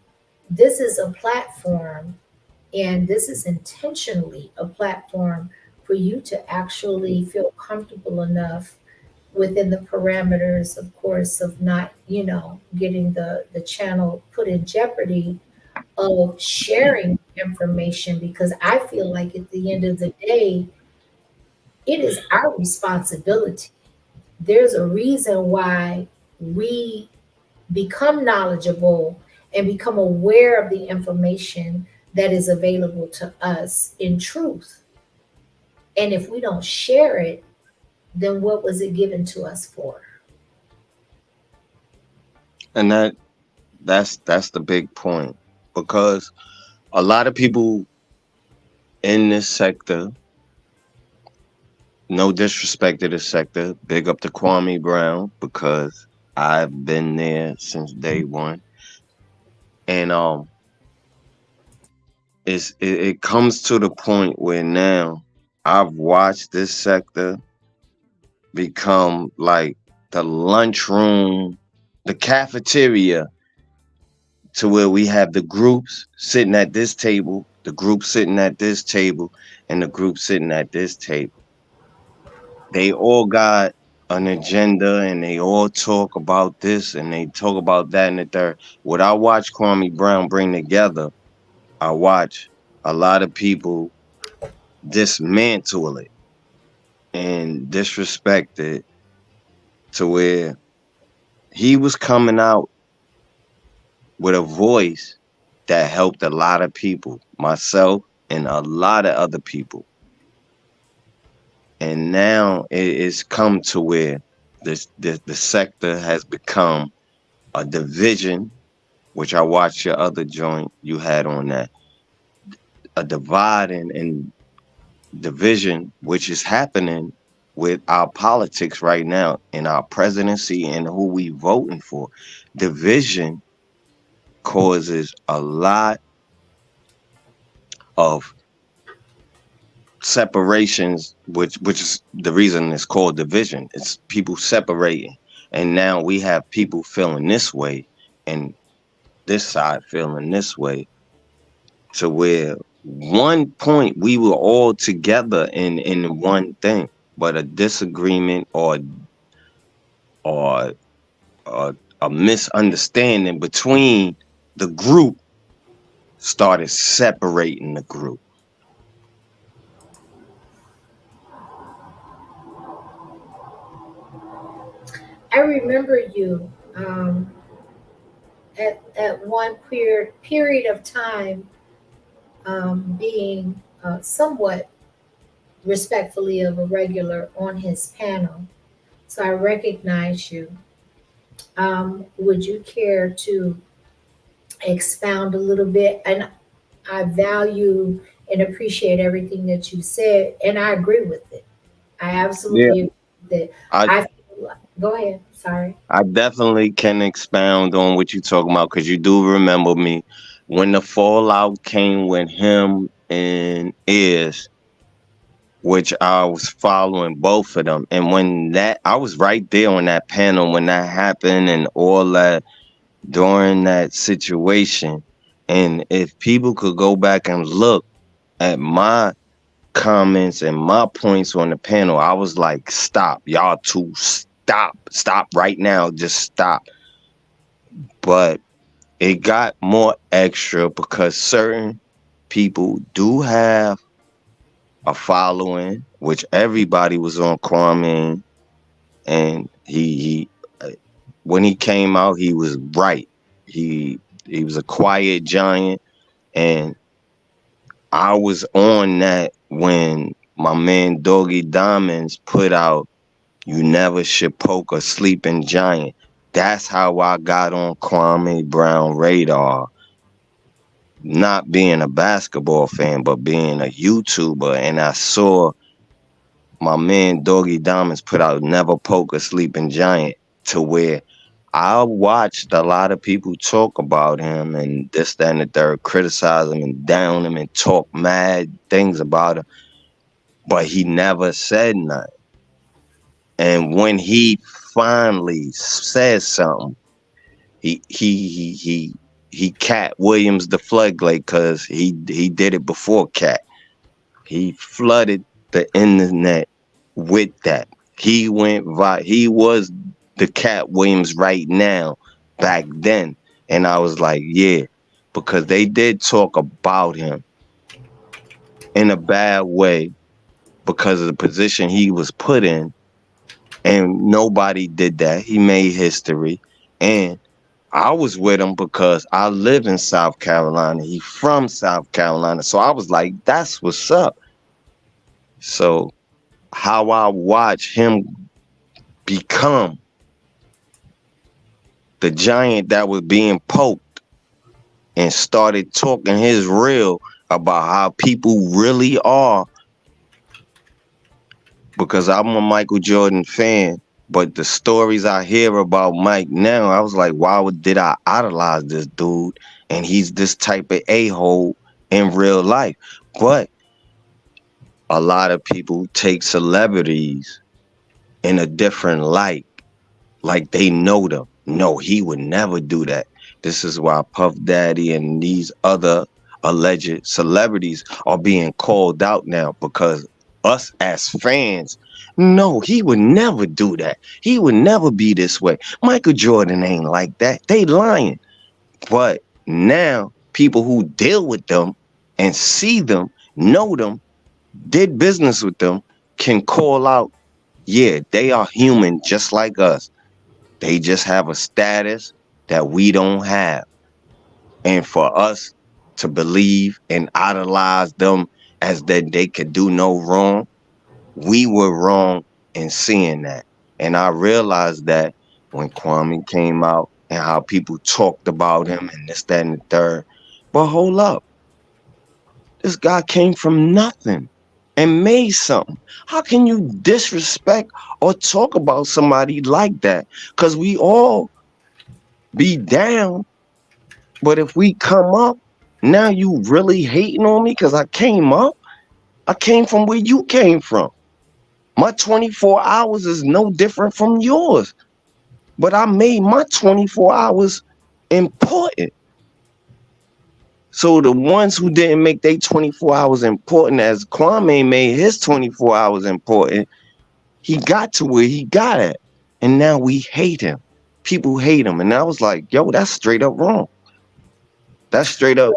this is a platform and this is intentionally a platform for you to actually feel comfortable enough within the parameters, of course, of not, getting the channel put in jeopardy of sharing information because I feel like at the end of the day, it is our responsibility. There's a reason why we become knowledgeable and become aware of the information that is available to us in truth. And if we don't share it, then what was it given to us for? And that's the big point because a lot of people in this sector, no disrespect to the sector, big up to Kwame Brown because I've been there since day one. And it comes to the point where now I've watched this sector become like the lunchroom, the cafeteria, to where we have the groups sitting at this table, the group sitting at this table, and the group sitting at this table. They all got an agenda and they all talk about this and they talk about that and the third. What I watch Kwame Brown bring together, I watch a lot of people dismantle it and disrespect it to where he was coming out with a voice that helped a lot of people, myself and a lot of other people. And now it's come to where the sector has become a division, which I watched your other joint you had on that, a divide and division, which is happening with our politics right now in our presidency and who we voting for. Division causes a lot of separations, which is the reason it's called division. It's people separating, and now we have people feeling this way and this side feeling this way, to where one point we were all together in one thing, but a disagreement or a misunderstanding between the group started separating the group. I remember you at one period of time being somewhat respectfully of a regular on his panel. So I recognize you. Would you care to expound a little bit? And I value and appreciate everything that you said, and I agree with it. I Yeah, absolutely agree with it. I Go ahead. Sorry. I definitely can expound on what you're talking about because you do remember me when the fallout came with him and Is, which I was following both of them. And when that, I was right there on that panel when that happened and all that during that situation. And if people could go back and look at my comments and my points on the panel, I was like, stop, y'all two, stop right now, just stop. But it got more extra because certain people do have a following, which everybody was on Kwame, and he when he came out, he was right. He was a quiet giant, and I was on that when my man Doggy Diamonds put out "You Never Should Poke a Sleeping Giant." That's how I got on Kwame Brown radar. Not being a basketball fan, but being a YouTuber, and I saw my man Doggy Diamonds put out "Never Poke a Sleeping Giant," to where I watched a lot of people talk about him and this, that, and the third, criticize him and down him and talk mad things about him, but he never said nothing. And when he finally said something, he Cat Williams the floodgate because he did it before Cat. He flooded the internet with that. He was the Cat Williams right now back then. And I was like, yeah, because they did talk about him in a bad way because of the position he was put in. And nobody did that. He made history. And I was with him because I live in South Carolina. He from South Carolina. So I was like, that's what's up. So how I watch him become the giant that was being poked and started talking his real about how people really are, because I'm a Michael Jordan fan, but the stories I hear about Mike now, I was like, why did I idolize this dude? And he's this type of a-hole in real life. But a lot of people take celebrities in a different light, like they know them. No, he would never do that. This is why Puff Daddy and these other alleged celebrities are being called out now, because us as fans, no, he would never do that. He would never be this way. Michael Jordan ain't like that. They lying. But now people who deal with them and see them, know them, did business with them, can call out, yeah, they are human just like us. They just have a status that we don't have. And for us to believe and idolize them as that they could do no wrong, we were wrong in seeing that. And I realized that when Kwame came out and how people talked about him and this, that, and the third. But hold up. This guy came from nothing and made something. How can you disrespect or talk about somebody like that? Because we all be down, but if we come up, now you really hating on me because I came up? I came from where you came from. My 24 hours is no different from yours, but I made my 24 hours important. So the ones who didn't make their 24 hours important, as Kwame made his 24 hours important, he got to where he got at. And now we hate him. People hate him. And I was like, yo, that's straight up wrong. That's straight up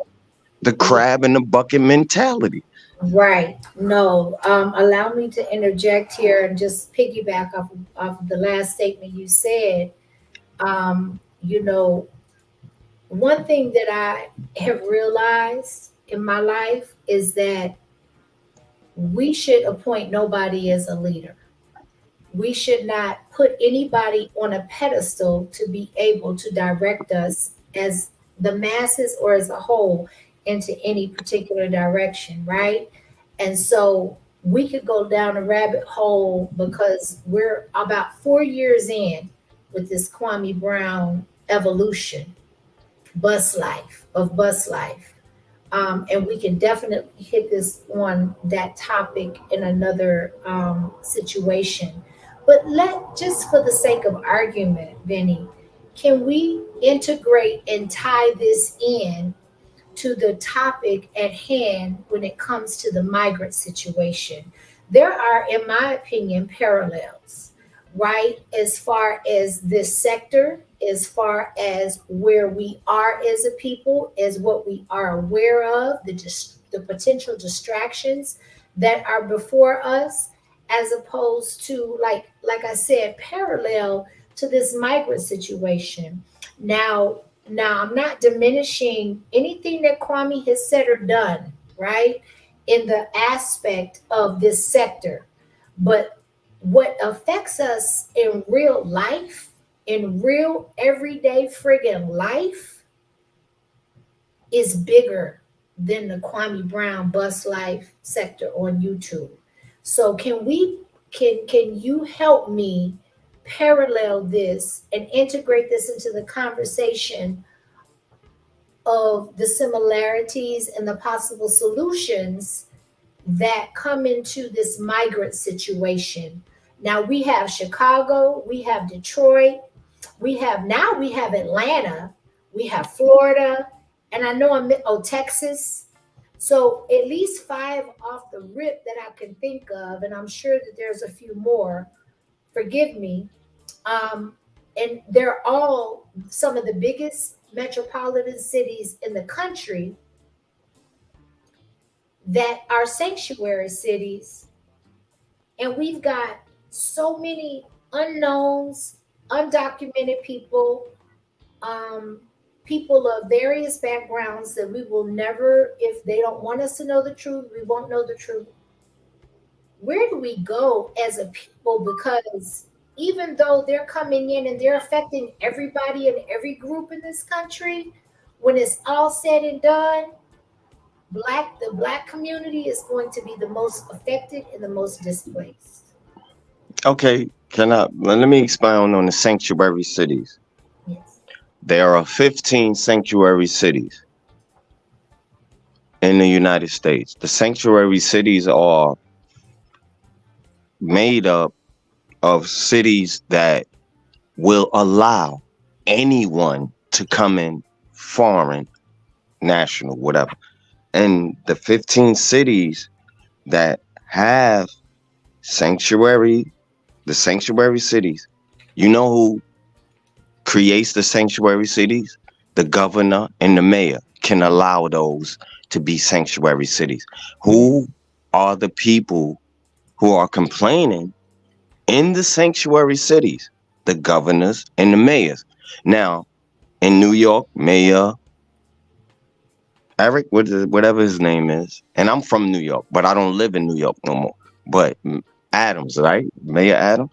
the crab in the bucket mentality. Right. No. Allow me to interject here and just piggyback off of the last statement you said. You know, one thing that I have realized in my life is that we should appoint nobody as a leader. We should not put anybody on a pedestal to be able to direct us as the masses or as a whole into any particular direction, right? And so we could go down a rabbit hole because we're about 4 years in with this Kwame Brown evolution, bus life. And we can definitely hit this on that topic in another situation. But just for the sake of argument, Vinny, can we integrate and tie this in to the topic at hand when it comes to the migrant situation? There are, in my opinion, parallels, right? As far as this sector, as far as where we are as a people, as what we are aware of, the potential distractions that are before us, as opposed to, like I said, parallel to this migrant situation. Now, I'm not diminishing anything that Kwame has said or done, right, in the aspect of this sector. But what affects us in real life, in real everyday friggin' life, is bigger than the Kwame Brown bus life sector on YouTube. So can you help me parallel this and integrate this into the conversation of the similarities and the possible solutions that come into this migrant situation? Now we have Chicago, we have Detroit, we have Atlanta, we have Florida, and I know Texas. So at least 5 off the rip that I can think of, and I'm sure that there's a few more. Forgive me. And they're all some of the biggest metropolitan cities in the country that are sanctuary cities. And we've got so many unknowns, undocumented people, people of various backgrounds that we will never, if they don't want us to know the truth, we won't know the truth. Where do we go as a people? Because even though they're coming in and they're affecting everybody in every group in this country, when it's all said and done, the black community is going to be the most affected and the most displaced. Okay, let me expound on the sanctuary cities. Yes. There are 15 sanctuary cities in the United States. The sanctuary cities are made up of cities that will allow anyone to come in, foreign, national, whatever. And the 15 cities that have the sanctuary cities, you know who creates the sanctuary cities? The governor and the mayor can allow those to be sanctuary cities. Who are the people who are complaining in the sanctuary cities? The governors and the mayors. Now, in New York, Mayor Eric, whatever his name is, and I'm from New York, but I don't live in New York no more. But Adams, right? Mayor Adams.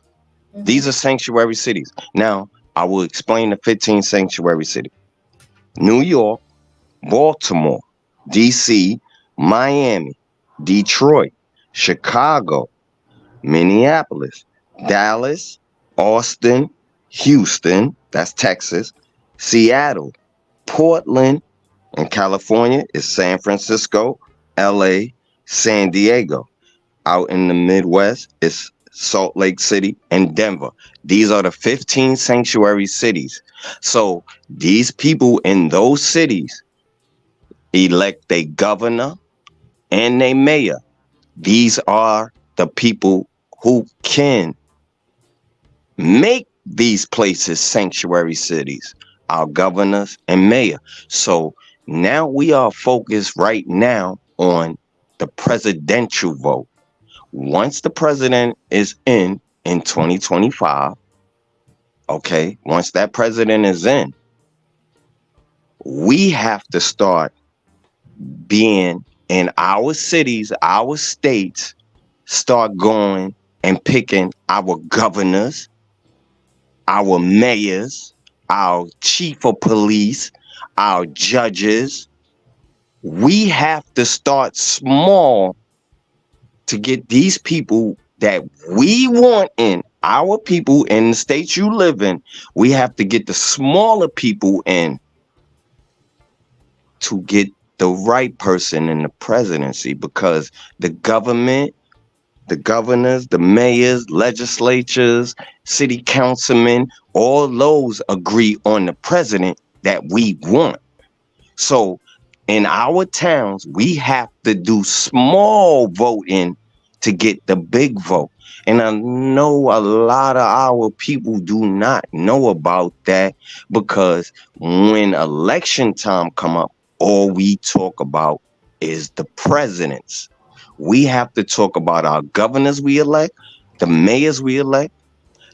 Mm-hmm. These are sanctuary cities. Now, I will explain the 15 sanctuary cities. New York, Baltimore, D.C., Miami, Detroit, Chicago, Minneapolis, Dallas, Austin, Houston, that's Texas, Seattle, Portland, and California is San Francisco, LA, San Diego. Out in the Midwest is Salt Lake City and Denver. These are the 15 sanctuary cities. So these people in those cities elect a governor and a mayor. These are the people who can make these places sanctuary cities, our governors and mayor. So now we are focused right now on the presidential vote. Once the president is in 2025, okay, once that president is in, we have to start being in our cities, our states, start going and picking our governors, our mayors, our chief of police, our judges. We have to start small to get these people that we want in, our people in the states you live in. We have to get the smaller people in to get the right person in the presidency, because the government, the governors, the mayors, legislatures, city councilmen, all those agree on the president that we want. So in our towns, we have to do small voting to get the big vote. And I know a lot of our people do not know about that, because when election time come up, all we talk about is the presidents. We have to talk about our governors we elect, the mayors we elect,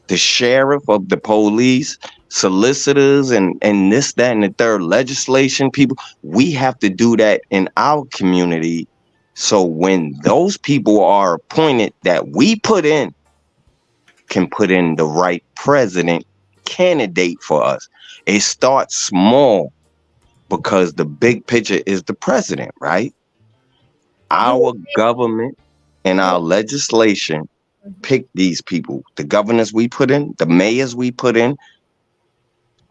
the sheriff of the police, solicitors, and this, that, and the third, legislation people. We have to do that in our community. So when those people are appointed that we put in, can put in the right president candidate for us. It starts small, because the big picture is the president, right? Our government and our legislation pick these people. The governors we put in, the mayors we put in,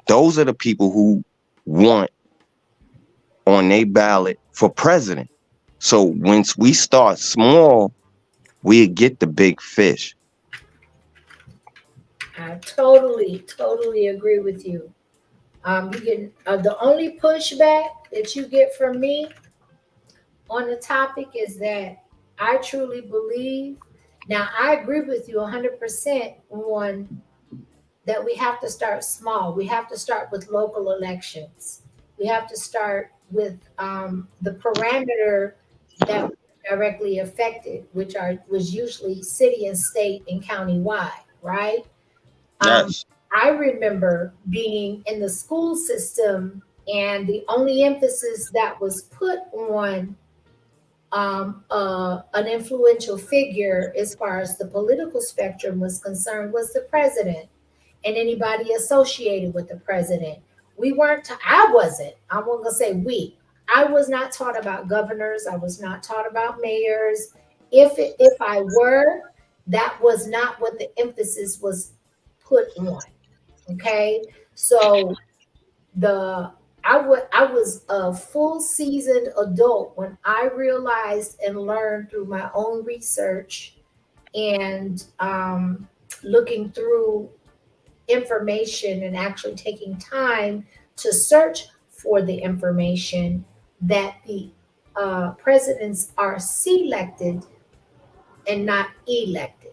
those are the people who want on their ballot for president. So once we start small, we get the big fish. I totally agree with you. You get the only pushback that you get from me on the topic is that I truly believe. Now, I agree with you 100% on that we have to start small. We have to start with local elections. We have to start with the parameter that directly affected, which was usually city and state and county-wide, right? Yes. I remember being in the school system, and the only emphasis that was put on an influential figure as far as the political spectrum was concerned was the president and anybody associated with the president. I wasn't gonna say we. I was not taught about governors. I was not taught about mayors. If I were, that was not what the emphasis was put on. Okay, so I was a full seasoned adult when I realized and learned through my own research and looking through information and actually taking time to search for the information that the presidents are selected and not elected.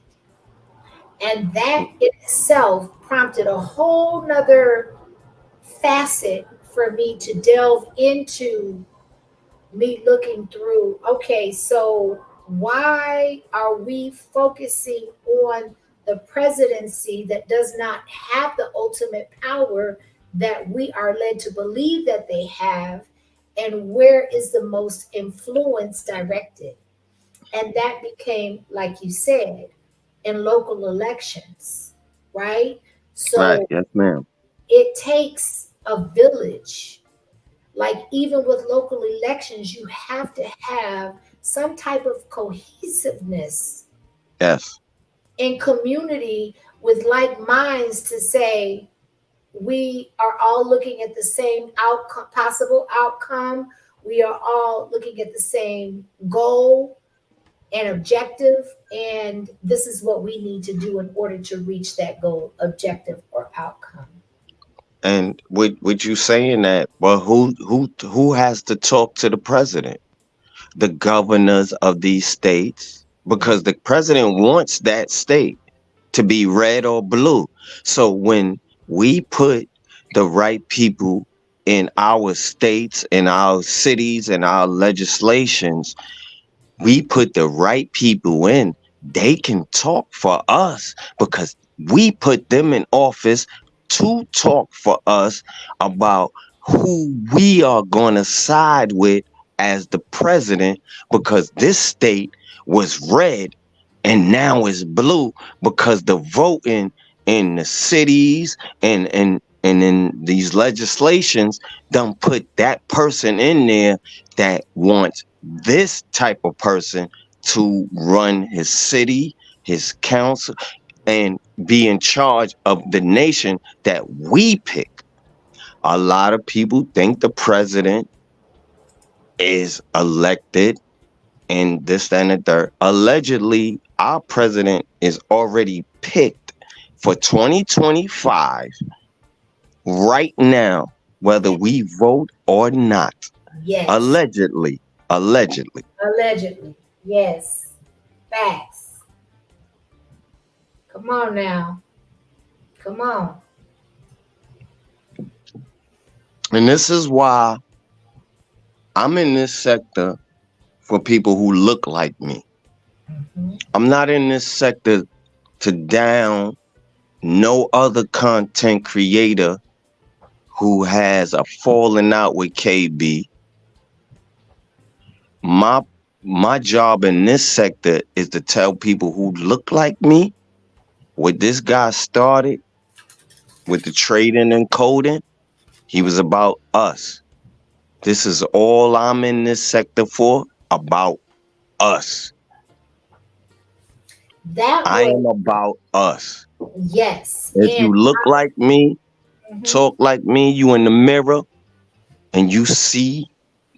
And that itself prompted a whole nother facet for me to delve into, me looking through, okay, so why are we focusing on the presidency that does not have the ultimate power that we are led to believe that they have, and where is the most influence directed? And that became, like you said, in local elections, right? So Right. Yes, ma'am. it takes a village. Like even with local elections, you have to have some type of cohesiveness Yes. in community with like minds to say we are all looking at the same outcome, possible outcome. We are all looking at the same goal and objective, and this is what we need to do in order to reach that goal, objective, or outcome. And with you saying that, well, who has to talk to the president? The governors of these states, because the president wants that state. to be red or blue. So when we put the right people in our states, in our cities, in our legislations, we put the right people in, they can talk for us because we put them in office to talk for us about who we are going to side with as the president, because this state was red and now it's blue because the voting in the cities and in these legislations done put that person in there that wants this type of person to run his city, his council, and be in charge of the nation that we pick. A lot of people think the president is elected and this, that, and the third. Allegedly, our president is already picked for 2025 right now, whether we vote or not. Yes. Allegedly. Allegedly. Yes. Facts. Come on now. Come on. And this is why I'm in this sector for people who look like me. I'm not in this sector to down no other content creator who has a falling out with KB. My job in this sector is to tell people who look like me what this guy started with the trading and coding. He was about us. This is all I'm in this sector for, about us. I am about us. Yes. If you look like me, talk like me, you in the mirror, and you see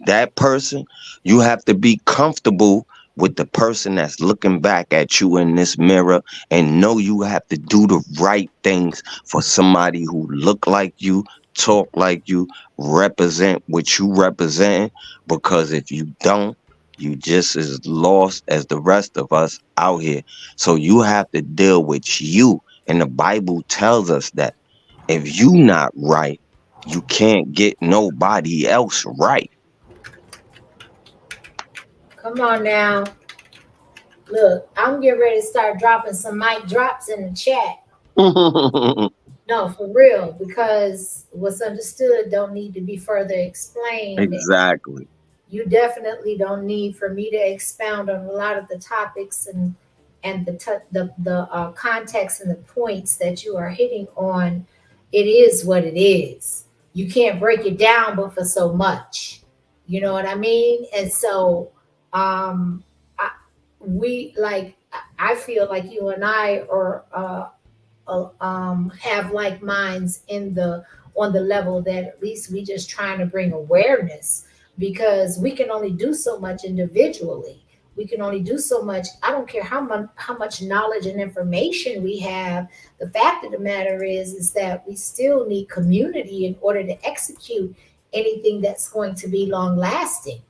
that person, you have to be comfortable with the person that's looking back at you in this mirror and know you have to do the right things for somebody who look like you, talk like you, represent what you represent, because if you don't, you just as lost as the rest of us out here. So you have to deal with you. And the Bible tells us that if you not right, you can't get nobody else right. Come on now. Look, I'm getting ready to start dropping some mic drops in the chat. No, for real, because what's understood don't need to be further explained. Exactly. You definitely don't need for me to expound on a lot of the topics and the context and the points that you are hitting on. It is what it is. You can't break it down, but for so much. You know what I mean? And so I feel like you and I are have like minds on the level that at least we just trying to bring awareness, because we can only do so much individually. We can only do so much. I don't care how much knowledge and information we have. The fact of the matter is that we still need community in order to execute anything that's going to be long lasting.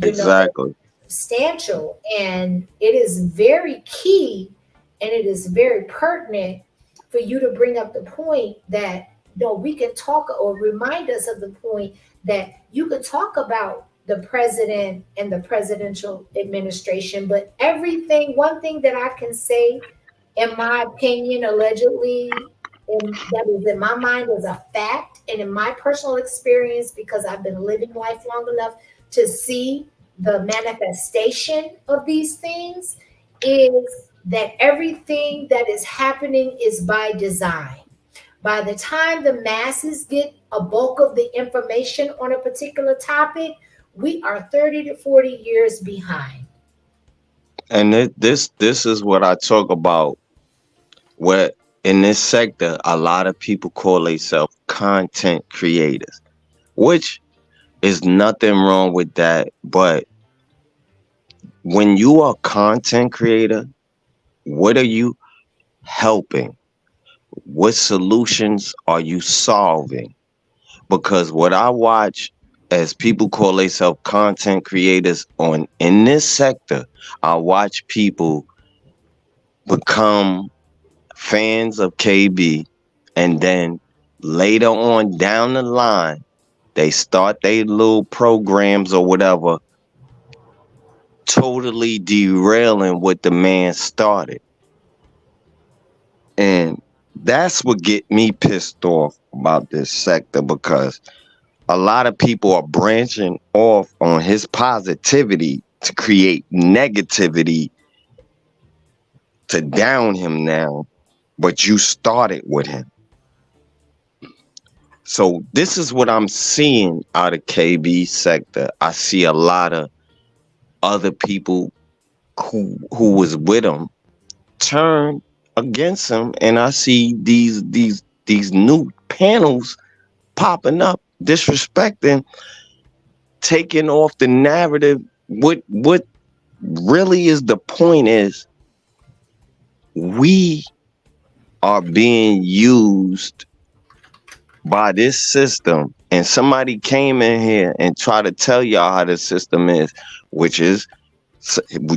Exactly. Substantial. And it is very key and it is very pertinent for you to bring up the point that we can talk, or remind us of the point that you could talk about the president and the presidential administration, but one thing that I can say, in my opinion, allegedly, and that is in my mind is a fact, and in my personal experience, because I've been living life long enough to see the manifestation of these things, is that everything that is happening is by design. By the time the masses get a bulk of the information on a particular topic, we are 30 to 40 years behind. And this is what I talk about, where in this sector, a lot of people call themselves content creators, which is nothing wrong with that. But when you are a content creator, what are you helping? What solutions are you solving? Because what I watch as people call themselves content creators in this sector, I watch people become fans of KB, and then later on down the line, they start their little programs or whatever, totally derailing what the man started. And that's what get me pissed off about this sector, because a lot of people are branching off on his positivity to create negativity to down him now, but you started with him. So this is what I'm seeing out of KB sector. I see a lot of other people who was with him turn against him, and I see these new panels popping up, disrespecting, taking off the narrative. What really is the point is we are being used by this system, and somebody came in here and tried to tell y'all how the system is, which is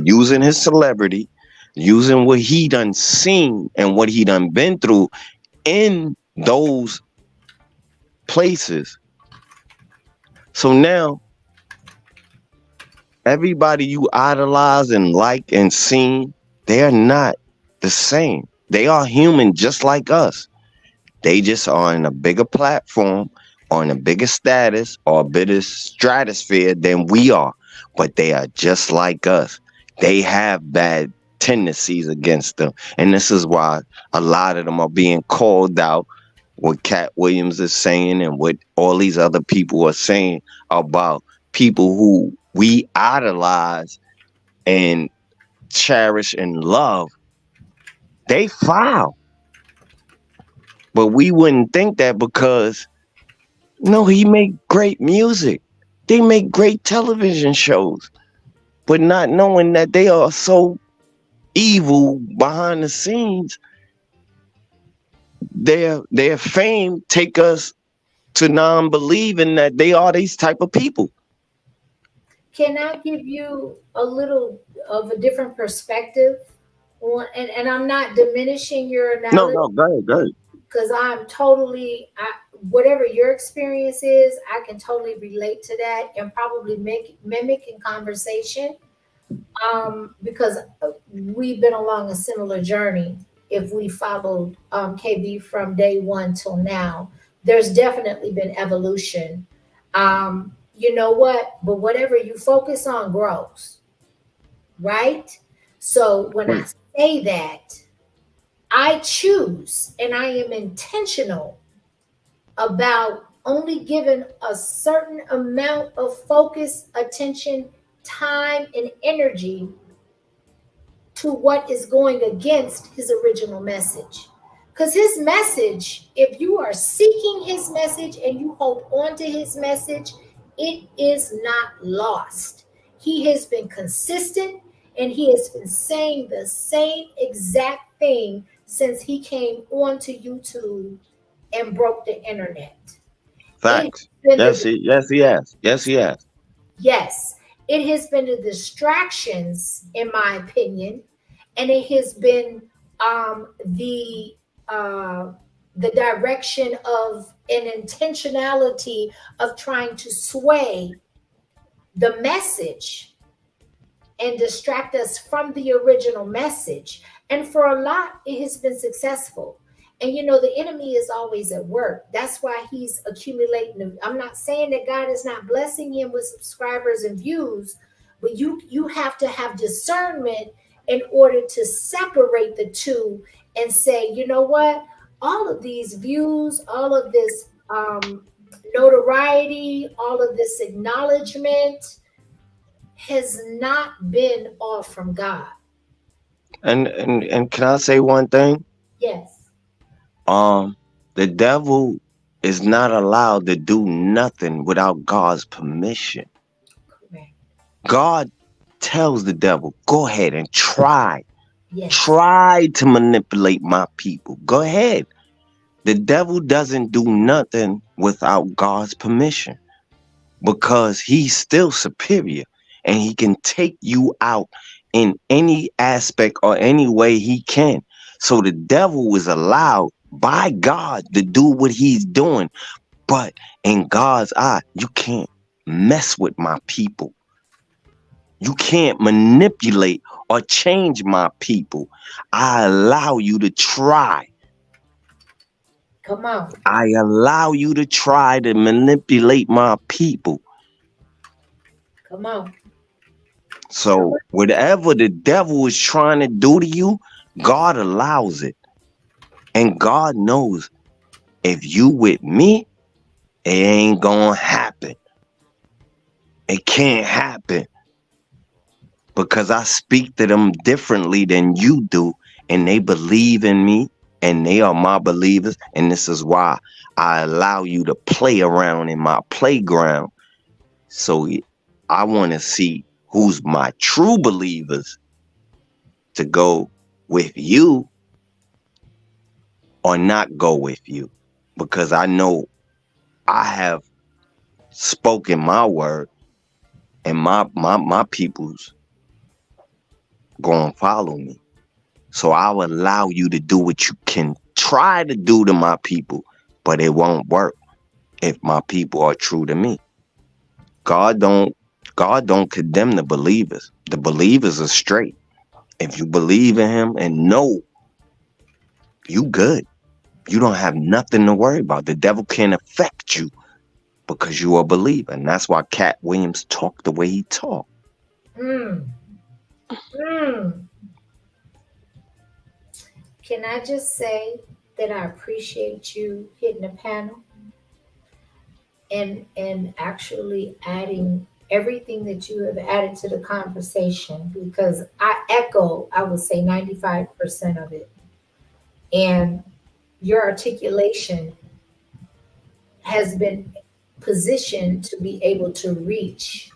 using his celebrity, using what he done seen and what he done been through in those places. So now everybody you idolize and like and seen, they're not the same. They are human just like us. They just are in a bigger platform, or in a bigger status, or a bigger stratosphere than we are. But they are just like us. They have bad tendencies against them. And this is why a lot of them are being called out, what Cat Williams is saying and what all these other people are saying about people who we idolize and cherish and love. They foul. But we wouldn't think that, because no, he make great music. They make great television shows. But not knowing that they are so evil behind the scenes, their fame take us to non-believing that they are these type of people. Can I give you a little of a different perspective? And I'm not diminishing your analysis. No, go ahead. Because I'm totally, whatever your experience is, I can totally relate to that and probably mimic in conversation, because we've been along a similar journey. If we followed KB from day one till now, there's definitely been evolution. You know what? But whatever you focus on grows, right? So when I say that, I choose and I am intentional about only giving a certain amount of focus, attention, time, and energy to what is going against his original message. Because his message, if you are seeking his message and you hold on to his message, it is not lost. He has been consistent and he has been saying the same exact thing since he came onto YouTube and broke the internet. Facts. Yes, he has. Yes, it has been the distractions, in my opinion, and it has been the direction of an intentionality of trying to sway the message and distract us from the original message. And for a lot, it has been successful. And you know, the enemy is always at work. That's why he's accumulating. I'm not saying that God is not blessing him with subscribers and views, but you have to have discernment in order to separate the two and say, you know what? All of these views, all of this notoriety, all of this acknowledgement has not been all from God. And can I say one thing? Yes. The devil is not allowed to do nothing without God's permission. Correct. God tells the devil, go ahead and try. Yes. Try to manipulate my people. Go ahead. The devil doesn't do nothing without God's permission, because he's still superior and he can take you out in any aspect or any way he can. So the devil is allowed by God to do what he's doing. But in God's eye, you can't mess with my people. You can't manipulate or change my people. I allow you to try. Come on. I allow you to try to manipulate my people. Come on. So whatever the devil is trying to do to you, God allows it. And God knows if you with me, it ain't gonna happen. It can't happen. Because I speak to them differently than you do, and they believe in me, and they are my believers, and this is why I allow you to play around in my playground. So I want to see who's my true believers to go with you or not go with you, because I know I have spoken my word, and my people's gonna follow me. So I'll allow you to do what you can try to do to my people, but it won't work if my people are true to me. God don't condemn the believers. The believers are straight. If you believe in him and know, you good. You don't have nothing to worry about. The devil can't affect you because you are a believer. And that's why Cat Williams talked the way he talked. Can I just say that I appreciate you hitting the panel and actually adding everything that you have added to the conversation, because I echo, I would say 95% of it. And your articulation has been positioned to be able to reach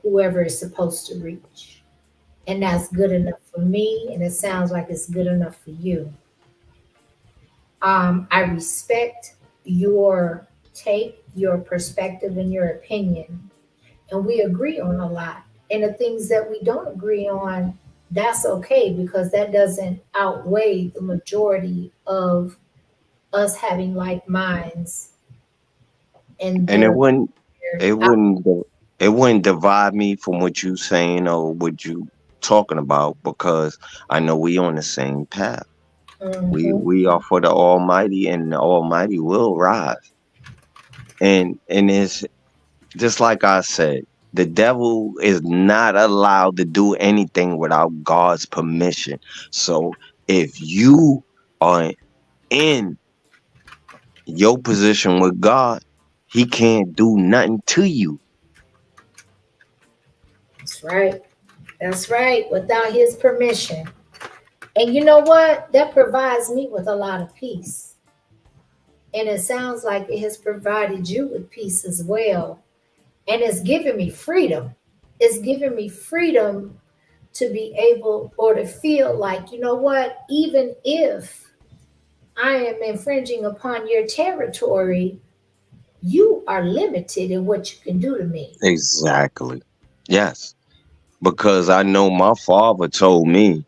whoever is supposed to reach. And that's good enough for me, and it sounds like it's good enough for you. I respect your take, your perspective, and your opinion, and we agree on a lot. And the things that we don't agree on, that's okay, because that doesn't outweigh the majority of us having like minds. And And it there, wouldn't it wouldn't it wouldn't divide me from what you saying or what you talking about, because I know we on the same path. We are for the Almighty, and the Almighty will rise. And it's just like I said, the devil is not allowed to do anything without God's permission. So if you are in your position with God, he can't do nothing to you. that's right. That's right. Without his permission. And you know what? That provides me with a lot of peace. And it sounds like it has provided you with peace as well. And it's given me freedom. It's given me freedom to be able or to feel like, you know what? Even if I am infringing upon your territory, you are limited in what you can do to me. Exactly. Yes. Because I know my father told me,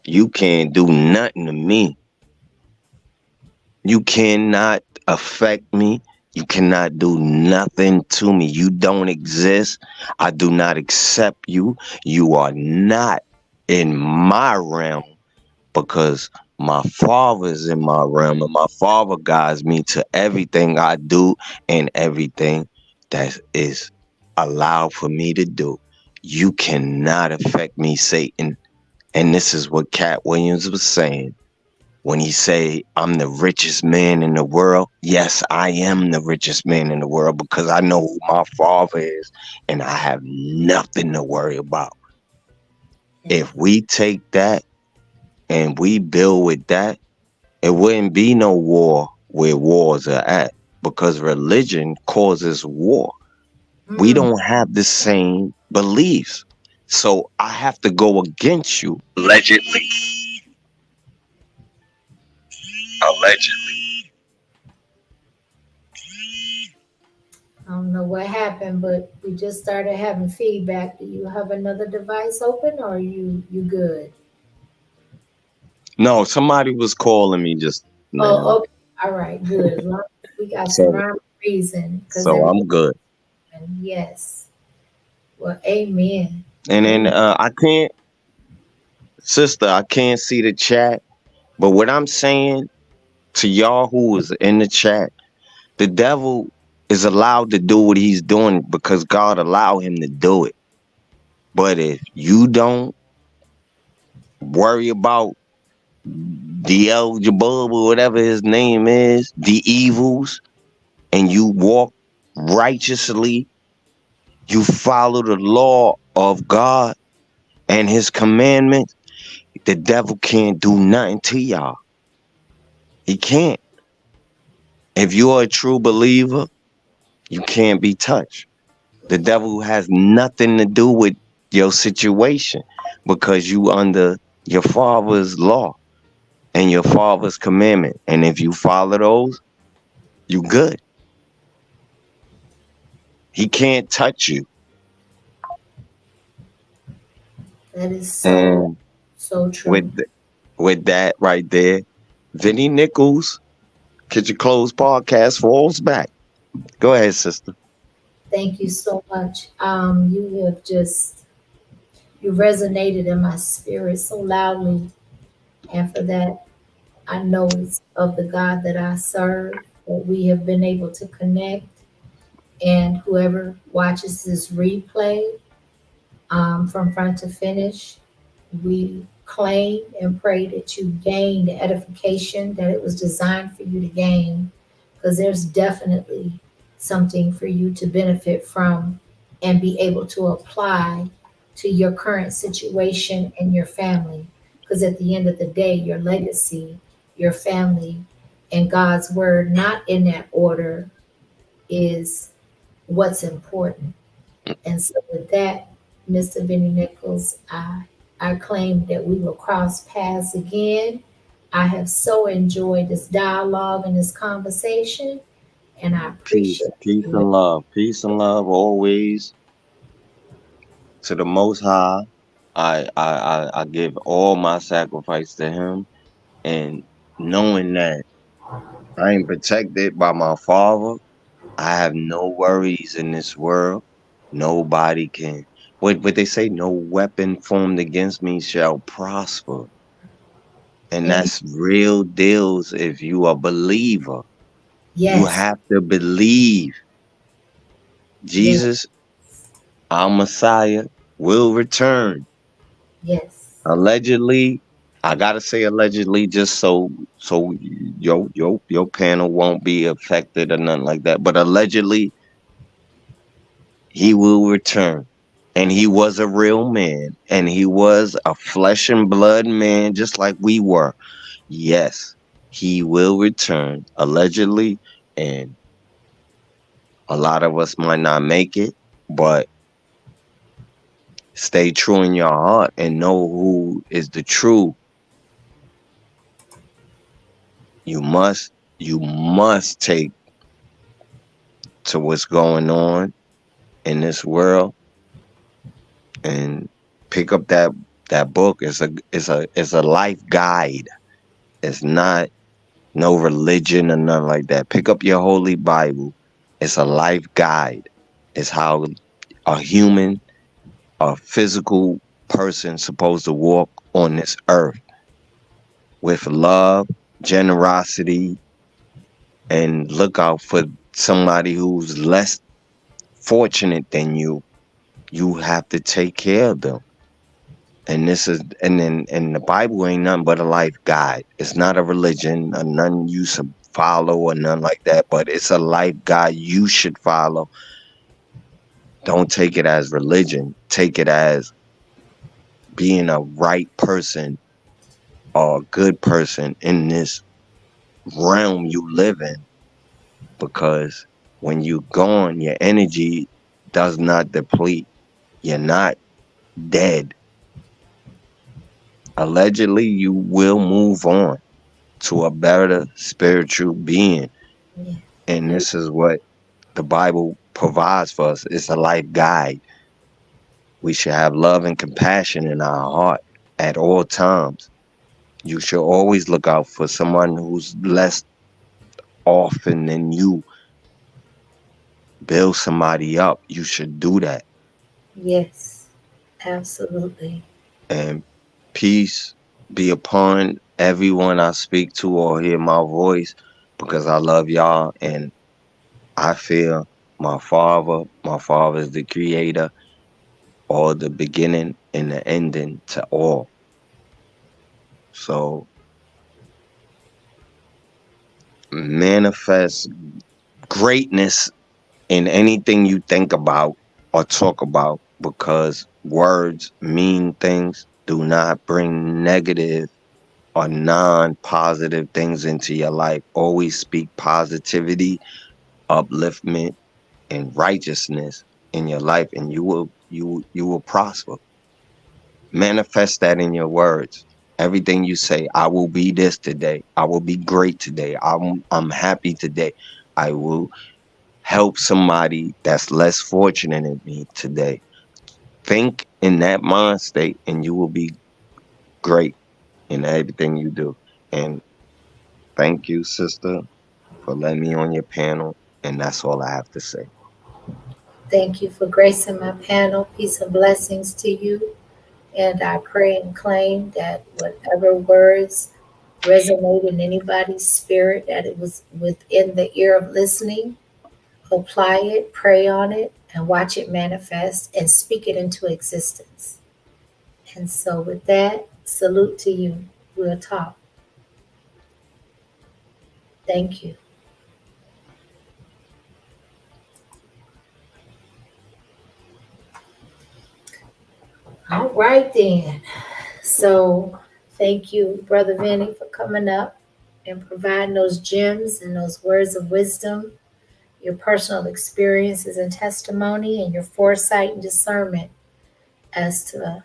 you can't do nothing to me. You cannot affect me. You cannot do nothing to me. You don't exist. I do not accept you. You are not in my realm, because my father is in my realm, and my father guides me to everything I do and everything that is allowed for me to do. You cannot affect me, Satan. And this is what Cat Williams was saying. When he say, I'm the richest man in the world, yes, I am the richest man in the world, because I know who my father is, and I have nothing to worry about. If we take that and we build with that, it wouldn't be no war where wars are at, because religion causes war. We don't have the same beliefs. So I have to go against you, allegedly. Allegedly. I don't know what happened, but we just started having feedback. Do you have another device open, or are you good? No, somebody was calling me just now. Oh, okay. All right, good. As long as we got some So rhyme and reason, because so I'm good. yes. Well, amen. And then Amen. I can't, sister, I can't see the chat. But what I'm saying to y'all who is in the chat, the devil is allowed to do what he's doing because God allowed him to do it. But if you don't worry about the eligible or whatever his name is, the evils, and you walk righteously, you follow the law of God and his commandments, the devil can't do nothing to y'all. He can't. If you're a true believer, you can't be touched. The devil has nothing to do with your situation because you under your father's law and your father's commandment. And if you follow those, you good. He can't touch you. That is so, And so true. with that right there, Vinny Nichols, Kitchen Close Podcast falls back. Go ahead, sister. Thank you so much. You have just you resonated in my spirit so loudly, and for that, I know it's of the God that I serve that we have been able to connect. And whoever watches this replay, from front to finish, we claim and pray that you gain the edification that it was designed for you to gain, because there's definitely something for you to benefit from and be able to apply to your current situation and your family. Because at the end of the day, your legacy, your family, and God's word, not in that order, is what's important. And so, with that, Mr. Benny Nichols, I claim that we will cross paths again. I have so enjoyed this dialogue and this conversation, and I Peace, appreciate peace you. and love. Peace and love always to the Most High. I give all my sacrifice to him, and knowing that I am protected by my father, I have no worries in this world. Nobody can. What they say, no weapon formed against me shall prosper. And Amen. that's real deals if you are a believer. You Yes, have to believe yes, Jesus, our Messiah, will return. yes, Allegedly, I gotta say allegedly just so your panel won't be affected or nothing like that. But allegedly, he will return. And he was a real man. And he was a flesh and blood man, just like we were. Yes, he will return, allegedly. And a lot of us might not make it, but stay true in your heart and know who is the true. You must take to what's going on in this world and pick up that book. It's a life guide. It's not no religion or nothing like that. Pick up your holy Bible. It's a life guide. It's how a human, a physical person supposed to walk on this earth with love, generosity, and look out for somebody who's less fortunate than you. You have to take care of them. And this is and the Bible ain't nothing but a life guide. It's not a religion or none you should follow or nothing like that, but it's a life guide you should follow. Don't take it as religion. Take it as being a right person or a good person in this realm you live in. Because when you're gone, your energy does not deplete. You're not dead. Allegedly, you will move on to a better spiritual being. And this is what the Bible provides for us. It's a life guide. We should have love and compassion in our heart at all times. You should always look out for someone who's less often than you. Build somebody up. You should do that. Yes, absolutely. And peace be upon everyone I speak to or hear my voice, because I love y'all and I feel my father is the creator, or the beginning and the ending to all. So manifest greatness in anything you think about or talk about, because words mean things. Do not bring negative or non-positive things into your life. Always speak positivity, upliftment, and righteousness in your life, and you will prosper. Manifest that in your words. Everything you say, I will be this today. I will be great today. I'm happy today. I will help somebody that's less fortunate than me today. Think in that mind state and you will be great in everything you do. And thank you, sister, for letting me on your panel. And that's all I have to say. Thank you for gracing my panel. Peace and blessings to you. And I pray and claim that whatever words resonate in anybody's spirit, that it was within the ear of listening, apply it, pray on it, and watch it manifest and speak it into existence. And so, with that, salute to you. We'll talk. Thank you. All right, then. So, thank you, Brother Vinny, for coming up and providing those gems and those words of wisdom, your personal experiences and testimony, and your foresight and discernment as to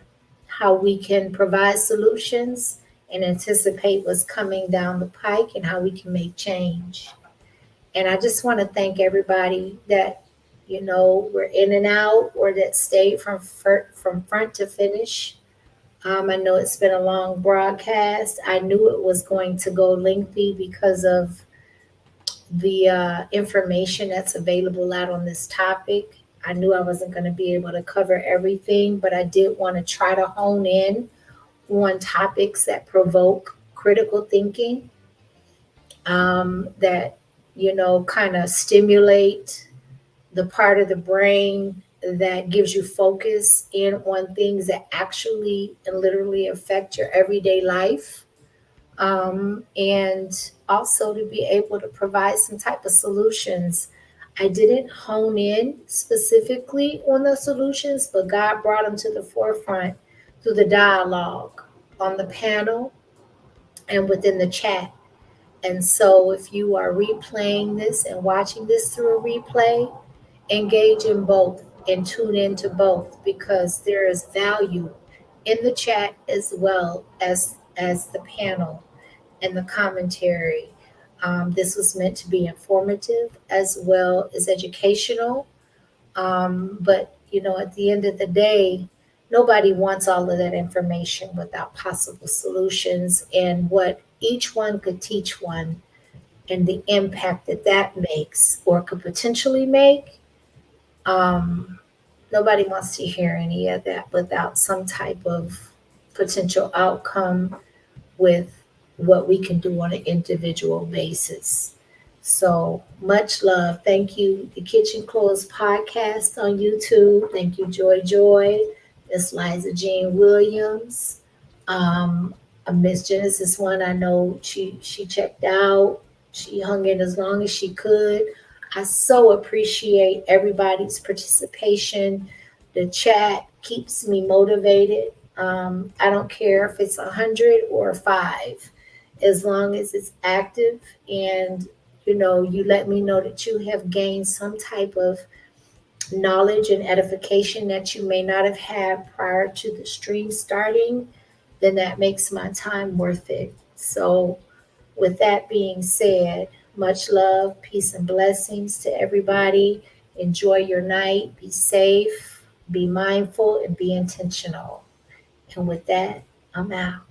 how we can provide solutions and anticipate what's coming down the pike and how we can make change. And I just want to thank everybody that, were in and out or that stayed from front to finish. I know it's been a long broadcast. I knew it was going to go lengthy because of the information that's available out on this topic. I knew I wasn't going to be able to cover everything, but I did want to try to hone in on topics that provoke critical thinking, that, kind of stimulate the part of the brain that gives you focus in on things that actually and literally affect your everyday life, and also to be able to provide some type of solutions. I didn't hone in specifically on the solutions, but God brought them to the forefront through the dialogue on the panel and within the chat. And so if you are replaying this and watching this through a replay, engage in both and tune into both, because there is value in the chat as well as the panel and the commentary. This was meant to be informative as well as educational. But, at the end of the day, nobody wants all of that information without possible solutions and what each one could teach one and the impact that that makes or could potentially make. Um, Nobody wants to hear any of that without some type of potential outcome with what we can do on an individual basis. So much love. Thank you, the Kitchen Clothes Podcast on YouTube. Thank you, Joy Joy, Miss Liza Jean Williams. Um, Miss Genesis one, I know she checked out. She hung in as long as she could. I so appreciate everybody's participation. The chat keeps me motivated. I don't care if it's 100 or 5, as long as it's active and you let me know that you have gained some type of knowledge and edification that you may not have had prior to the stream starting, then that makes my time worth it. So, with that being said, much love, peace, and blessings to everybody. Enjoy your night. Be safe, be mindful, and be intentional. And with that, I'm out.